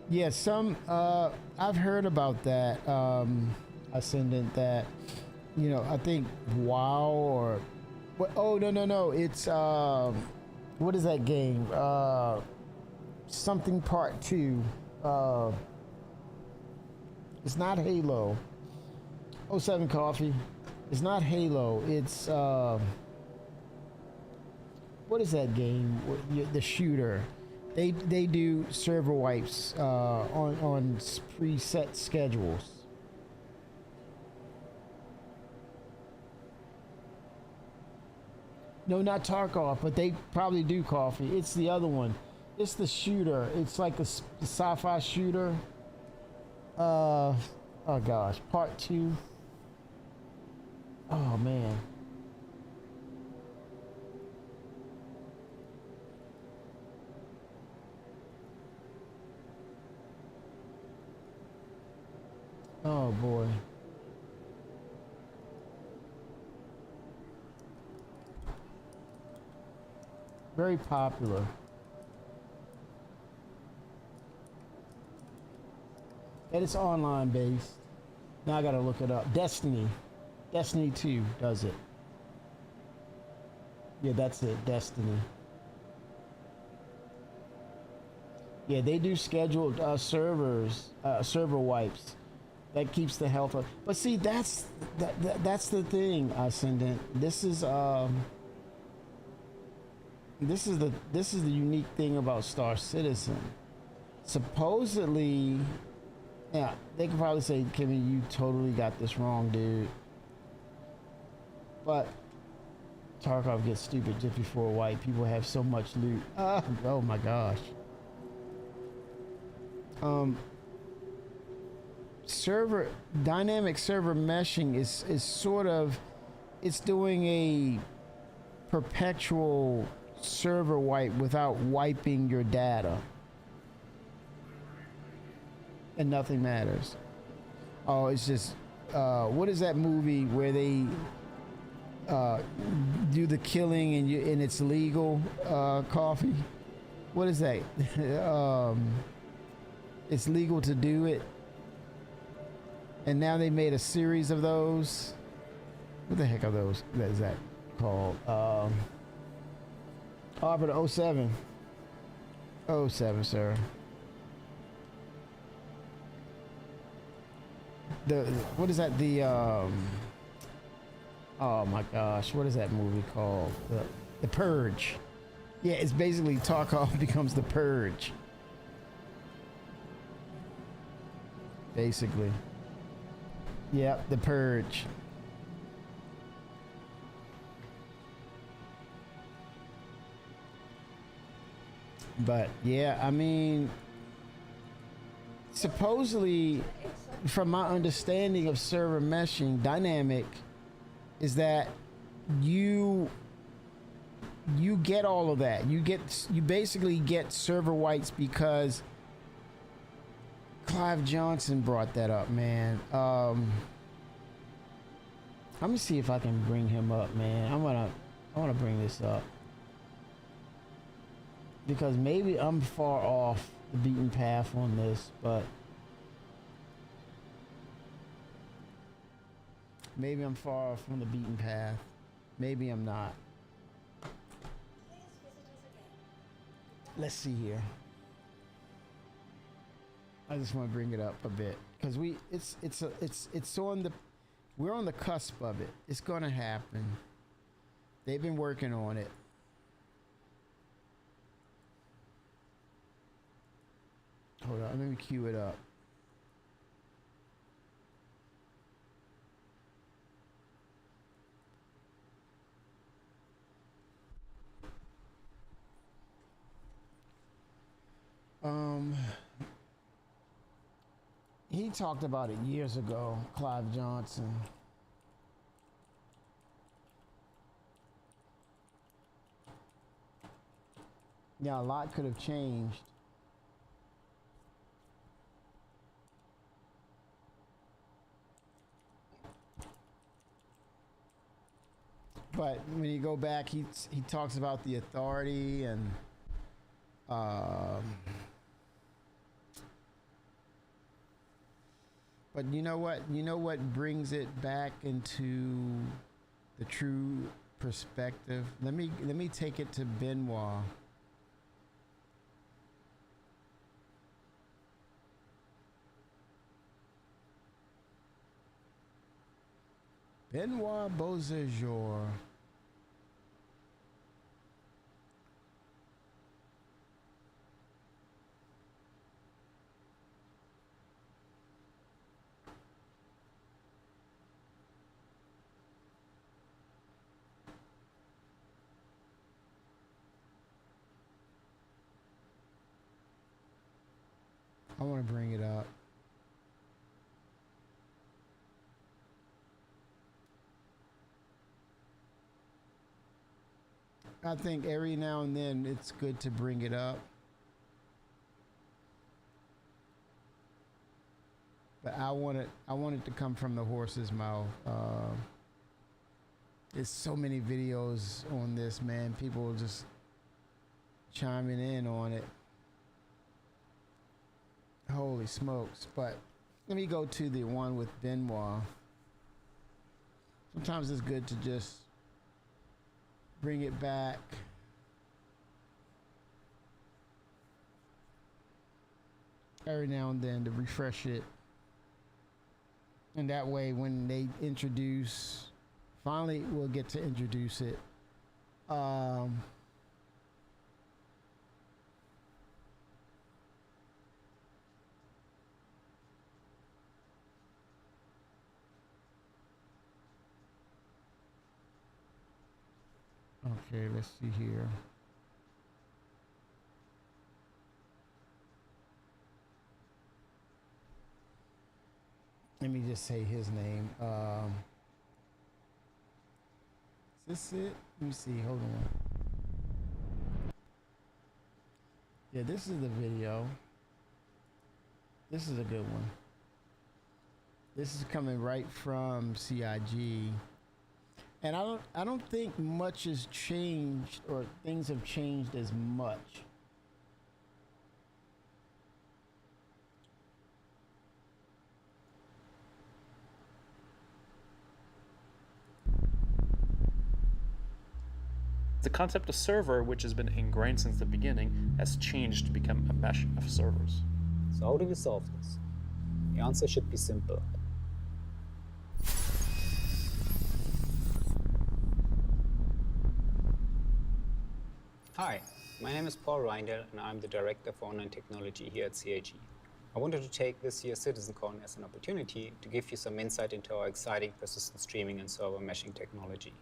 Yeah, some I've heard about that Ascendant, that, you know, I think WoW or what, oh no, it's what is that game? Something Part 2. It's not Halo. 07 Coffee. It's not Halo. It's what is that game? The shooter. They do server wipes on preset schedules. No, not Tarkov, but they probably do Coffee. It's the other one. It's the shooter. It's like a sci-fi shooter. Oh gosh, Part 2. Oh man. Oh boy. Very popular. And it's online based. Now I gotta look it up. Destiny. Destiny 2 does it. Yeah, that's it. Destiny. Yeah, they do scheduled servers, server wipes. That keeps the health up. But see, that's the thing, Ascendant. This is the unique thing about Star Citizen. Supposedly, yeah, they could probably say, Kimmy, you totally got this wrong, dude. But Tarkov gets stupid just before white. People have so much loot. Oh my gosh. Dynamic server meshing is sort of, it's doing a perpetual server wipe without wiping your data, and nothing matters. Oh, it's just what is that movie where they do the killing and it's legal? Coffee. What is that? It's legal to do it. And now they made a series of those. What the heck are those? What is that called? But 07. 07, sir. What is that? Oh my gosh, what is that movie called? The Purge. Yeah, it's basically Tarkov becomes the Purge. Basically. Yep, the Purge. But yeah, I mean, supposedly, from my understanding of server meshing, dynamic is that you get all of that. You basically get server wipes because Clive Johnson brought that up, man. Let me see if I can bring him up, man. I wanna bring this up because maybe I'm far off the beaten path on this, but maybe I'm far off from the beaten path. Maybe I'm not. Let's see here. I just want to bring it up a bit because we're on the cusp of it. It's gonna happen. They've been working on it. Hold on, let me cue it up. He talked about it years ago, Clive Johnson. Yeah, a lot could have changed. But when you go back, he talks about the authority and but you know what? You know what brings it back into the true perspective? Let me take it to Benoit. Benoit Beauséjour. I want to bring it up. I think every now and then it's good to bring it up. But I want it to come from the horse's mouth. There's so many videos on this, man. People just chiming in on it. Holy smokes. But let me go to the one with Benoit. Sometimes it's good to just bring it back. Every now and then to refresh it. And that way when they introduce, finally we'll get to introduce it. Okay, let's see here. Let me just say his name. Is this it? Let me see. Hold on. Yeah, this is the video. This is a good one. This is coming right from CIG. And I don't think much has changed, or things have changed as much. The concept of server, which has been ingrained since the beginning, has changed to become a mesh of servers. So how do we solve this? The answer should be simple. Hi, my name is Paul Reindl and I'm the Director for Online Technology here at CIG. I wanted to take this year's CitizenCon as an opportunity to give you some insight into our exciting persistent streaming and server meshing technology.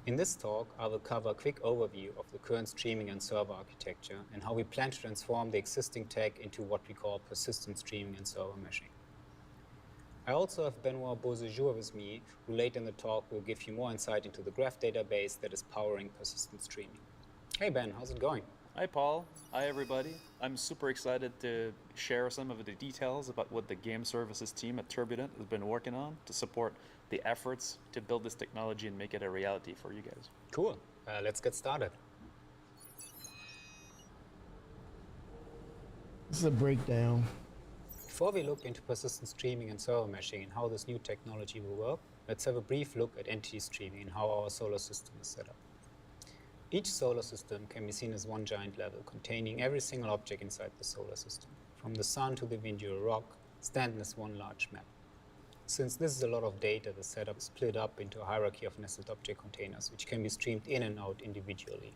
In this talk, I will cover a quick overview of the current streaming and server architecture and how we plan to transform the existing tech into what we call persistent streaming and server meshing. I also have Benoit Beauséjour with me, who later in the talk will give you more insight into the graph database that is powering persistent streaming. Hey Ben, how's it going? Hi Paul, hi everybody. I'm super excited to share some of the details about what the game services team at Turbulent has been working on to support the efforts to build this technology and make it a reality for you guys. Cool, let's get started. This is a breakdown. Before we look into persistent streaming and server meshing and how this new technology will work, let's have a brief look at entity streaming and how our solar system is set up. Each solar system can be seen as one giant level containing every single object inside the solar system. From the sun to the Ventura rock, Stanton is one large map. Since this is a lot of data, the setup is split up into a hierarchy of nested object containers, which can be streamed in and out individually.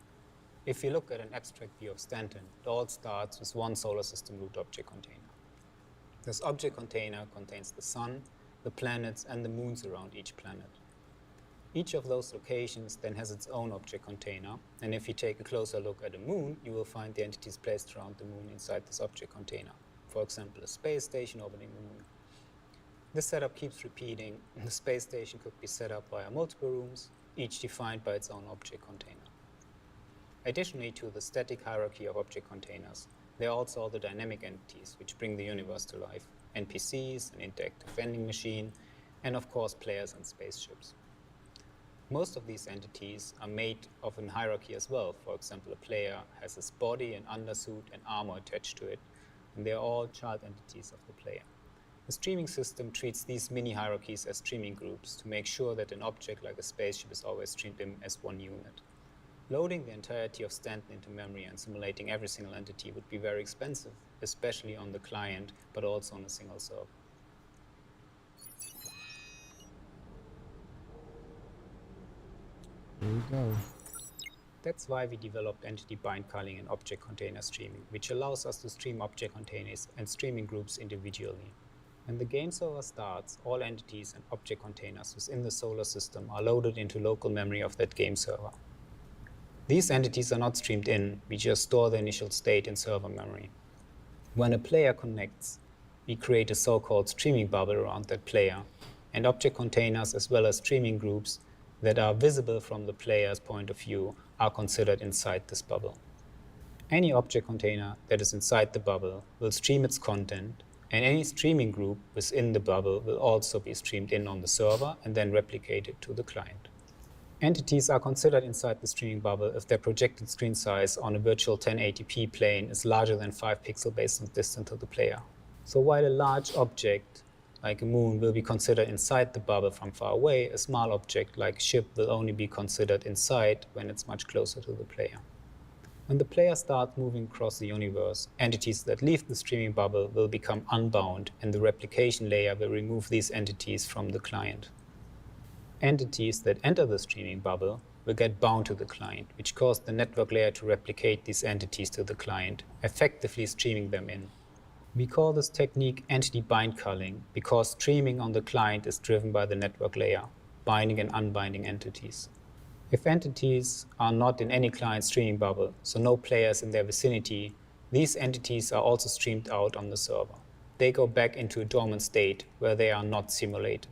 If you look at an abstract view of Stanton, it all starts with one solar system root object container. This object container contains the sun, the planets, and the moons around each planet. Each of those locations then has its own object container, and if you take a closer look at a moon, you will find the entities placed around the moon inside this object container. For example, a space station orbiting the moon. This setup keeps repeating, and the space station could be set up via multiple rooms, each defined by its own object container. Additionally to the static hierarchy of object containers, there are also all the dynamic entities which bring the universe to life, NPCs, an interactive vending machine, and of course players and spaceships. Most of these entities are made of a hierarchy as well. For example, a player has his body, an undersuit, and armor attached to it, and they are all child entities of the player. The streaming system treats these mini hierarchies as streaming groups to make sure that an object like a spaceship is always streamed in as one unit. Loading the entirety of Stanton into memory and simulating every single entity would be very expensive, especially on the client, but also on a single server. There you go. That's why we developed entity bind culling and object container streaming, which allows us to stream object containers and streaming groups individually. When the game server starts, all entities and object containers within the solar system are loaded into local memory of that game server. These entities are not streamed in, we just store the initial state in server memory. When a player connects, we create a so-called streaming bubble around that player, and object containers as well as streaming groups that are visible from the player's point of view are considered inside this bubble. Any object container that is inside the bubble will stream its content, And any streaming group within the bubble will also be streamed in on the server and then replicated to the client. Entities are considered inside the streaming bubble if their projected screen size on a virtual 1080p plane is larger than 5 pixels based on distance to the player. So while a large object like a moon will be considered inside the bubble from far away, a small object like a ship will only be considered inside when it's much closer to the player. When the player starts moving across the universe, entities that leave the streaming bubble will become unbound, and the replication layer will remove these entities from the client. Entities that enter the streaming bubble will get bound to the client, which causes the network layer to replicate these entities to the client, effectively streaming them in. We call this technique entity bind culling because streaming on the client is driven by the network layer, binding and unbinding entities. If entities are not in any client streaming bubble, so no players in their vicinity, these entities are also streamed out on the server. They go back into a dormant state where they are not simulated.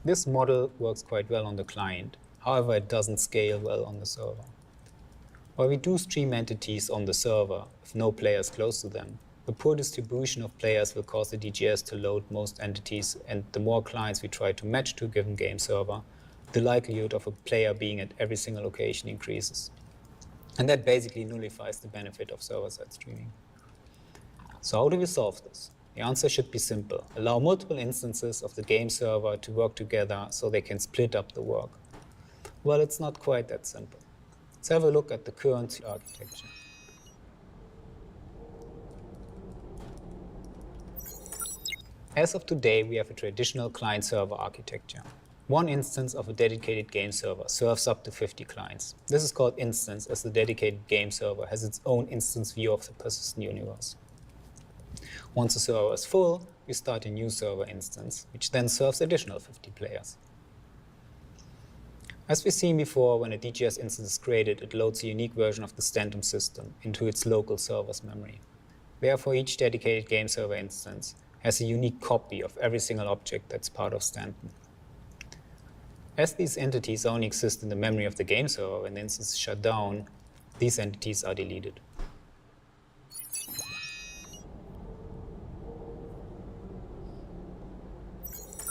This model works quite well on the client. However, it doesn't scale well on the server. While we do stream entities on the server, if no players close to them, the poor distribution of players will cause the DGS to load most entities, and the more clients we try to match to a given game server, the likelihood of a player being at every single location increases. And that basically nullifies the benefit of server-side streaming. So how do we solve this? The answer should be simple. Allow multiple instances of the game server to work together so they can split up the work. Well, it's not quite that simple. Let's have a look at the current architecture. As of today, we have a traditional client-server architecture. One instance of a dedicated game server serves up to 50 clients. This is called instance, as the dedicated game server has its own instance view of the persistent universe. Once the server is full, we start a new server instance, which then serves additional 50 players. As we've seen before, when a DGS instance is created, it loads a unique version of the Stantum system into its local server's memory. Therefore, each dedicated game server instance has a unique copy of every single object that's part of Stanton. As these entities only exist in the memory of the game server when the instance is shut down, these entities are deleted.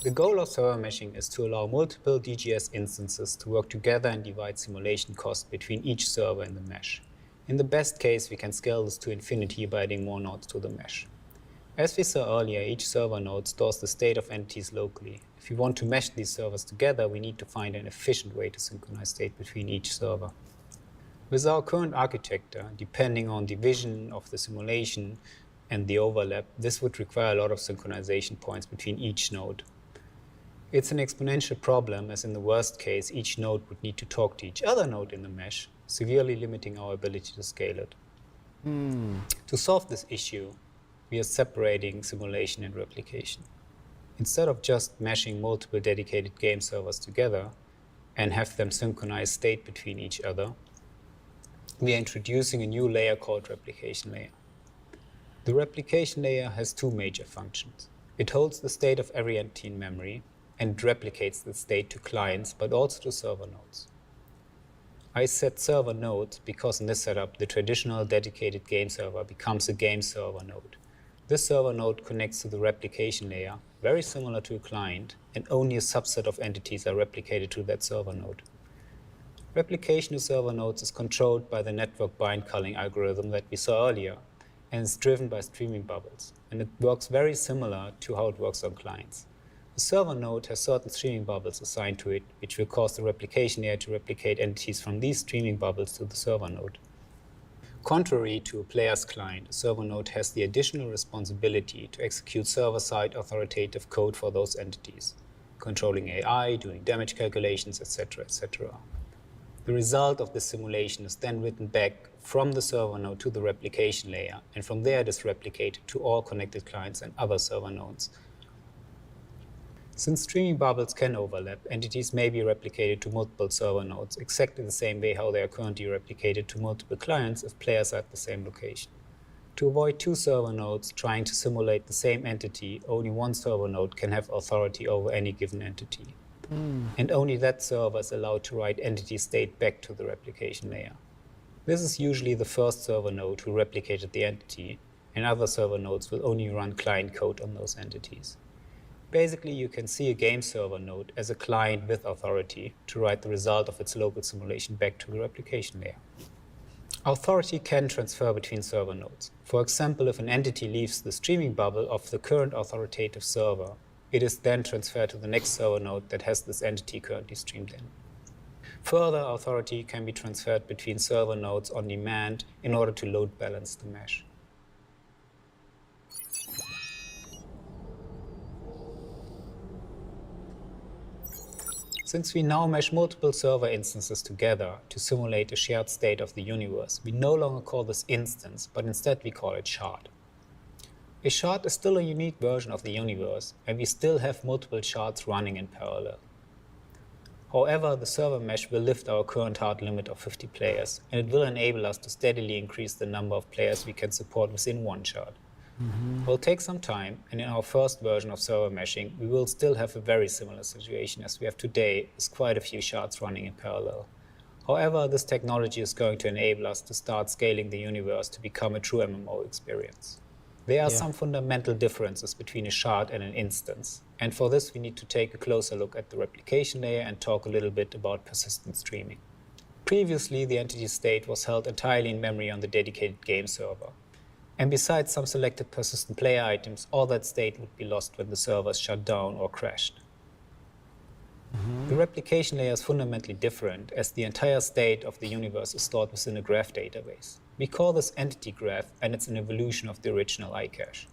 The goal of server meshing is to allow multiple DGS instances to work together and divide simulation costs between each server in the mesh. In the best case, we can scale this to infinity by adding more nodes to the mesh. As we saw earlier, each server node stores the state of entities locally. If we want to mesh these servers together, we need to find an efficient way to synchronize state between each server. With our current architecture, depending on the vision of the simulation and the overlap, this would require a lot of synchronization points between each node. It's an exponential problem, as in the worst case, each node would need to talk to each other node in the mesh, severely limiting our ability to scale it. To solve this issue, we are separating simulation and replication. Instead of just meshing multiple dedicated game servers together and have them synchronize state between each other, we are introducing a new layer called replication layer. The replication layer has two major functions. It holds the state of every entity in memory and replicates the state to clients, but also to server nodes. I said server nodes because in this setup, the traditional dedicated game server becomes a game server node. This server node connects to the replication layer, very similar to a client, and only a subset of entities are replicated to that server node. Replication to server nodes is controlled by the network bind culling algorithm that we saw earlier, and is driven by streaming bubbles, and it works very similar to how it works on clients. The server node has certain streaming bubbles assigned to it, which will cause the replication layer to replicate entities from these streaming bubbles to the server node. Contrary to a player's client, a server node has the additional responsibility to execute server-side authoritative code for those entities, controlling AI, doing damage calculations, etc., etc. The result of this simulation is then written back from the server node to the replication layer, and from there it is replicated to all connected clients and other server nodes. Since streaming bubbles can overlap, entities may be replicated to multiple server nodes, exactly the same way how they are currently replicated to multiple clients if players are at the same location. To avoid two server nodes trying to simulate the same entity, only one server node can have authority over any given entity. And only that server is allowed to write entity state back to the replication layer. This is usually the first server node who replicated the entity, and other server nodes will only run client code on those entities. Basically, you can see a game server node as a client with authority to write the result of its local simulation back to the replication layer. Authority can transfer between server nodes. For example, if an entity leaves the streaming bubble of the current authoritative server, it is then transferred to the next server node that has this entity currently streamed in. Further, authority can be transferred between server nodes on demand in order to load balance the mesh. Since we now mesh multiple server instances together to simulate a shared state of the universe, we no longer call this instance, but instead we call it shard. A shard is still a unique version of the universe, and we still have multiple shards running in parallel. However, the server mesh will lift our current hard limit of 50 players, and it will enable us to steadily increase the number of players we can support within one shard. It will take some time, and in our first version of server meshing, we will still have a very similar situation as we have today, with quite a few shards running in parallel. However, this technology is going to enable us to start scaling the universe to become a true MMO experience. There are some fundamental differences between a shard and an instance, and for this we need to take a closer look at the replication layer and talk a little bit about persistent streaming. Previously, the entity state was held entirely in memory on the dedicated game server. And besides some selected persistent player items, all that state would be lost when the servers shut down or crashed. The replication layer is fundamentally different, as the entire state of the universe is stored within a graph database. We call this entity graph, and it's an evolution of the original iCache.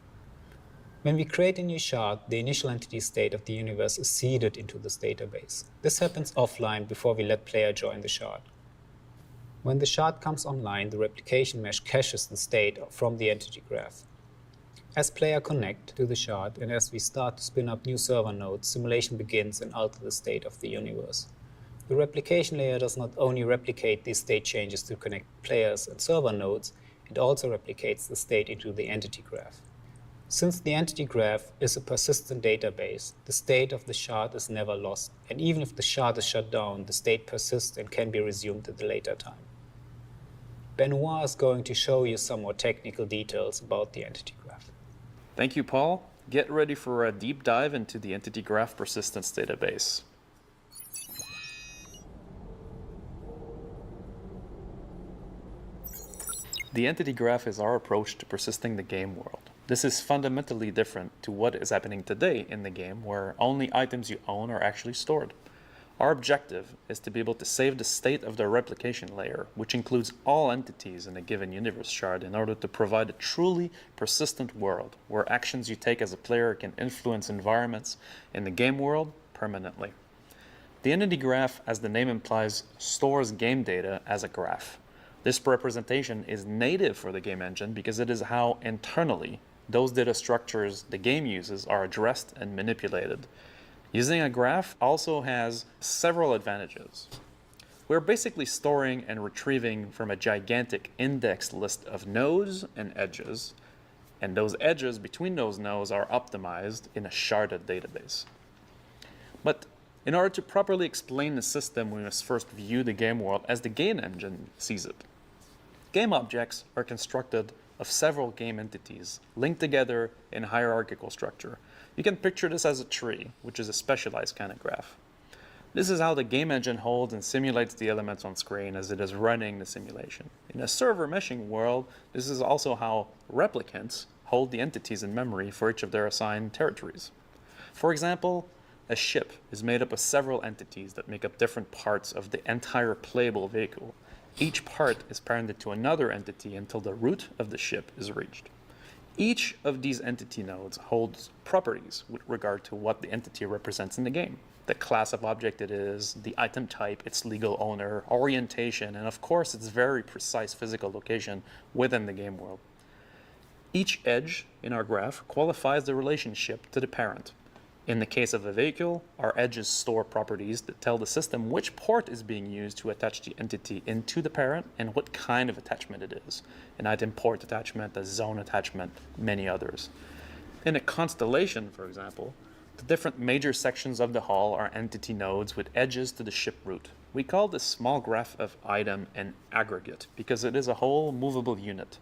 When we create a new shard, the initial entity state of the universe is seeded into this database. This happens offline before we let player join the shard. When the shard comes online, the replication mesh caches the state from the entity graph. As players connect to the shard and as we start to spin up new server nodes, simulation begins and alters the state of the universe. The replication layer does not only replicate these state changes to connect players and server nodes, it also replicates the state into the entity graph. Since the entity graph is a persistent database, the state of the shard is never lost, and even if the shard is shut down, the state persists and can be resumed at a later time. Benoit is going to show you some more technical details about the entity graph. Thank you, Paul. Get ready for a deep dive into the entity graph persistence database. The entity graph is our approach to persisting the game world. This is fundamentally different to what is happening today in the game, where only items you own are actually stored. Our objective is to be able to save the state of the replication layer, which includes all entities in a given universe shard, in order to provide a truly persistent world, where actions you take as a player can influence environments in the game world permanently. The entity graph, as the name implies, stores game data as a graph. This representation is native for the game engine because it is how internally those data structures the game uses are addressed and manipulated. Using a graph also has several advantages. We're basically storing and retrieving from a gigantic indexed list of nodes and edges, and those edges between those nodes are optimized in a sharded database. But in order to properly explain the system, we must first view the game world as the game engine sees it. Game objects are constructed of several game entities linked together in hierarchical structure. You can picture this as a tree, which is a specialized kind of graph. This is how the game engine holds and simulates the elements on screen as it is running the simulation. In a server meshing world, this is also how replicants hold the entities in memory for each of their assigned territories. For example, a ship is made up of several entities that make up different parts of the entire playable vehicle. Each part is parented to another entity until the root of the ship is reached. Each of these entity nodes holds properties with regard to what the entity represents in the game. The class of object it is, the item type, its legal owner, orientation, and of course its very precise physical location within the game world. Each edge in our graph qualifies the relationship to the parent. In the case of a vehicle, our edges store properties that tell the system which port is being used to attach the entity into the parent and what kind of attachment it is. An item port attachment, a zone attachment, many others. In a constellation, for example, The different major sections of the hull are entity nodes with edges to the ship root. We call this small graph of item an aggregate because it is a whole movable unit.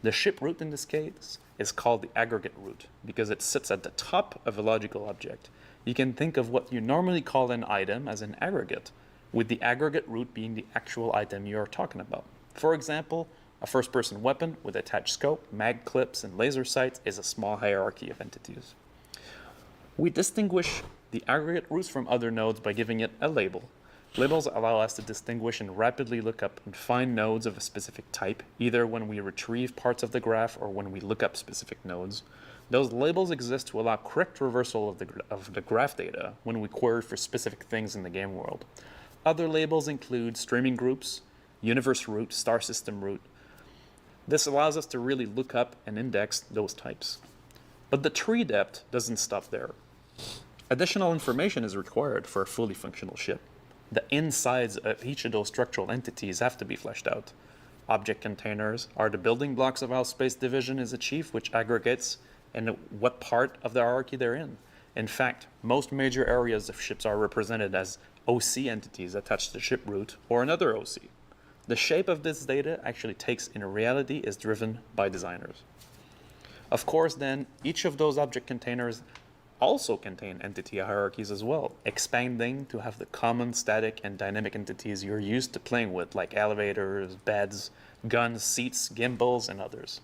The ship root in this case is called the aggregate root because it sits at the top of a logical object. You can think of what you normally call an item as an aggregate, with the aggregate root being the actual item you are talking about. For example, a first-person weapon with attached scope, mag clips, and laser sights is a small hierarchy of entities. We distinguish the aggregate roots from other nodes by giving it a label. Labels allow us to distinguish and rapidly look up and find nodes of a specific type, either when we retrieve parts of the graph or when we look up specific nodes. Those labels exist to allow correct reversal of the graph data when we query for specific things in the game world. Other labels include streaming groups, universe root, star system root. This allows us to really look up and index those types. But the tree depth doesn't stop there. Additional information is required for a fully functional ship. The insides of each of those structural entities have to be fleshed out. Object containers are the building blocks of how space division is achieved, which aggregates and what part of the hierarchy they're in. In fact, most major areas of ships are represented as OC entities attached to the ship root or another OC. The shape of this data actually takes in reality is driven by designers. Of course, then, each of those object containers also contain entity hierarchies as well, expanding to have the common static and dynamic entities you're used to playing with, like elevators, beds, guns, seats, gimbals, and others.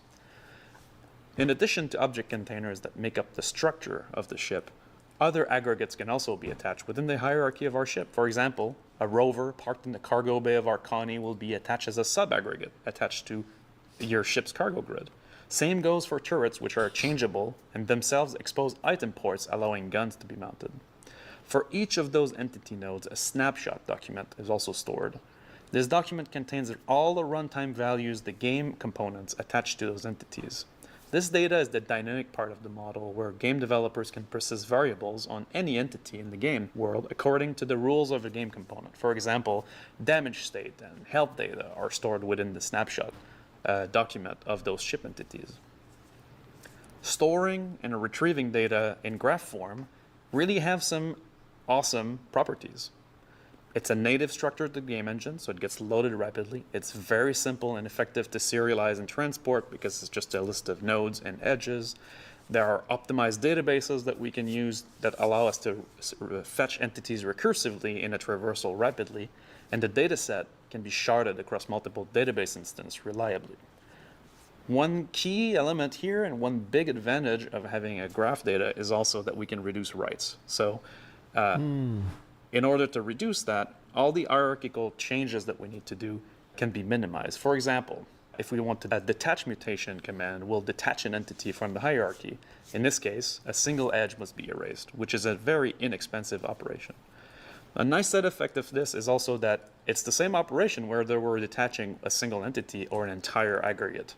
In addition to object containers that make up the structure of the ship, other aggregates can also be attached within the hierarchy of our ship. For example, a rover parked in the cargo bay of Arcani will be attached as a sub-aggregate attached to your ship's cargo grid. Same goes for turrets, which are changeable and themselves expose item ports, allowing guns to be mounted. For each of those entity nodes, a snapshot document is also stored. This document contains all the runtime values, the game components attached to those entities. This data is the dynamic part of the model where game developers can persist variables on any entity in the game world according to the rules of a game component. For example, damage state and health data are stored within the snapshot document of those ship entities. Storing and retrieving data in graph form really have some awesome properties. It's a native structure to the game engine, so it gets loaded rapidly. It's very simple and effective to serialize and transport because it's just a list of nodes and edges. There are optimized databases that we can use that allow us to fetch entities recursively in a traversal rapidly, and the data set can be sharded across multiple database instances reliably. One key element here and one big advantage of having a graph data is also that we can reduce writes. So in order to reduce that, all the hierarchical changes that we need to do can be minimized. For example, if we want to detach mutation command will detach an entity from the hierarchy. In this case, a single edge must be erased, which is a very inexpensive operation. A nice side effect of this is also that it's the same operation whether we're detaching a single entity or an entire aggregate.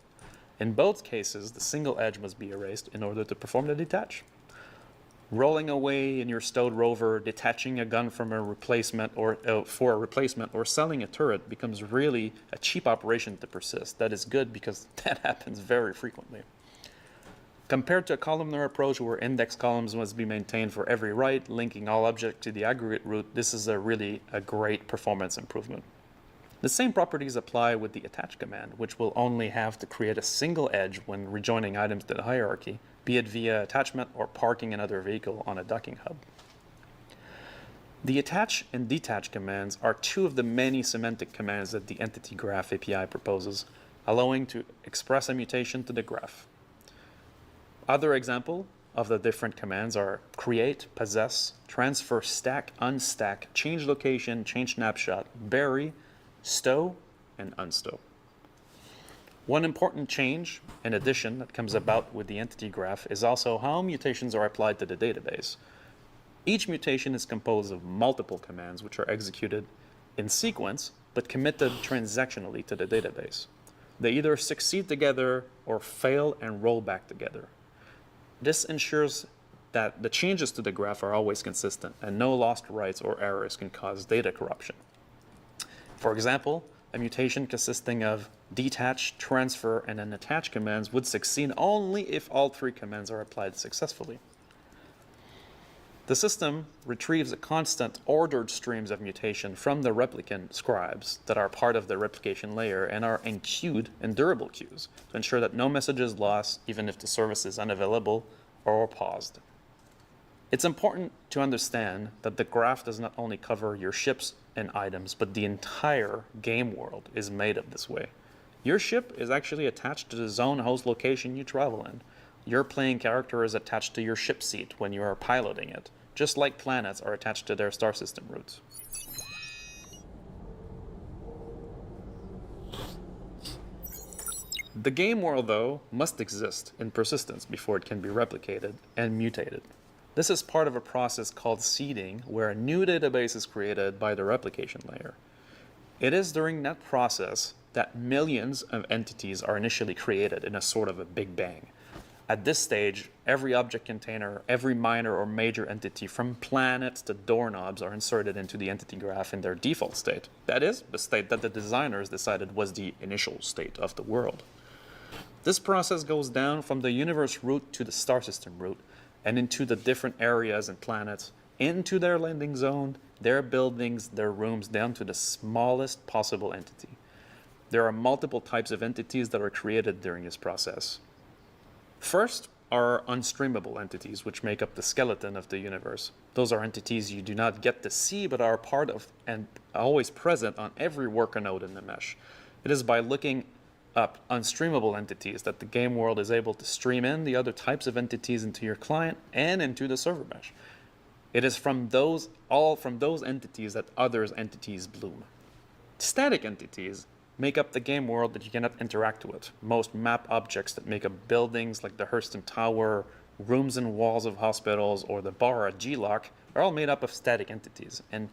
In both cases, the single edge must be erased in order to perform the detach. Rolling away in your stowed rover, detaching a gun from a replacement or for a replacement, or selling a turret becomes really a cheap operation to persist. That is good because that happens very frequently. Compared to a columnar approach where index columns must be maintained for every write, linking all objects to the aggregate root, this is really a great performance improvement. The same properties apply with the attach command, which will only have to create a single edge when rejoining items to the hierarchy, be it via attachment or parking another vehicle on a docking hub. The attach and detach commands are two of the many semantic commands that the Entity Graph API proposes, allowing to express a mutation to the graph. Other examples of the different commands are create, possess, transfer, stack, unstack, change location, change snapshot, bury, stow, and unstow. One important change and addition that comes about with the entity graph is also how mutations are applied to the database. Each mutation is composed of multiple commands which are executed in sequence but committed transactionally to the database. They either succeed together or fail and roll back together. This ensures that the changes to the graph are always consistent and no lost writes or errors can cause data corruption. For example, a mutation consisting of detach, transfer, and an attach commands would succeed only if all three commands are applied successfully. The system retrieves a constant ordered streams of mutation from the replicant scribes that are part of the replication layer and are enqueued in durable queues to ensure that no message is lost even if the service is unavailable or paused. It's important to understand that the graph does not only cover your ships and items, but the entire game world is made up this way. Your ship is actually attached to the zone host location you travel in. Your playing character is attached to your ship seat when you are piloting it, just like planets are attached to their star system routes. The game world, though, must exist in persistence before it can be replicated and mutated. This is part of a process called seeding, where a new database is created by the replication layer. It is during that process that millions of entities are initially created in a sort of a big bang. At this stage, every object container, every minor or major entity from planets to doorknobs are inserted into the entity graph in their default state. That is, the state that the designers decided was the initial state of the world. This process goes down from the universe root to the star system root, and into the different areas and planets, into their landing zone, their buildings, their rooms, down to the smallest possible entity. There are multiple types of entities that are created during this process. First are unstreamable entities, which make up the skeleton of the universe. Those are entities you do not get to see, but are part of and always present on every worker node in the mesh. It is by looking up unstreamable entities that the game world is able to stream in the other types of entities into your client and into the server mesh. It is from those entities that others' entities bloom. Static entities make up the game world that you cannot interact with. Most map objects that make up buildings like the Hurston Tower, rooms and walls of hospitals, or the bar at G-Lock are all made up of static entities. And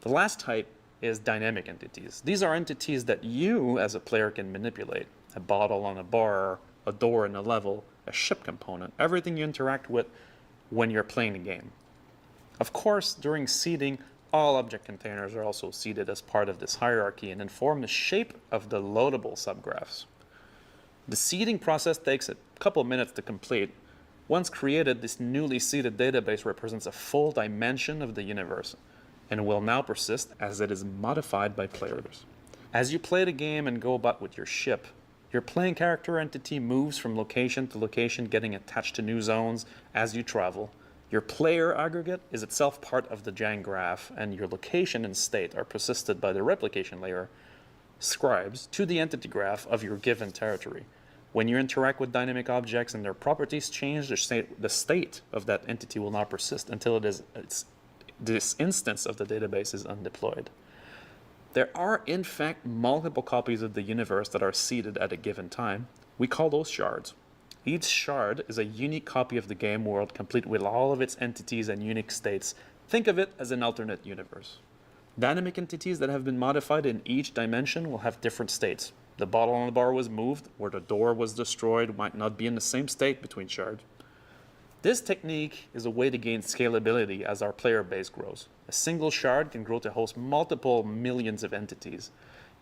the last type is dynamic entities. These are entities that you as a player can manipulate. A bottle on a bar, a door in a level, a ship component, everything you interact with when you're playing the game. Of course, during seeding, all object containers are also seeded as part of this hierarchy and inform the shape of the loadable subgraphs. The seeding process takes a couple minutes to complete. Once created, this newly seeded database represents a full dimension of the universe and will now persist as it is modified by players. As you play the game and go about with your ship, your playing character entity moves from location to location, getting attached to new zones as you travel. Your player aggregate is itself part of the Jang graph, and your location and state are persisted by the replication layer scribes to the entity graph of your given territory. When you interact with dynamic objects and their properties change, the state of that entity will not persist until this instance of the database is undeployed. There are, in fact, multiple copies of the universe that are seeded at a given time. We call those shards. Each shard is a unique copy of the game world, complete with all of its entities and unique states. Think of it as an alternate universe. Dynamic entities that have been modified in each dimension will have different states. The bottle on the bar was moved, or the door was destroyed, might not be in the same state between shards. This technique is a way to gain scalability as our player base grows. A single shard can grow to host multiple millions of entities.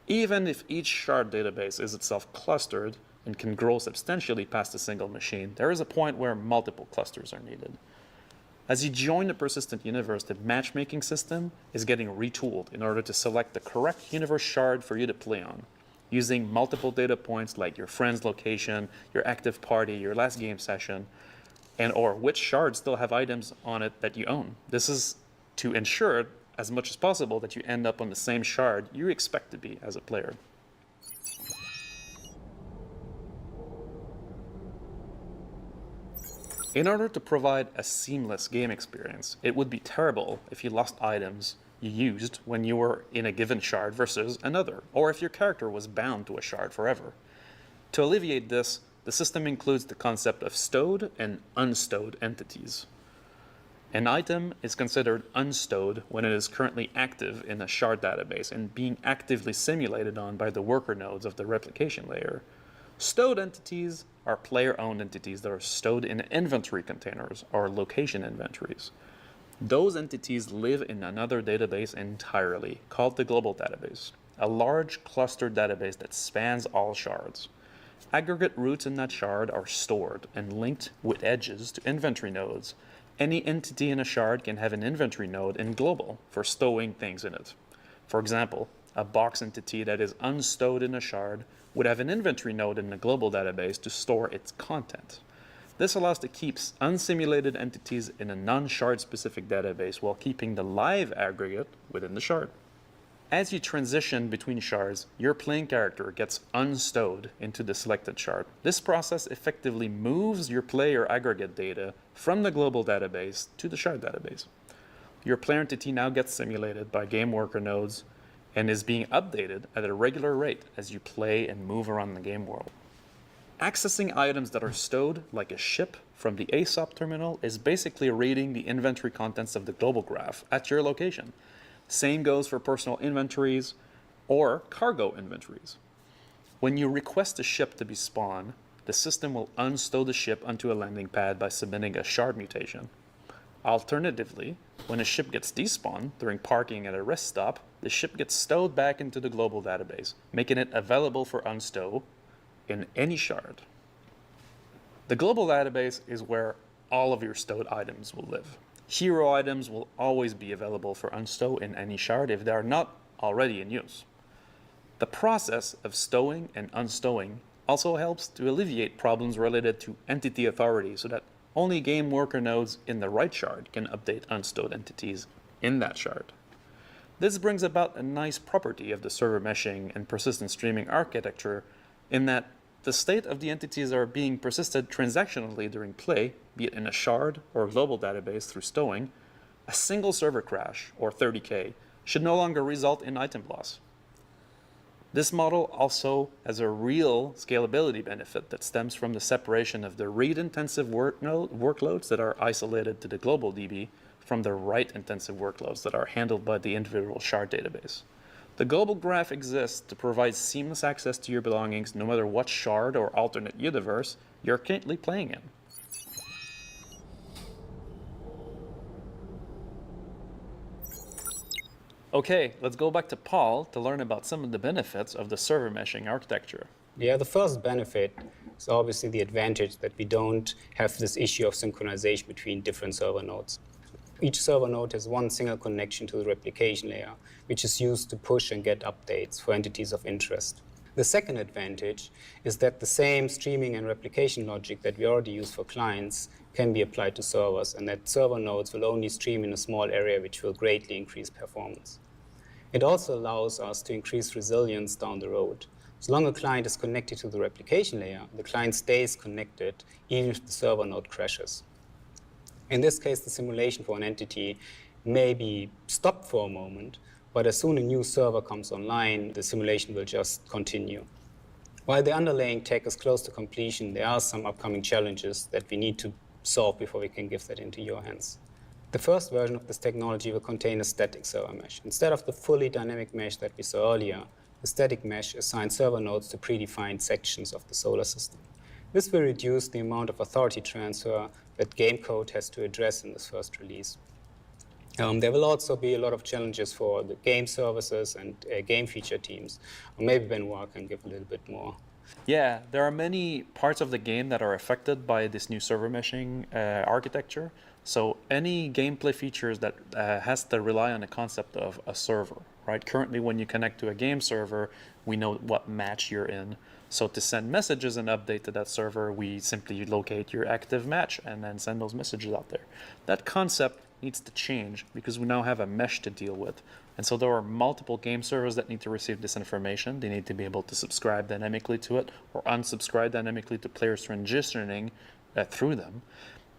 Even if each shard database is itself clustered and can grow substantially past a single machine, there is a point where multiple clusters are needed. As you join the persistent universe, the matchmaking system is getting retooled in order to select the correct universe shard for you to play on, using multiple data points like your friend's location, your active party, your last game session, and or which shards still have items on it that you own. This is to ensure as much as possible that you end up on the same shard you expect to be as a player. In order to provide a seamless game experience, it would be terrible if you lost items you used when you were in a given shard versus another, or if your character was bound to a shard forever. To alleviate this, the system includes the concept of stowed and unstowed entities. An item is considered unstowed when it is currently active in a shard database and being actively simulated on by the worker nodes of the replication layer. Stowed entities are player-owned entities that are stowed in inventory containers or location inventories. Those entities live in another database entirely, called the global database, a large clustered database that spans all shards. Aggregate roots in that shard are stored and linked with edges to inventory nodes Any entity in a shard can have an inventory node in global for stowing things in it. For example, a box entity that is unstowed in a shard would have an inventory node in the global database to store its content. This allows to keep unsimulated entities in a non-shard specific database while keeping the live aggregate within the shard. As you transition between shards, your playing character gets unstowed into the selected shard. This process effectively moves your player aggregate data from the global database to the shard database. Your player entity now gets simulated by game worker nodes and is being updated at a regular rate as you play and move around the game world. Accessing items that are stowed, like a ship, from the ASOP terminal is basically reading the inventory contents of the global graph at your location. Same goes for personal inventories or cargo inventories. When you request a ship to be spawned, the system will unstow the ship onto a landing pad by submitting a shard mutation. Alternatively, when a ship gets despawned during parking at a rest stop, the ship gets stowed back into the global database, making it available for unstow in any shard. The global database is where all of your stowed items will live. Hero items will always be available for unstow in any shard if they are not already in use. The process of stowing and unstowing also helps to alleviate problems related to entity authority so that only game worker nodes in the right shard can update unstowed entities in that shard. This brings about a nice property of the server meshing and persistent streaming architecture in that the state of the entities that are being persisted transactionally during play, be it in a shard or a global database through stowing, a single server crash, or 30K, should no longer result in item loss. This model also has a real scalability benefit that stems from the separation of the read-intensive workloads that are isolated to the global DB from the write-intensive workloads that are handled by the individual shard database. The global graph exists to provide seamless access to your belongings no matter what shard or alternate universe you're currently playing in. Okay, let's go back to Paul to learn about some of the benefits of the server meshing architecture. Yeah, the first benefit is obviously the advantage that we don't have this issue of synchronization between different server nodes. Each server node has one single connection to the replication layer, which is used to push and get updates for entities of interest. The second advantage is that the same streaming and replication logic that we already use for clients can be applied to servers, and that server nodes will only stream in a small area, which will greatly increase performance. It also allows us to increase resilience down the road. As long as a client is connected to the replication layer, the client stays connected even if the server node crashes. In this case, the simulation for an entity may be stopped for a moment, but as soon as a new server comes online, the simulation will just continue. While the underlying tech is close to completion, there are some upcoming challenges that we need to solve before we can give that into your hands. The first version of this technology will contain a static server mesh. Instead of the fully dynamic mesh that we saw earlier, the static mesh assigns server nodes to predefined sections of the solar system. This will reduce the amount of authority transfer that game code has to address in this first release. There will also be a lot of challenges for the game services and game feature teams. Or maybe Benoit can give a little bit more. Yeah, there are many parts of the game that are affected by this new server meshing architecture. So any gameplay features that has to rely on the concept of a server, right? Currently, when you connect to a game server, we know what match you're in. So to send messages and update to that server, we simply locate your active match and then send those messages out there. That concept needs to change because we now have a mesh to deal with. And so there are multiple game servers that need to receive this information. They need to be able to subscribe dynamically to it or unsubscribe dynamically to players transitioning through them.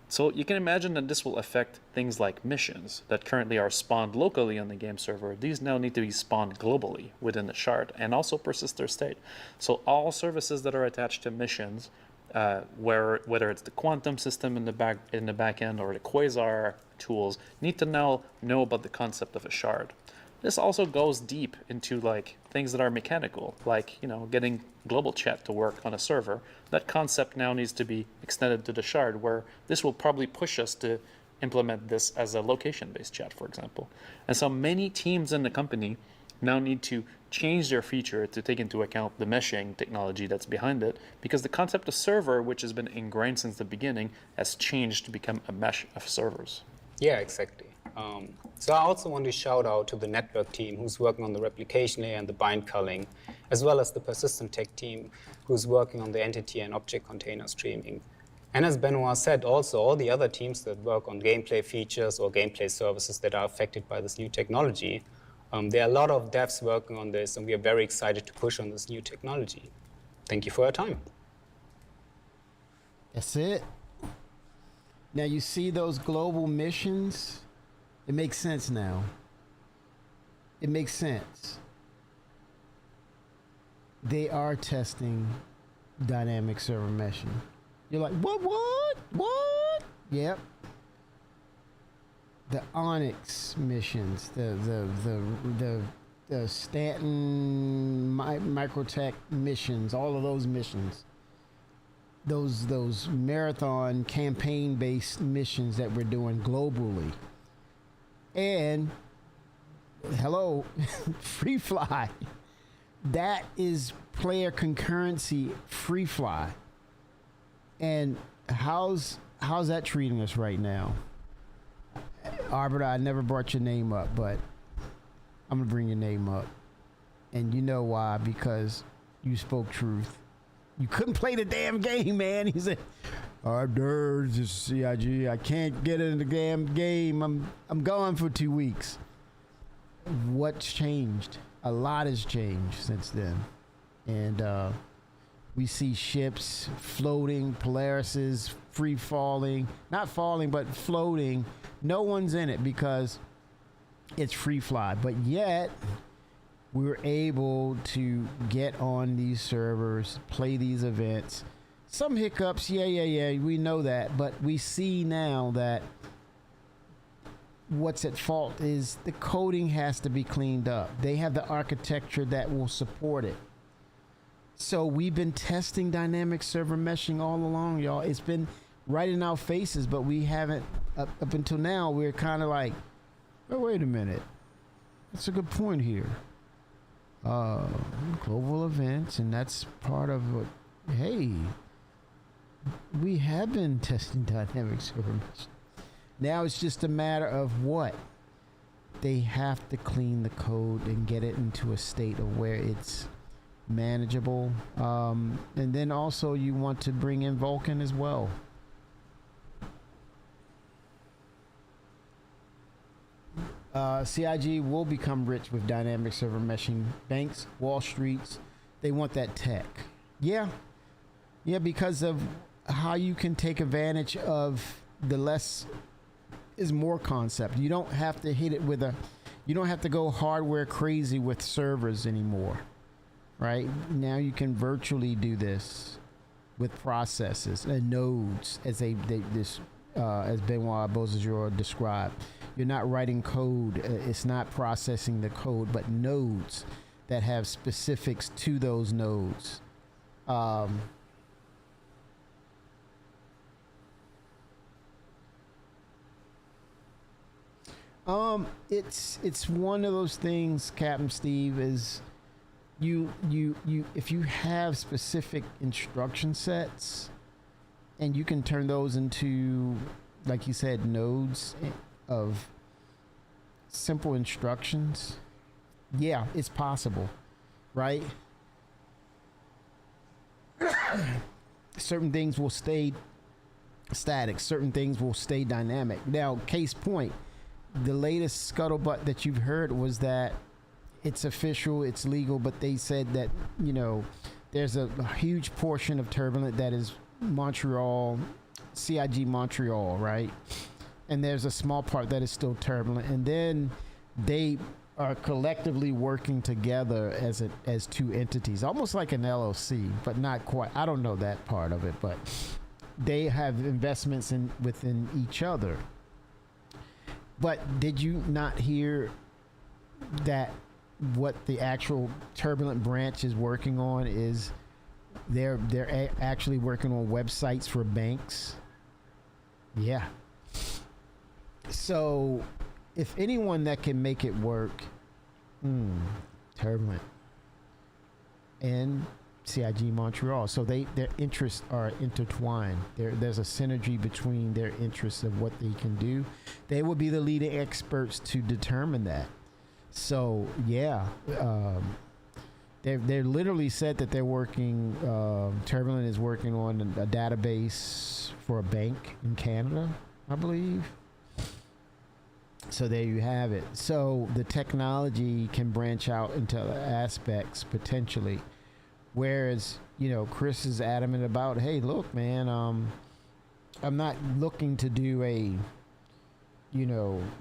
So you can imagine that this will affect things like missions that currently are spawned locally on the game server. These now need to be spawned globally within the shard and also persist their state. So all services that are attached to missions, whether it's the quantum system in the back end or the Quasar tools, need to now know about the concept of a shard. This also goes deep into like things that are mechanical, like getting global chat to work on a server. That concept now needs to be extended to the shard, where this will probably push us to implement this as a location-based chat, for example. And so many teams in the company now need to change their feature to take into account the meshing technology that's behind it, because the concept of server, which has been ingrained since the beginning, has changed to become a mesh of servers. Yeah, exactly. So I also want to shout out to the network team who's working on the replication layer and the bind culling, as well as the persistent tech team who's working on the entity and object container streaming. And as Benoit said, also all the other teams that work on gameplay features or gameplay services that are affected by this new technology. There are a lot of devs working on this, and we are very excited to push on this new technology. Thank you for your time. That's it. Now you see those global missions? It makes sense now. It makes sense. They are testing dynamic server meshing. You're like, what? Yep. The Onyx missions, the Stanton Microtech missions, all of those missions, those marathon campaign-based missions that we're doing globally, and hello, Free Fly, that is player concurrency Free Fly, and how's that treating us right now? Arbiter, I never brought your name up, but I'm gonna bring your name up. And you know why? Because you spoke truth. You couldn't play the damn game, man. He said, there's this CIG. I can't get in the damn game. I'm gone for 2 weeks. What's changed? A lot has changed since then. And we see ships floating, Polaris's free falling, not falling, but floating. No one's in it because it's Free Fly, but yet we were able to get on these servers, play these events. Some hiccups, yeah, we know that, but we see now that what's at fault is the coding has to be cleaned up. They have the architecture that will support it. So we've been testing dynamic server meshing all along, y'all. It's been right in our faces, but we haven't, up until now, we're kind of like, oh, wait a minute. That's a good point here. Global events, and that's part of what, hey, we have been testing dynamic server meshing. Now it's just a matter of what? They have to clean the code and get it into a state of where it's manageable. And then also you want to bring in Vulkan as well. CIG will become rich with dynamic server meshing. Banks, Wall Streets, they want that tech. Yeah, because of how you can take advantage of the less is more concept. You don't have to hit it with you don't have to go hardware crazy with servers anymore, right? Now you can virtually do this with processes and nodes, as as Benoit Beausejour described. You're not writing code. It's not processing the code, but nodes that have specifics to those nodes. It's one of those things, Captain Steve, is you if you have specific instruction sets and you can turn those into, like you said, nodes of simple instructions, yeah, it's possible, right? Certain things will stay static, certain things will stay dynamic. Now, case point, the latest scuttlebutt that you've heard was that it's official, it's legal, but they said that, you know, there's a huge portion of Turbulent that is Montreal, CIG Montreal, right? And there's a small part that is still Turbulent, and then they are collectively working together as two entities, almost like an LLC, but not quite. I don't know that part of it, but they have investments within each other. But did you not hear that what the actual Turbulent branch is working on is they're actually working on websites for banks? Yeah. So if anyone that can make it work Turbulent and CIG Montreal. So their interests are intertwined. There's a synergy between their interests of what they can do. They would be the leading experts to determine that. So yeah, they're literally said that they're working. Turbulent is working on a database for a bank in Canada, I believe. So there you have it. So the technology can branch out into other aspects potentially. Whereas, Chris is adamant about, hey, look, man, I'm not looking to do a,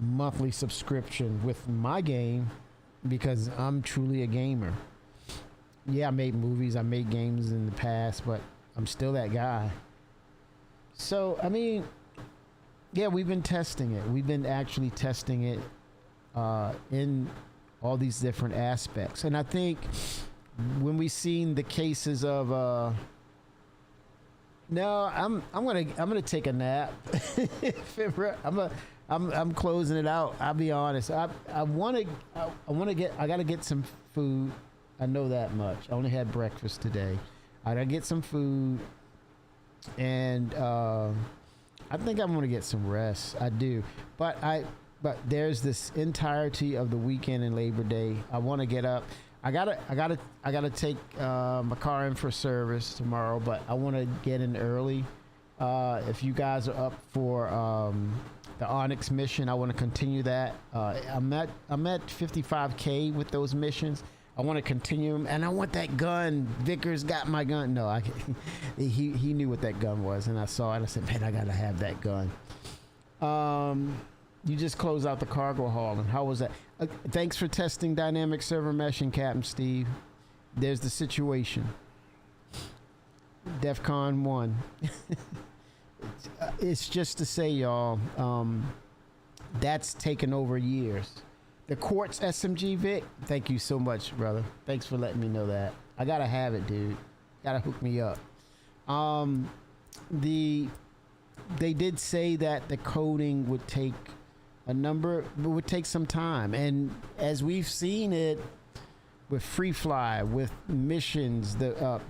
monthly subscription with my game because I'm truly a gamer. Yeah, I made movies, I made games in the past, but I'm still that guy. So, I mean, yeah, we've been testing it. We've been actually testing it in all these different aspects. And I think when we seen the cases of no, I'm gonna take a nap. I'm closing it out. I'll be honest. I gotta get some food. I know that much. I only had breakfast today. I gotta get some food, and I think I'm gonna get some rest. I do, but there's this entirety of the weekend and Labor Day. I want to get up. I gotta take my car in for service tomorrow, but I want to get in early. If you guys are up for the Onyx mission, I want to continue that. I'm at 55K with those missions. I want to continue them, and I want that gun. Vickers got my gun. No, he knew what that gun was, and I saw it. I said, man, I gotta have that gun. You just closed out the cargo haul, and how was that? Thanks for testing dynamic server meshing, Captain Steve. There's the situation. DEFCON 1. It's just to say, y'all, that's taken over years. The Quartz SMG, Vic, thank you so much, brother. Thanks for letting me know that. I gotta have it, dude. Gotta hook me up. They did say that the coding would take would take some time, and as we've seen it with Free Fly, with missions,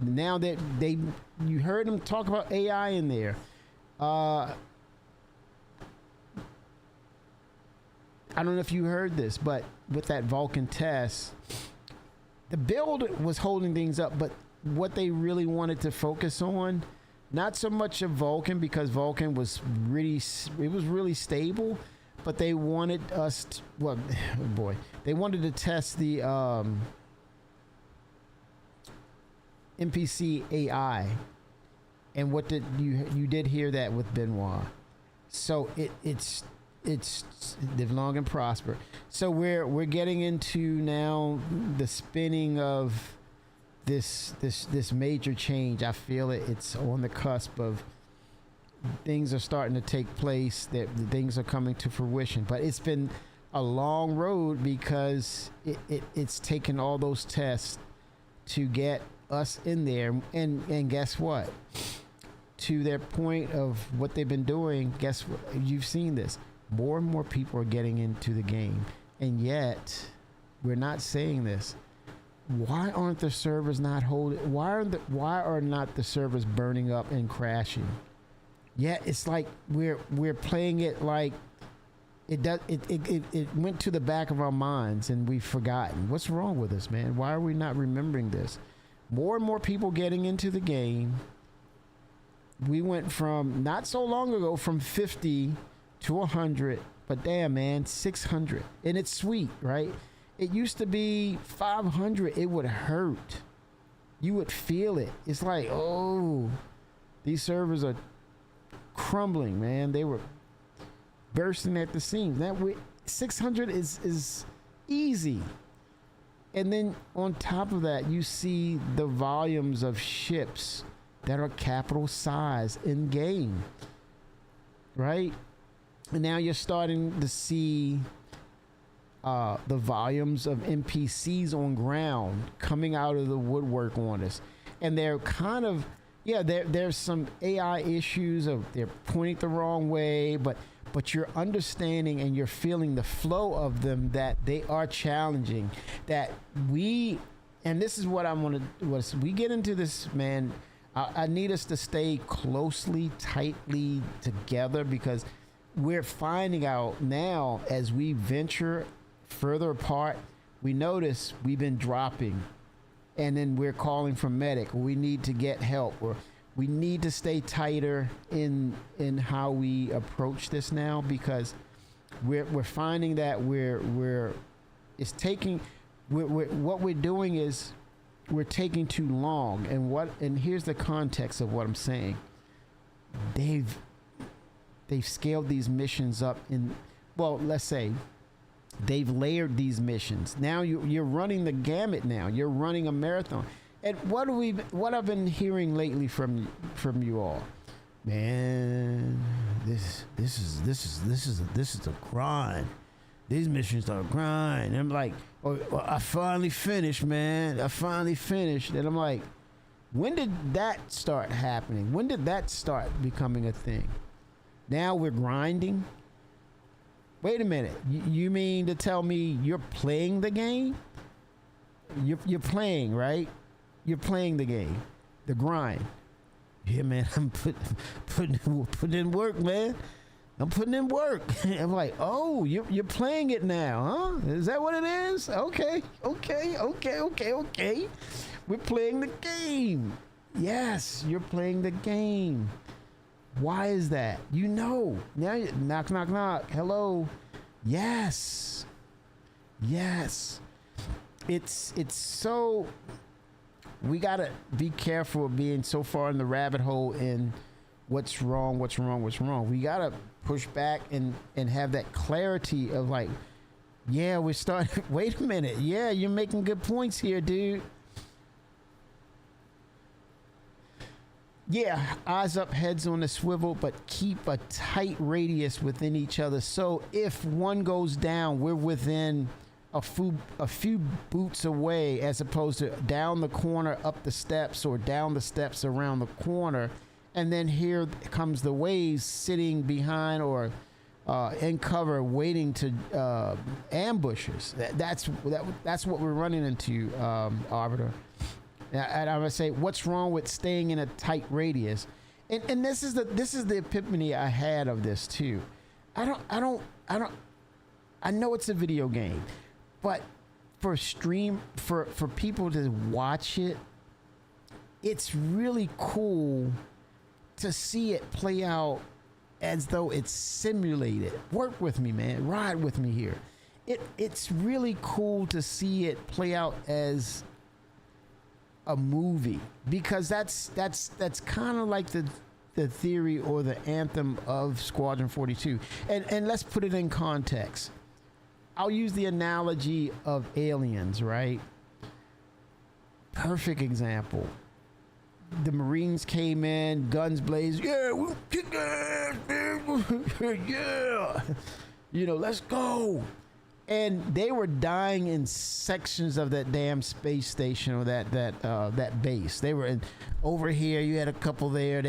now that you heard them talk about AI in there. I don't know if you heard this, but with that Vulcan test, the build was holding things up, but what they really wanted to focus on, not so much of Vulcan, because Vulcan was really stable, but they wanted us to, they wanted to test the NPC AI, and what did you did hear that with Benoit. So it's live long and prosper. So we're getting into now the spinning of this major change. I feel it's on the cusp of things are starting to take place, that things are coming to fruition, but it's been a long road because it's taken all those tests to get us in there, and guess what, to their point of what they've been doing, guess what, you've seen this, more and more people are getting into the game, and yet we're not saying this. Why aren't the servers not holding? Why are not the servers burning up and crashing? Yeah, it's like we're playing it like it went to the back of our minds and we've forgotten. What's wrong with us, man? Why are we not remembering this? More and more people getting into the game. We went from, not so long ago, from 50 to 100, but damn, man, 600. And it's sweet, right? It used to be 500. It would hurt. You would feel it. It's like, oh, these servers are crumbling, man. They were bursting at the seams. That 600 is easy. And then on top of that, you see the volumes of ships that are capital size in game, right? And now you're starting to see the volumes of NPCs on ground coming out of the woodwork on us, and they're kind of, yeah, there's some AI issues of they're pointing the wrong way, but you're understanding and you're feeling the flow of them, that they are challenging, that we, and this is what I want to, was we get into this, man, I need us to stay closely, tightly together, because we're finding out now as we venture further apart, we notice we've been dropping, and then we're calling for medic. We need to get help, or we need to stay tighter in how we approach this now, because we're finding that it's taking, what we're doing is we're taking too long. And here's the context of what I'm saying. They've scaled these missions up in, well, let's say they've layered these missions. Now you're running the gamut now. You're running a marathon. And what I've been hearing lately from you all, man, this is a grind. These missions are a grind. And I'm like, oh, well, I finally finished, man. I finally finished. And I'm like, when did that start happening? When did that start becoming a thing? Now we're grinding. Wait a minute. You mean to tell me you're playing the game? You're playing, right? You're playing the game, the grind. Yeah, man, I'm putting in work, man. I'm putting in work. I'm like, oh, you're playing it now, huh? Is that what it is? Okay. We're playing the game. Yes, you're playing the game. Why is that? You know. Now, knock, knock, knock. Hello. Yes. It's so, we gotta be careful of being so far in the rabbit hole in what's wrong. We gotta push back and have that clarity of like, yeah, we're starting. Wait a minute. Yeah, you're making good points here, dude. Yeah, eyes up, heads on the swivel, but keep a tight radius within each other. So if one goes down, we're within a few boots away, as opposed to down the corner, up the steps, or down the steps around the corner. And then here comes the waves sitting behind or in cover, waiting to ambush us. That's what we're running into, Arbiter. And I would say, what's wrong with staying in a tight radius? And this is the epiphany I had of this too. I know it's a video game, but for people to watch it, it's really cool to see it play out as though it's simulated. Work with me, man. Ride with me here. It's really cool to see it play out as a movie, because that's kind of like the theory or the anthem of Squadron 42. And let's put it in context. I'll use the analogy of Aliens, right? Perfect example. The Marines came in, guns blazing. Yeah, we'll kick ass, man. Yeah. Let's go. And they were dying in sections of that damn space station, or that base. They were over here. You had a couple there.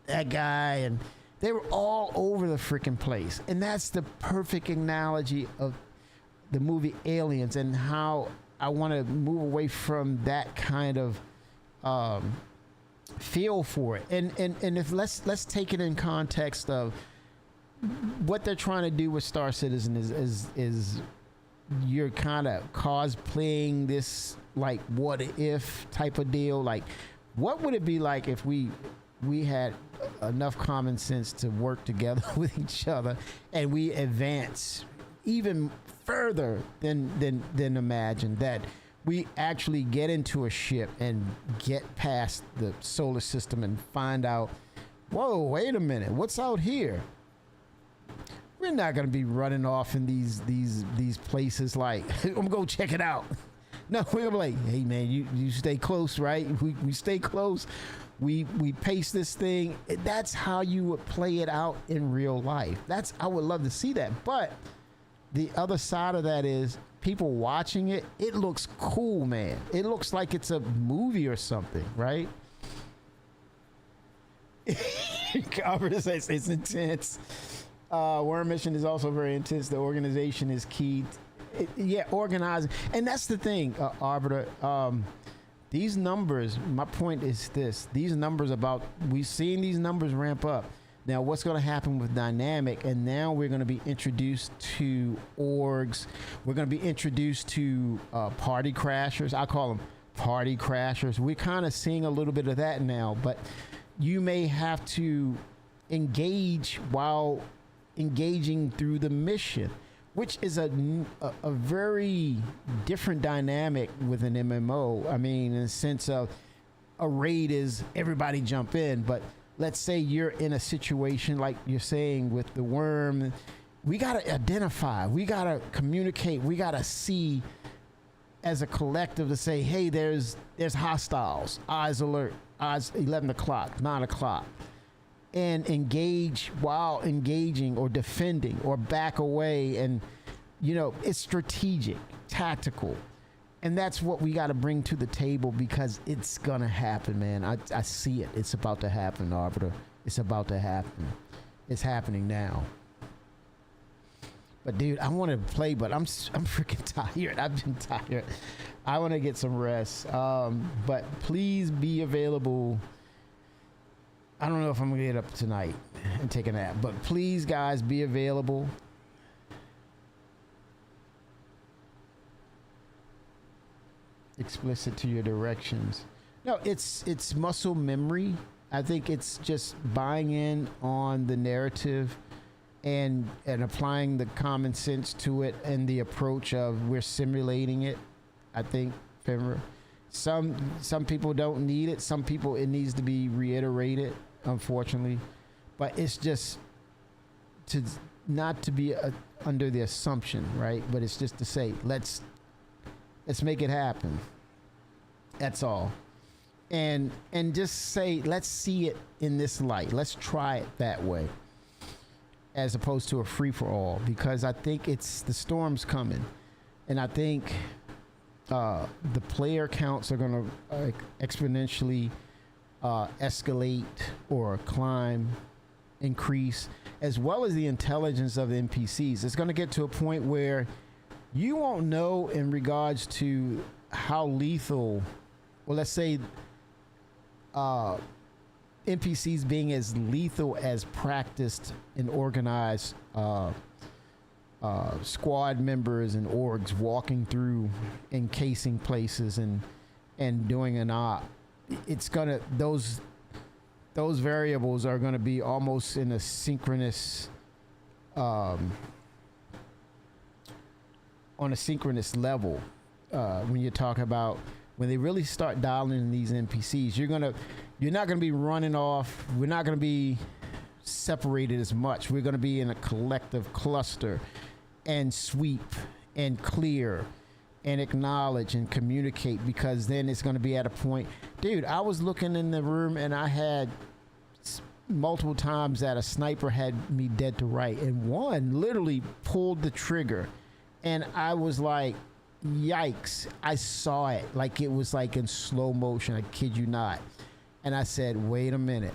That guy, and they were all over the freaking place. And that's the perfect analogy of the movie Aliens, and how I want to move away from that kind of feel for it. And if let's take it in context of what they're trying to do with Star Citizen is you're kind of cosplaying this like what if type of deal. Like, what would it be like if we had enough common sense to work together with each other, and we advance even further than imagined, that we actually get into a ship and get past the solar system and find out, whoa, wait a minute, what's out here? We're not gonna be running off in these places like, I'm gonna go check it out. No, we're gonna be like, hey man, you stay close, right? We stay close. We pace this thing. That's how you would play it out in real life. I would love to see that. But the other side of that is, people watching it, it looks cool, man. It looks like it's a movie or something, right? Albert says it's intense. Worm mission is also very intense. The organization is key. Yeah, organizing. And that's the thing, Arbiter. These numbers, my point is this. These numbers we've seen these numbers ramp up. Now, what's going to happen with Dynamic? And now we're going to be introduced to orgs. We're going to be introduced to party crashers. I call them party crashers. We're kind of seeing a little bit of that now, but you may have to engage while engaging through the mission, which is a very different dynamic with an MMO. I mean, in the sense of a raid is everybody jump in, but let's say you're in a situation like you're saying with the worm. We got to identify, we got to communicate, we got to see as a collective to say, hey, there's hostiles, eyes alert, eyes 11 o'clock, 9 o'clock, and engage while engaging or defending or back away. And, it's strategic, tactical. And that's what we got to bring to the table, because it's going to happen, man. I see it. It's about to happen, Arbiter. It's about to happen. It's happening now. But, dude, I want to play, but I'm freaking tired. I've been tired. I want to get some rest. But please be available. I don't know if I'm going to get up tonight and take a nap, but please, guys, be available. Explicit to your directions. No, it's muscle memory. I think it's just buying in on the narrative and applying the common sense to it and the approach of we're simulating it. I think, Fenrir. Some people don't need it. Some people it needs to be reiterated, unfortunately. But it's just not to be under the assumption, right? But it's just to say, let's make it happen. That's all. And just say, let's see it in this light. Let's try it that way, as opposed to a free-for-all, because I think the storm's coming. And I think the player counts are going to exponentially escalate or climb, increase, as well as the intelligence of the NPCs. It's going to get to a point where you won't know in regards to how lethal, well, let's say NPCs being as lethal as practiced and organized squad members and orgs walking through encasing places and doing an op. It's gonna, those variables are gonna be almost in a synchronous on a synchronous level. When you talk about when they really start dialing in these NPCs, you're not gonna be running off. We're not gonna be separated as much. We're gonna be in a collective cluster and sweep and clear and acknowledge and communicate, because then it's gonna be at a point. Dude, I was looking in the room and I had multiple times that a sniper had me dead to right, and one literally pulled the trigger, and I was like, yikes. I saw it like it was like in slow motion. I kid you not. And I said, wait a minute.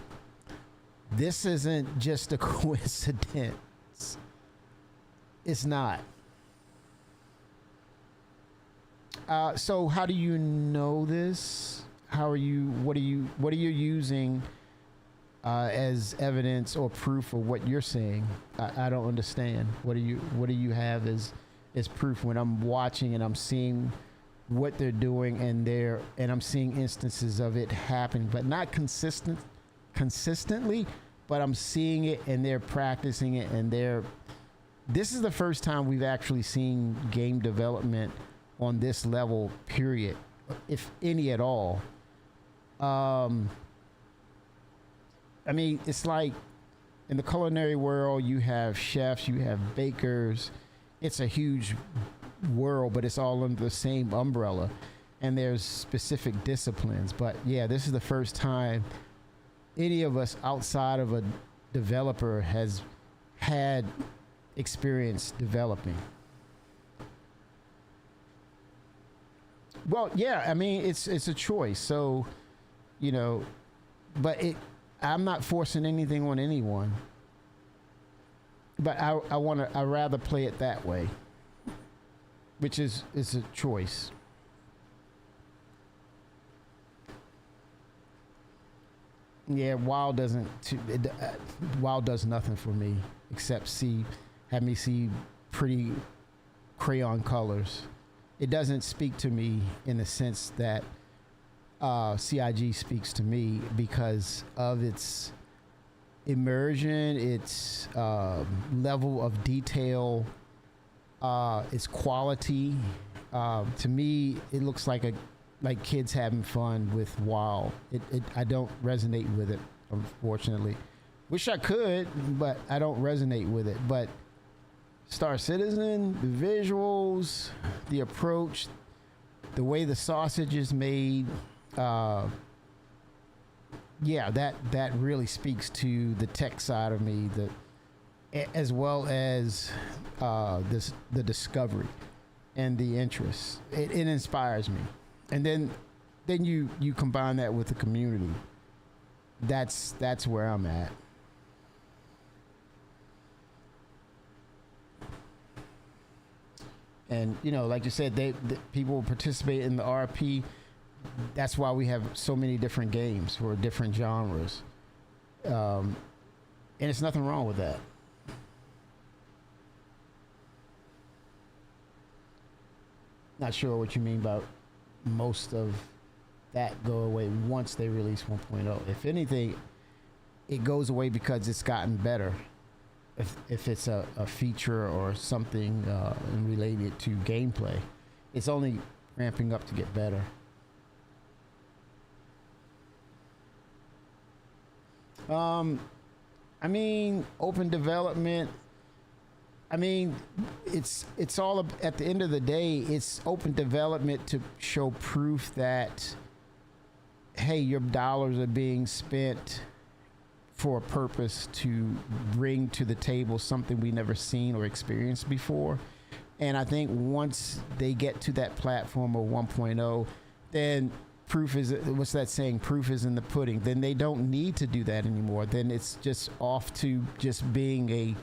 This isn't just a coincidence. It's not. So how do you know this? What are you using as evidence or proof of what you're saying? I don't understand. What do you have as proof when I'm watching and I'm seeing what they're doing and I'm seeing instances of it happen, but not consistently, but I'm seeing it and they're practicing it, and this is the first time we've actually seen game development on this level, period, if any at all. I mean, it's like in the culinary world, you have chefs, you have bakers. It's a huge world, but it's all under the same umbrella, and there's specific disciplines. But yeah, this is the first time any of us outside of a developer has had experience developing. Well, yeah, I mean, it's a choice. So, but I'm not forcing anything on anyone. But I'd rather play it that way. which is a choice. Yeah, WoW doesn't. WoW does nothing for me except have me see pretty crayon colors. It doesn't speak to me in the sense that CIG speaks to me because of its immersion, its level of detail, its quality. To me, it looks like kids having fun with WoW. I don't resonate with it, unfortunately. Wish I could, but I don't resonate with it. But Star Citizen, the visuals, the approach, the way the sausage is made, yeah, that really speaks to the tech side of me, as well as the discovery and the interest. It inspires me, and then you combine that with the community. That's where I'm at. And like you said, people participate in the RP. That's why we have so many different games for different genres, and it's nothing wrong with that. Not sure what you mean about most of that go away once they release 1.0. If anything, it goes away because it's gotten better. If it's a feature or something related to gameplay, it's only ramping up to get better. I mean, open development. I mean, it's all at the end of the day, it's open development to show proof that, hey, your dollars are being spent for a purpose to bring to the table something we never seen or experienced before. And I think once they get to that platform of 1.0, then proof is, what's that saying? Proof is in the pudding. Then they don't need to do that anymore. Then it's just off to just being a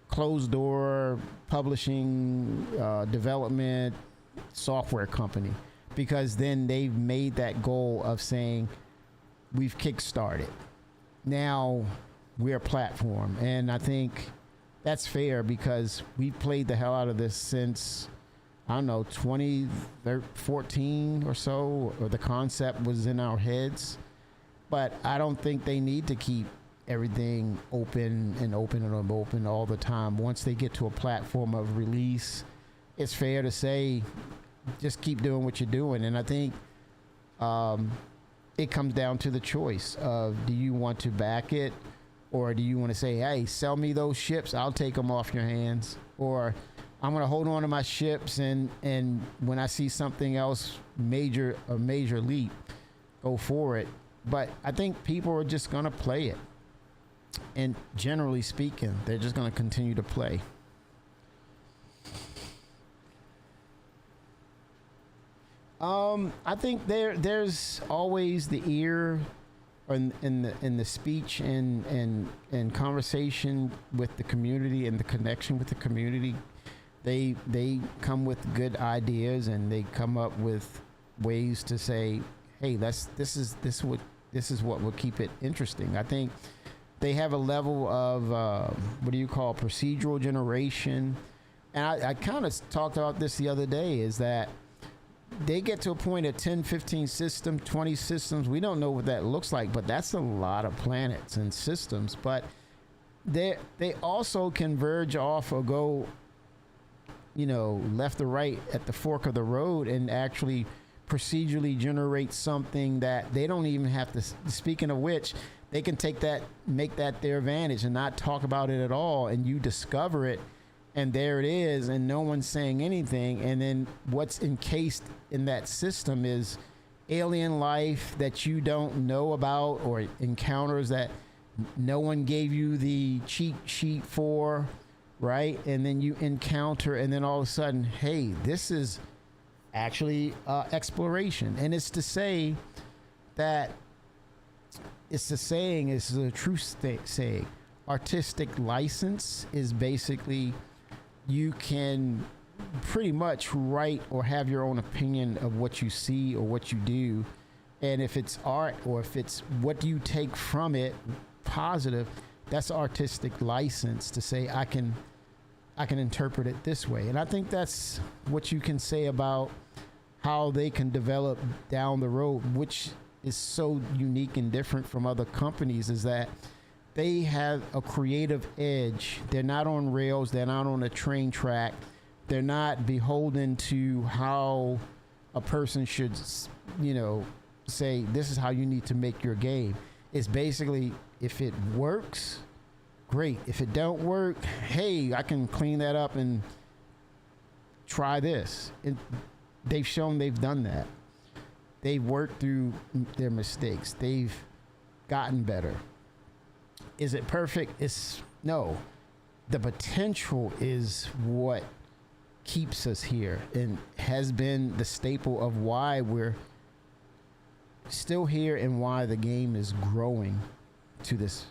closed door publishing, development software company, because then they've made that goal of saying, we've kickstarted. Now we're a platform. And I think that's fair because we played the hell out of this since, I don't know, 2014 or so, or the concept was in our heads. But I don't think they need to keep everything open and open and open all the time. Once they get to a platform of release, it's fair to say, just keep doing what you're doing. And I think it comes down to the choice of, do you want to back it, or do you want to say, hey, sell me those ships, I'll take them off your hands, or I'm going to hold on to my ships, and when I see something else a major leap, go for it. But I think people are just going to play it. And generally speaking, they're just going to continue to play. I think there's always the ear in the speech and conversation with the community and the connection with the community. They come with good ideas, and they come up with ways to say, hey, this is what will keep it interesting. I think they have a level of procedural generation. And I kind of talked about this the other day, is that they get to a point at 10, 15 systems, 20 systems. We don't know what that looks like, but that's a lot of planets and systems. But they also converge off or go, left or right at the fork of the road, and actually procedurally generate something that they don't even have to. Speaking of which, they can make that their advantage and not talk about it at all, and you discover it, and there it is, and no one's saying anything. And then what's encased in that system is alien life that you don't know about, or encounters that no one gave you the cheat sheet for, right? And then you encounter, and then all of a sudden, hey, this is actually exploration. And it's to say that it's a true saying. Artistic license is basically, you can pretty much write or have your own opinion of what you see or what you do. And if it's art or if it's what do you take from it positive, that's artistic license to say I can interpret it this way. And I think that's what you can say about how they can develop down the road, which is so unique and different from other companies, is that they have a creative edge. They're not on rails. They're not on a train track. They're not beholden to how a person should, say this is how you need to make your game. It's basically, if it works, great. If it don't work, hey, I can clean that up and try this. They've shown they've done that. They've worked through their mistakes. They've gotten better. Is it perfect? No. The potential is what keeps us here and has been the staple of why we're still here and why the game is growing to this,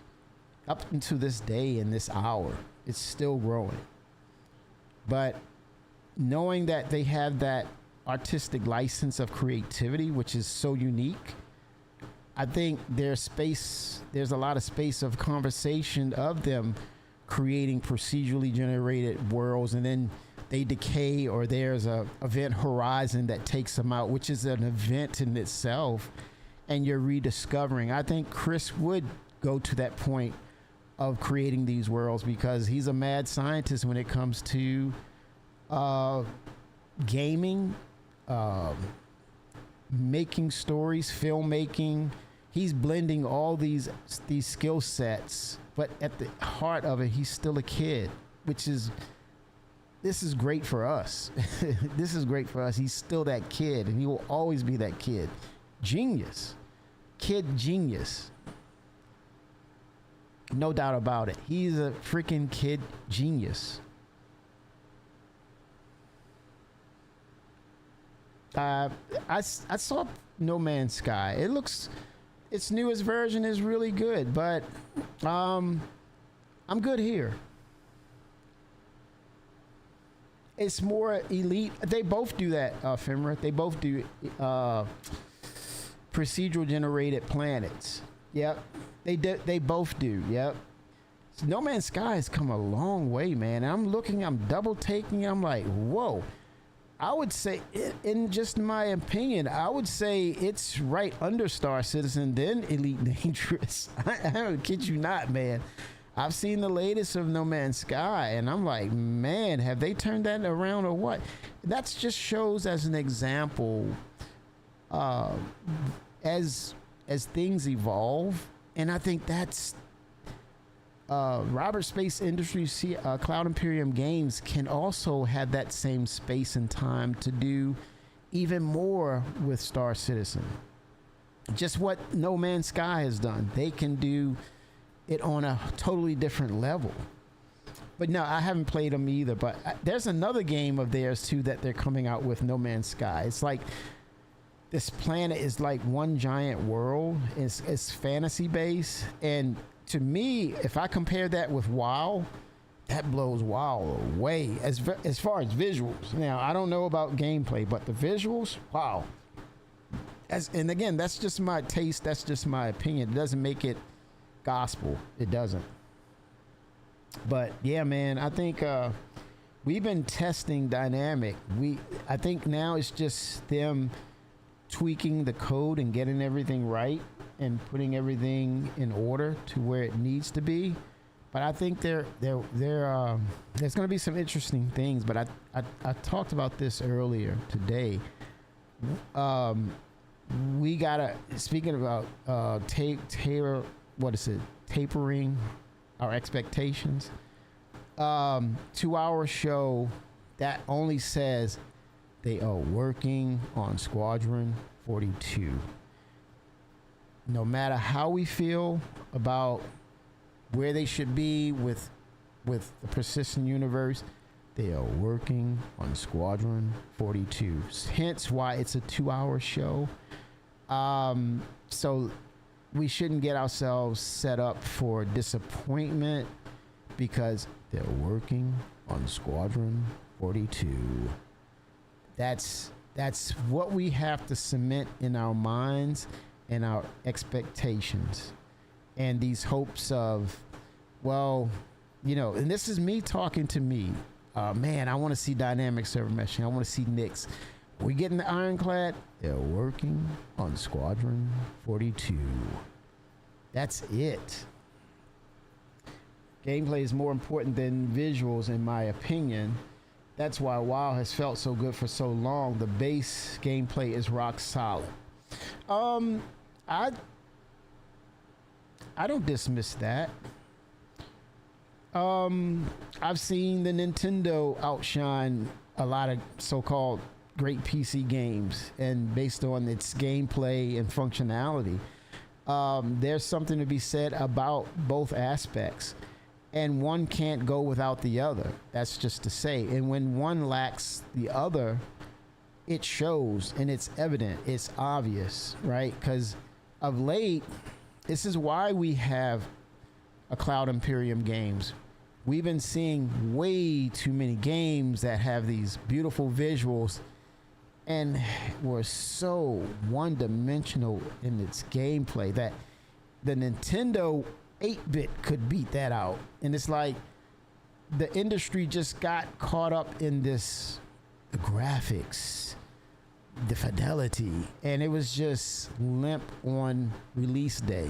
up until this day and this hour. It's still growing. But knowing that they have that artistic license of creativity, which is so unique, I think there's a lot of space of conversation of them creating procedurally generated worlds, and then they decay, or there's a event horizon that takes them out, which is an event in itself, and you're rediscovering. I think Chris would go to that point of creating these worlds because he's a mad scientist when it comes to gaming, making stories, filmmaking. He's blending all these skill sets, but at the heart of it, he's still a kid, this is great for us. This is great for us. He's still that kid, and he will always be that kid. Genius. Kid genius. No doubt about it. He's a freaking kid genius. I saw No Man's Sky. Its newest version is really good, but I'm good here. It's more elite. They both do that, Fimra. They both do procedural generated planets. Yep. They both do. Yep. So No Man's Sky has come a long way, man. I'm double taking. I'm like, whoa. I would say, in just my opinion, I would say it's right under Star Citizen, then Elite Dangerous. I don't kid you not, man. I've seen the latest of No Man's Sky, and I'm like, man, have they turned that around or what? That just shows as an example, as things evolve, and I think that's Robert Space Industries, Cloud Imperium Games can also have that same space and time to do even more with Star Citizen. Just what No Man's Sky has done, they can do it on a totally different level. But no, I haven't played them either, but there's another game of theirs too that they're coming out with, No Man's Sky. It's like this planet is like one giant world. It's fantasy based, and to me, if I compare that with WoW, that blows WoW away as far as visuals. Now, I don't know about gameplay, but the visuals, wow. And again, that's just my taste. That's just my opinion. It doesn't make it gospel. It doesn't. But yeah, man, I think we've been testing Dynamic. I think now it's just them tweaking the code and getting everything right and putting everything in order to where it needs to be. But I think there's going to be some interesting things. But I talked about this earlier today. We gotta, speaking about tapering our expectations. 2-hour show that only says they are working on Squadron 42. No matter how we feel about where they should be with the persistent universe, they are working on Squadron 42. Hence why it's a 2-hour show. So we shouldn't get ourselves set up for disappointment because they're working on Squadron 42. That's what we have to cement in our minds and our expectations and these hopes of, well, you know, and this is me talking to me. Man, I want to see dynamic server meshing. I want to see NICs. We getting the ironclad. They're working on Squadron 42. That's it. Gameplay is more important than visuals, in my opinion. That's why WoW has felt so good for so long. The base gameplay is rock solid. I don't dismiss that. I've seen the Nintendo outshine a lot of so-called great PC games, and based on its gameplay and functionality, there's something to be said about both aspects, and one can't go without the other. That's just to say. And when one lacks the other, it shows, and it's evident, it's obvious, right? Because of late, this is why we have a Cloud Imperium games. We've been seeing way too many games that have these beautiful visuals and were so one-dimensional in its gameplay that the Nintendo 8-bit could beat that out. And it's like the industry just got caught up in this, the graphics, the fidelity, and it was just limp on release day.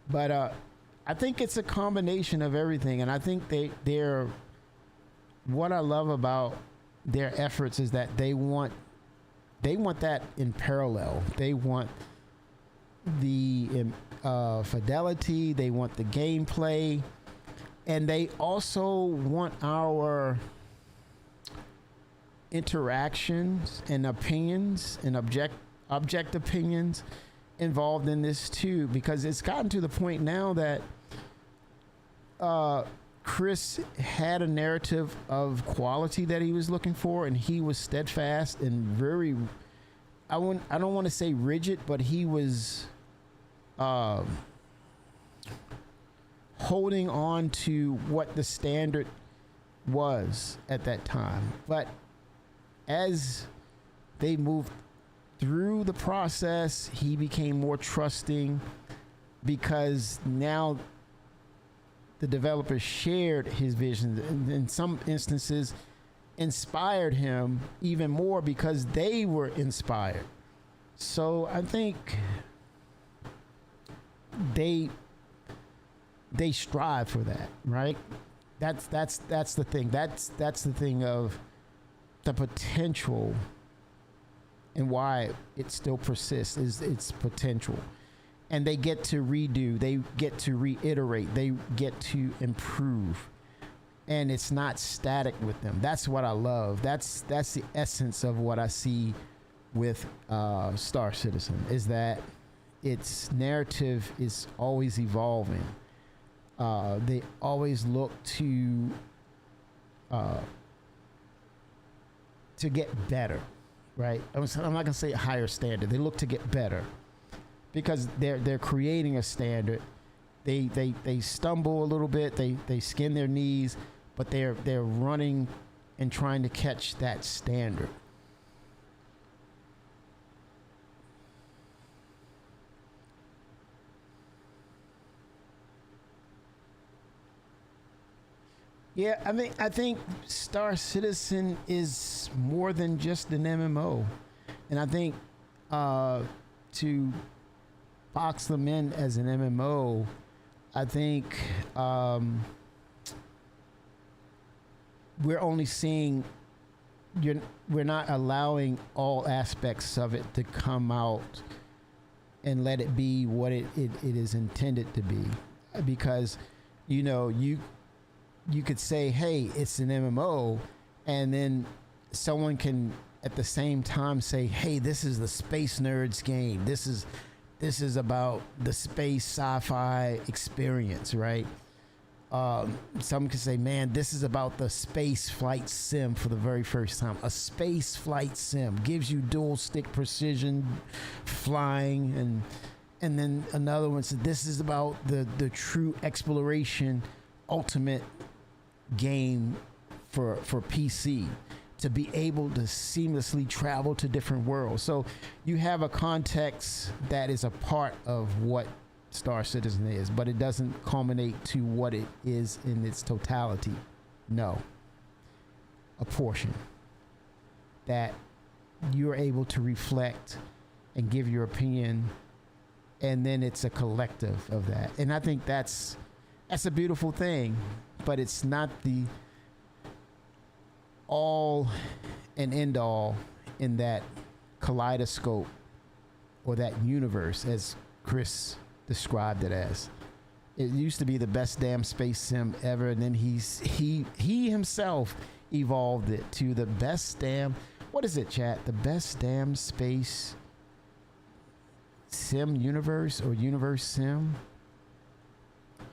But I think it's a combination of everything, and I think they're what I love about their efforts is that they want that in parallel. They want the fidelity, they want the gameplay, and they also want our interactions and opinions and object opinions involved in this too, because it's gotten to the point now that Chris had a narrative of quality that he was looking for, and he was steadfast and very, I don't want to say rigid, but he was holding on to what the standard was at that time. But as they moved through the process, he became more trusting, because now the developers shared his vision, and in some instances inspired him even more because they were inspired. So I think they strive for that, right? That's the thing. That's the thing of the potential, and why it still persists is its potential. And they get to redo, they get to reiterate, they get to improve. And it's not static with them. That's what I love. That's the essence of what I see with Star Citizen, is that its narrative is always evolving. They always look to get better, right? I'm not gonna say a higher standard. They look to get better, because they're creating a standard. They stumble a little bit. They skin their knees, but they're running and trying to catch that standard. Yeah, I think Star Citizen is more than just an MMO, and I think to box them in as an MMO, I think we're only seeing, we're not allowing all aspects of it to come out and let it be what it is intended to be, because you could say, hey, it's an MMO, and then someone can at the same time say, hey, this is the Space Nerds game. This is about the space sci-fi experience, right? Some could say, man, this is about the space flight sim for the very first time. A space flight sim gives you dual stick precision flying, And then another one said, this is about the true exploration, ultimate game for PC, to be able to seamlessly travel to different worlds. So you have a context that is a part of what Star Citizen is, but it doesn't culminate to what it is in its totality. No. A portion that you're able to reflect and give your opinion, and then it's a collective of that. And I think that's a beautiful thing, but it's not the all and end all in that kaleidoscope or that universe, as Chris described it as. It used to be the best damn space sim ever, and then he himself evolved it to the best damn, what is it, chat? The best damn space sim universe, or universe sim.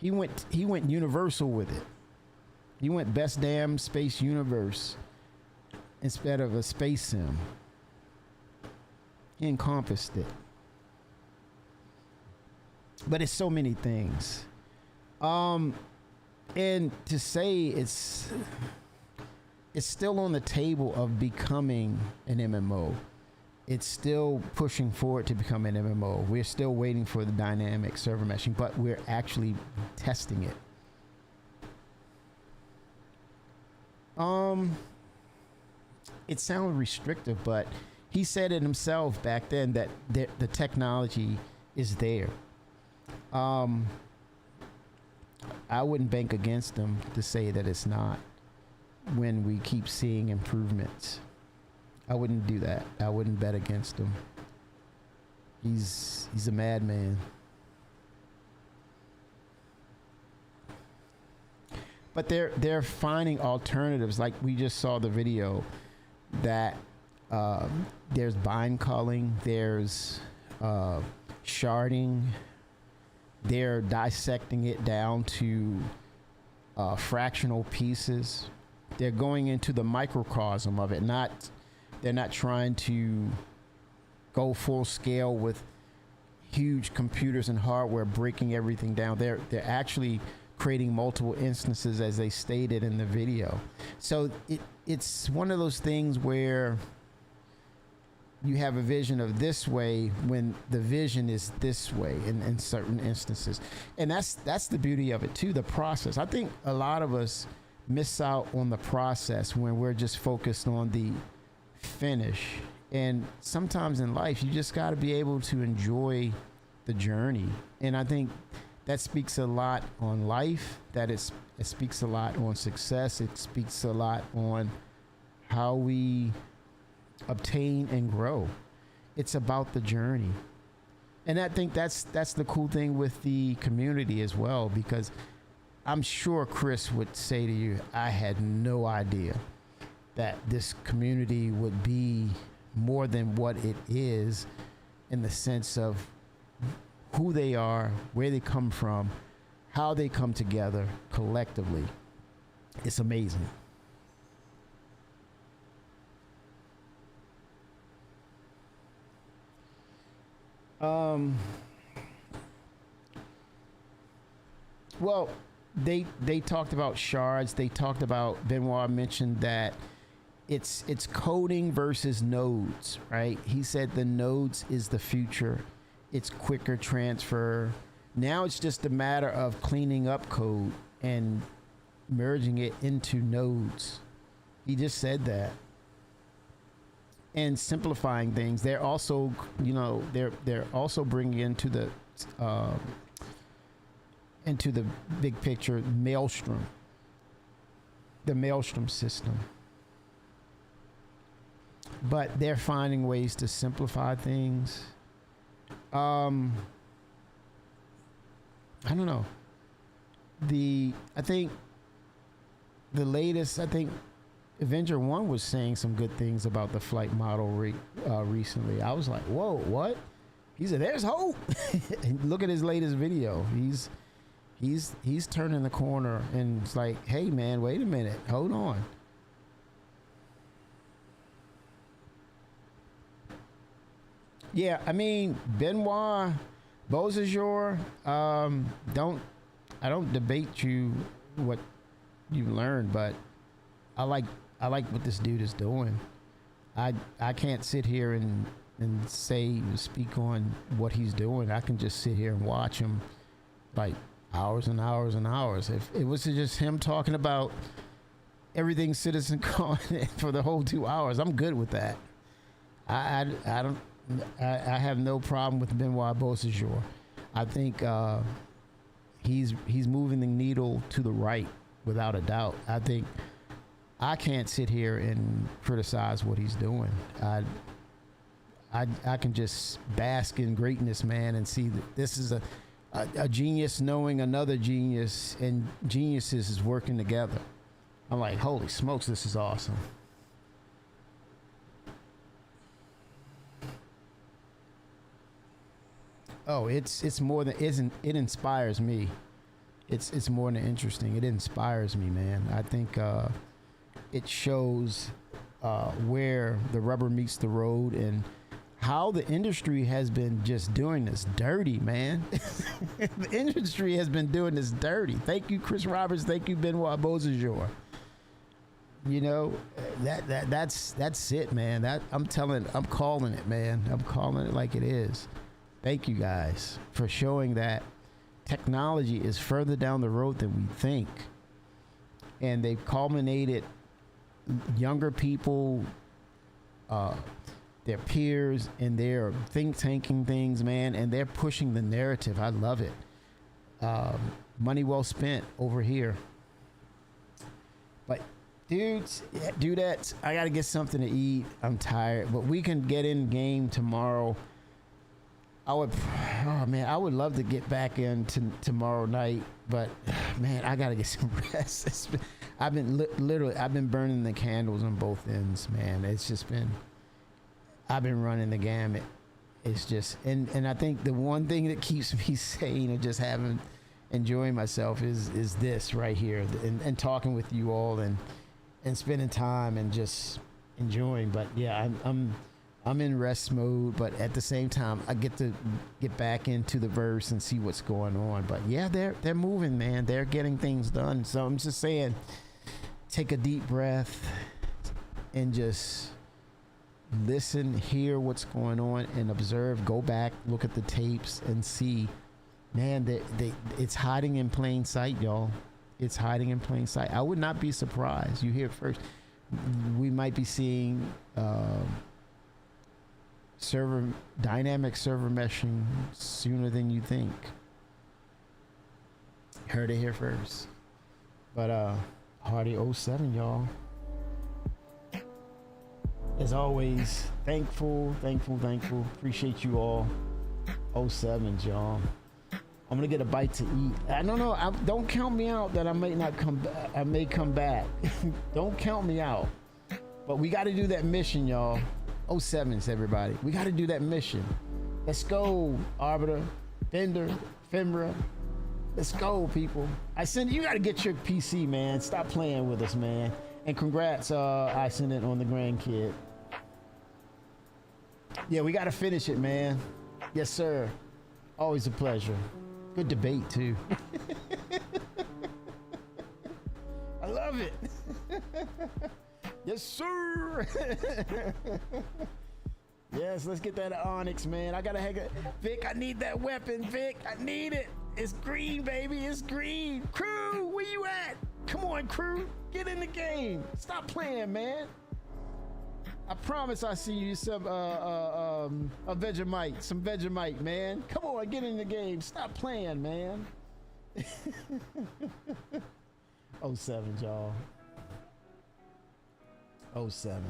He went universal with it. He went best damn space universe instead of a space sim. He encompassed it. But it's so many things. And to say it's still on the table of becoming an MMO. It's still pushing forward to become an MMO. We're still waiting for the dynamic server meshing, but we're actually testing it. It sounds restrictive, but he said it himself back then that the technology is there. I wouldn't bank against him to say that it's not when we keep seeing improvements. I wouldn't do that. I wouldn't bet against him. He's a madman. But they're finding alternatives. Like we just saw the video that there's bind culling, there's sharding. They're dissecting it down to fractional pieces. They're going into the microcosm of it. They're not trying to go full scale with huge computers and hardware breaking everything down. They're actually creating multiple instances, as they stated in the video. So it's one of those things where you have a vision of this way when the vision is this way in certain instances. And that's the beauty of it too, the process. I think a lot of us miss out on the process when we're just focused on the finish. And sometimes in life, you just got to be able to enjoy the journey. And I think that speaks a lot on life, it speaks a lot on success. It speaks a lot on how we obtain and grow. It's about the journey. And I think that's the cool thing with the community as well, because I'm sure Chris would say to you, I had no idea that this community would be more than what it is, in the sense of who they are, where they come from, how they come together collectively. It's amazing. Well, they talked about shards. They talked about, Benoit mentioned that it's coding versus nodes, right? He said the nodes is the future. It's quicker transfer. Now it's just a matter of cleaning up code and merging it into nodes. He just said that. And simplifying things. They're also, they're also bringing into the big picture Maelstrom, the Maelstrom system. But they're finding ways to simplify things. I don't know. I think the latest, Avenger 1 was saying some good things about the flight model recently. I was like, whoa, what? He said, there's hope. And look at his latest video. He's turning the corner, and it's like, hey man, wait a minute, hold on. Yeah, I mean, Benoit, Beausejour, I don't debate you what you've learned, but I like what this dude is doing. I can't sit here and speak on what he's doing. I can just sit here and watch him like hours and hours and hours. If it was just him talking about everything Citizen Con for the whole 2 hours, I'm good with that. I have no problem with Benoit Beausejour. I think he's moving the needle to the right without a doubt. I think I can't sit here and criticize what he's doing. I can just bask in greatness, man, and see that this is a genius knowing another genius, and geniuses is working together. I'm like, holy smokes, this is awesome. Oh, it's more than it inspires me. It's more than interesting. It inspires me, man. I think it shows where the rubber meets the road and how the industry has been just doing this dirty, man. The industry has been doing this dirty. Thank you, Chris Roberts. Thank you, Benoit Beausejour. You know, that's it, man. I'm calling it, man. I'm calling it like it is. Thank you guys for showing that technology is further down the road than we think. And they've culminated younger people, their peers, and they're think tanking things, man, and they're pushing the narrative. I love it. Money well spent over here. But dudes, dudettes, I gotta get something to eat. I'm tired, but we can get in game tomorrow. I would love to get back in tomorrow night, but man, I gotta get some rest. I've been burning the candles on both ends, man. It's just been, I've been running the gamut. It's just, and I think the one thing that keeps me sane and just enjoying myself is this right here, and talking with you all and spending time and just enjoying. But yeah, I'm in rest mode, but at the same time, I get to get back into the verse and see what's going on. But yeah, they're moving, man. They're getting things done. So I'm just saying, take a deep breath and just listen, hear what's going on, and observe. Go back, look at the tapes, and see, man, it's hiding in plain sight, y'all. It's hiding in plain sight. I would not be surprised. You hear it first. We might be seeing dynamic server meshing sooner than you think. Heard it here first. But Hardy 07, y'all. As always, thankful. Appreciate you all. 07s, y'all. I'm gonna get a bite to eat. I don't know. Don't count me out that I may not come back. I may come back. Don't count me out. But we got to do that mission, y'all. 07s, everybody. We got to do that mission. Let's go, Arbiter, Fender, Femra. Let's go, people. You got to get your PC, man. Stop playing with us, man. And congrats, I sent it on the grandkid. Yeah, we got to finish it, man. Yes, sir. Always a pleasure. Good debate, too. I love it. Yes, sir. Yes, let's get that Onyx, man. I gotta hang it. Vic, I need that weapon, Vic. I need it. It's green, baby. It's green. Crew, where you at? Come on, crew. Get in the game. Stop playing, man. I promise I see you some a Vegemite. Some Vegemite, man. Come on, get in the game. Stop playing, man. 07, y'all. 07s.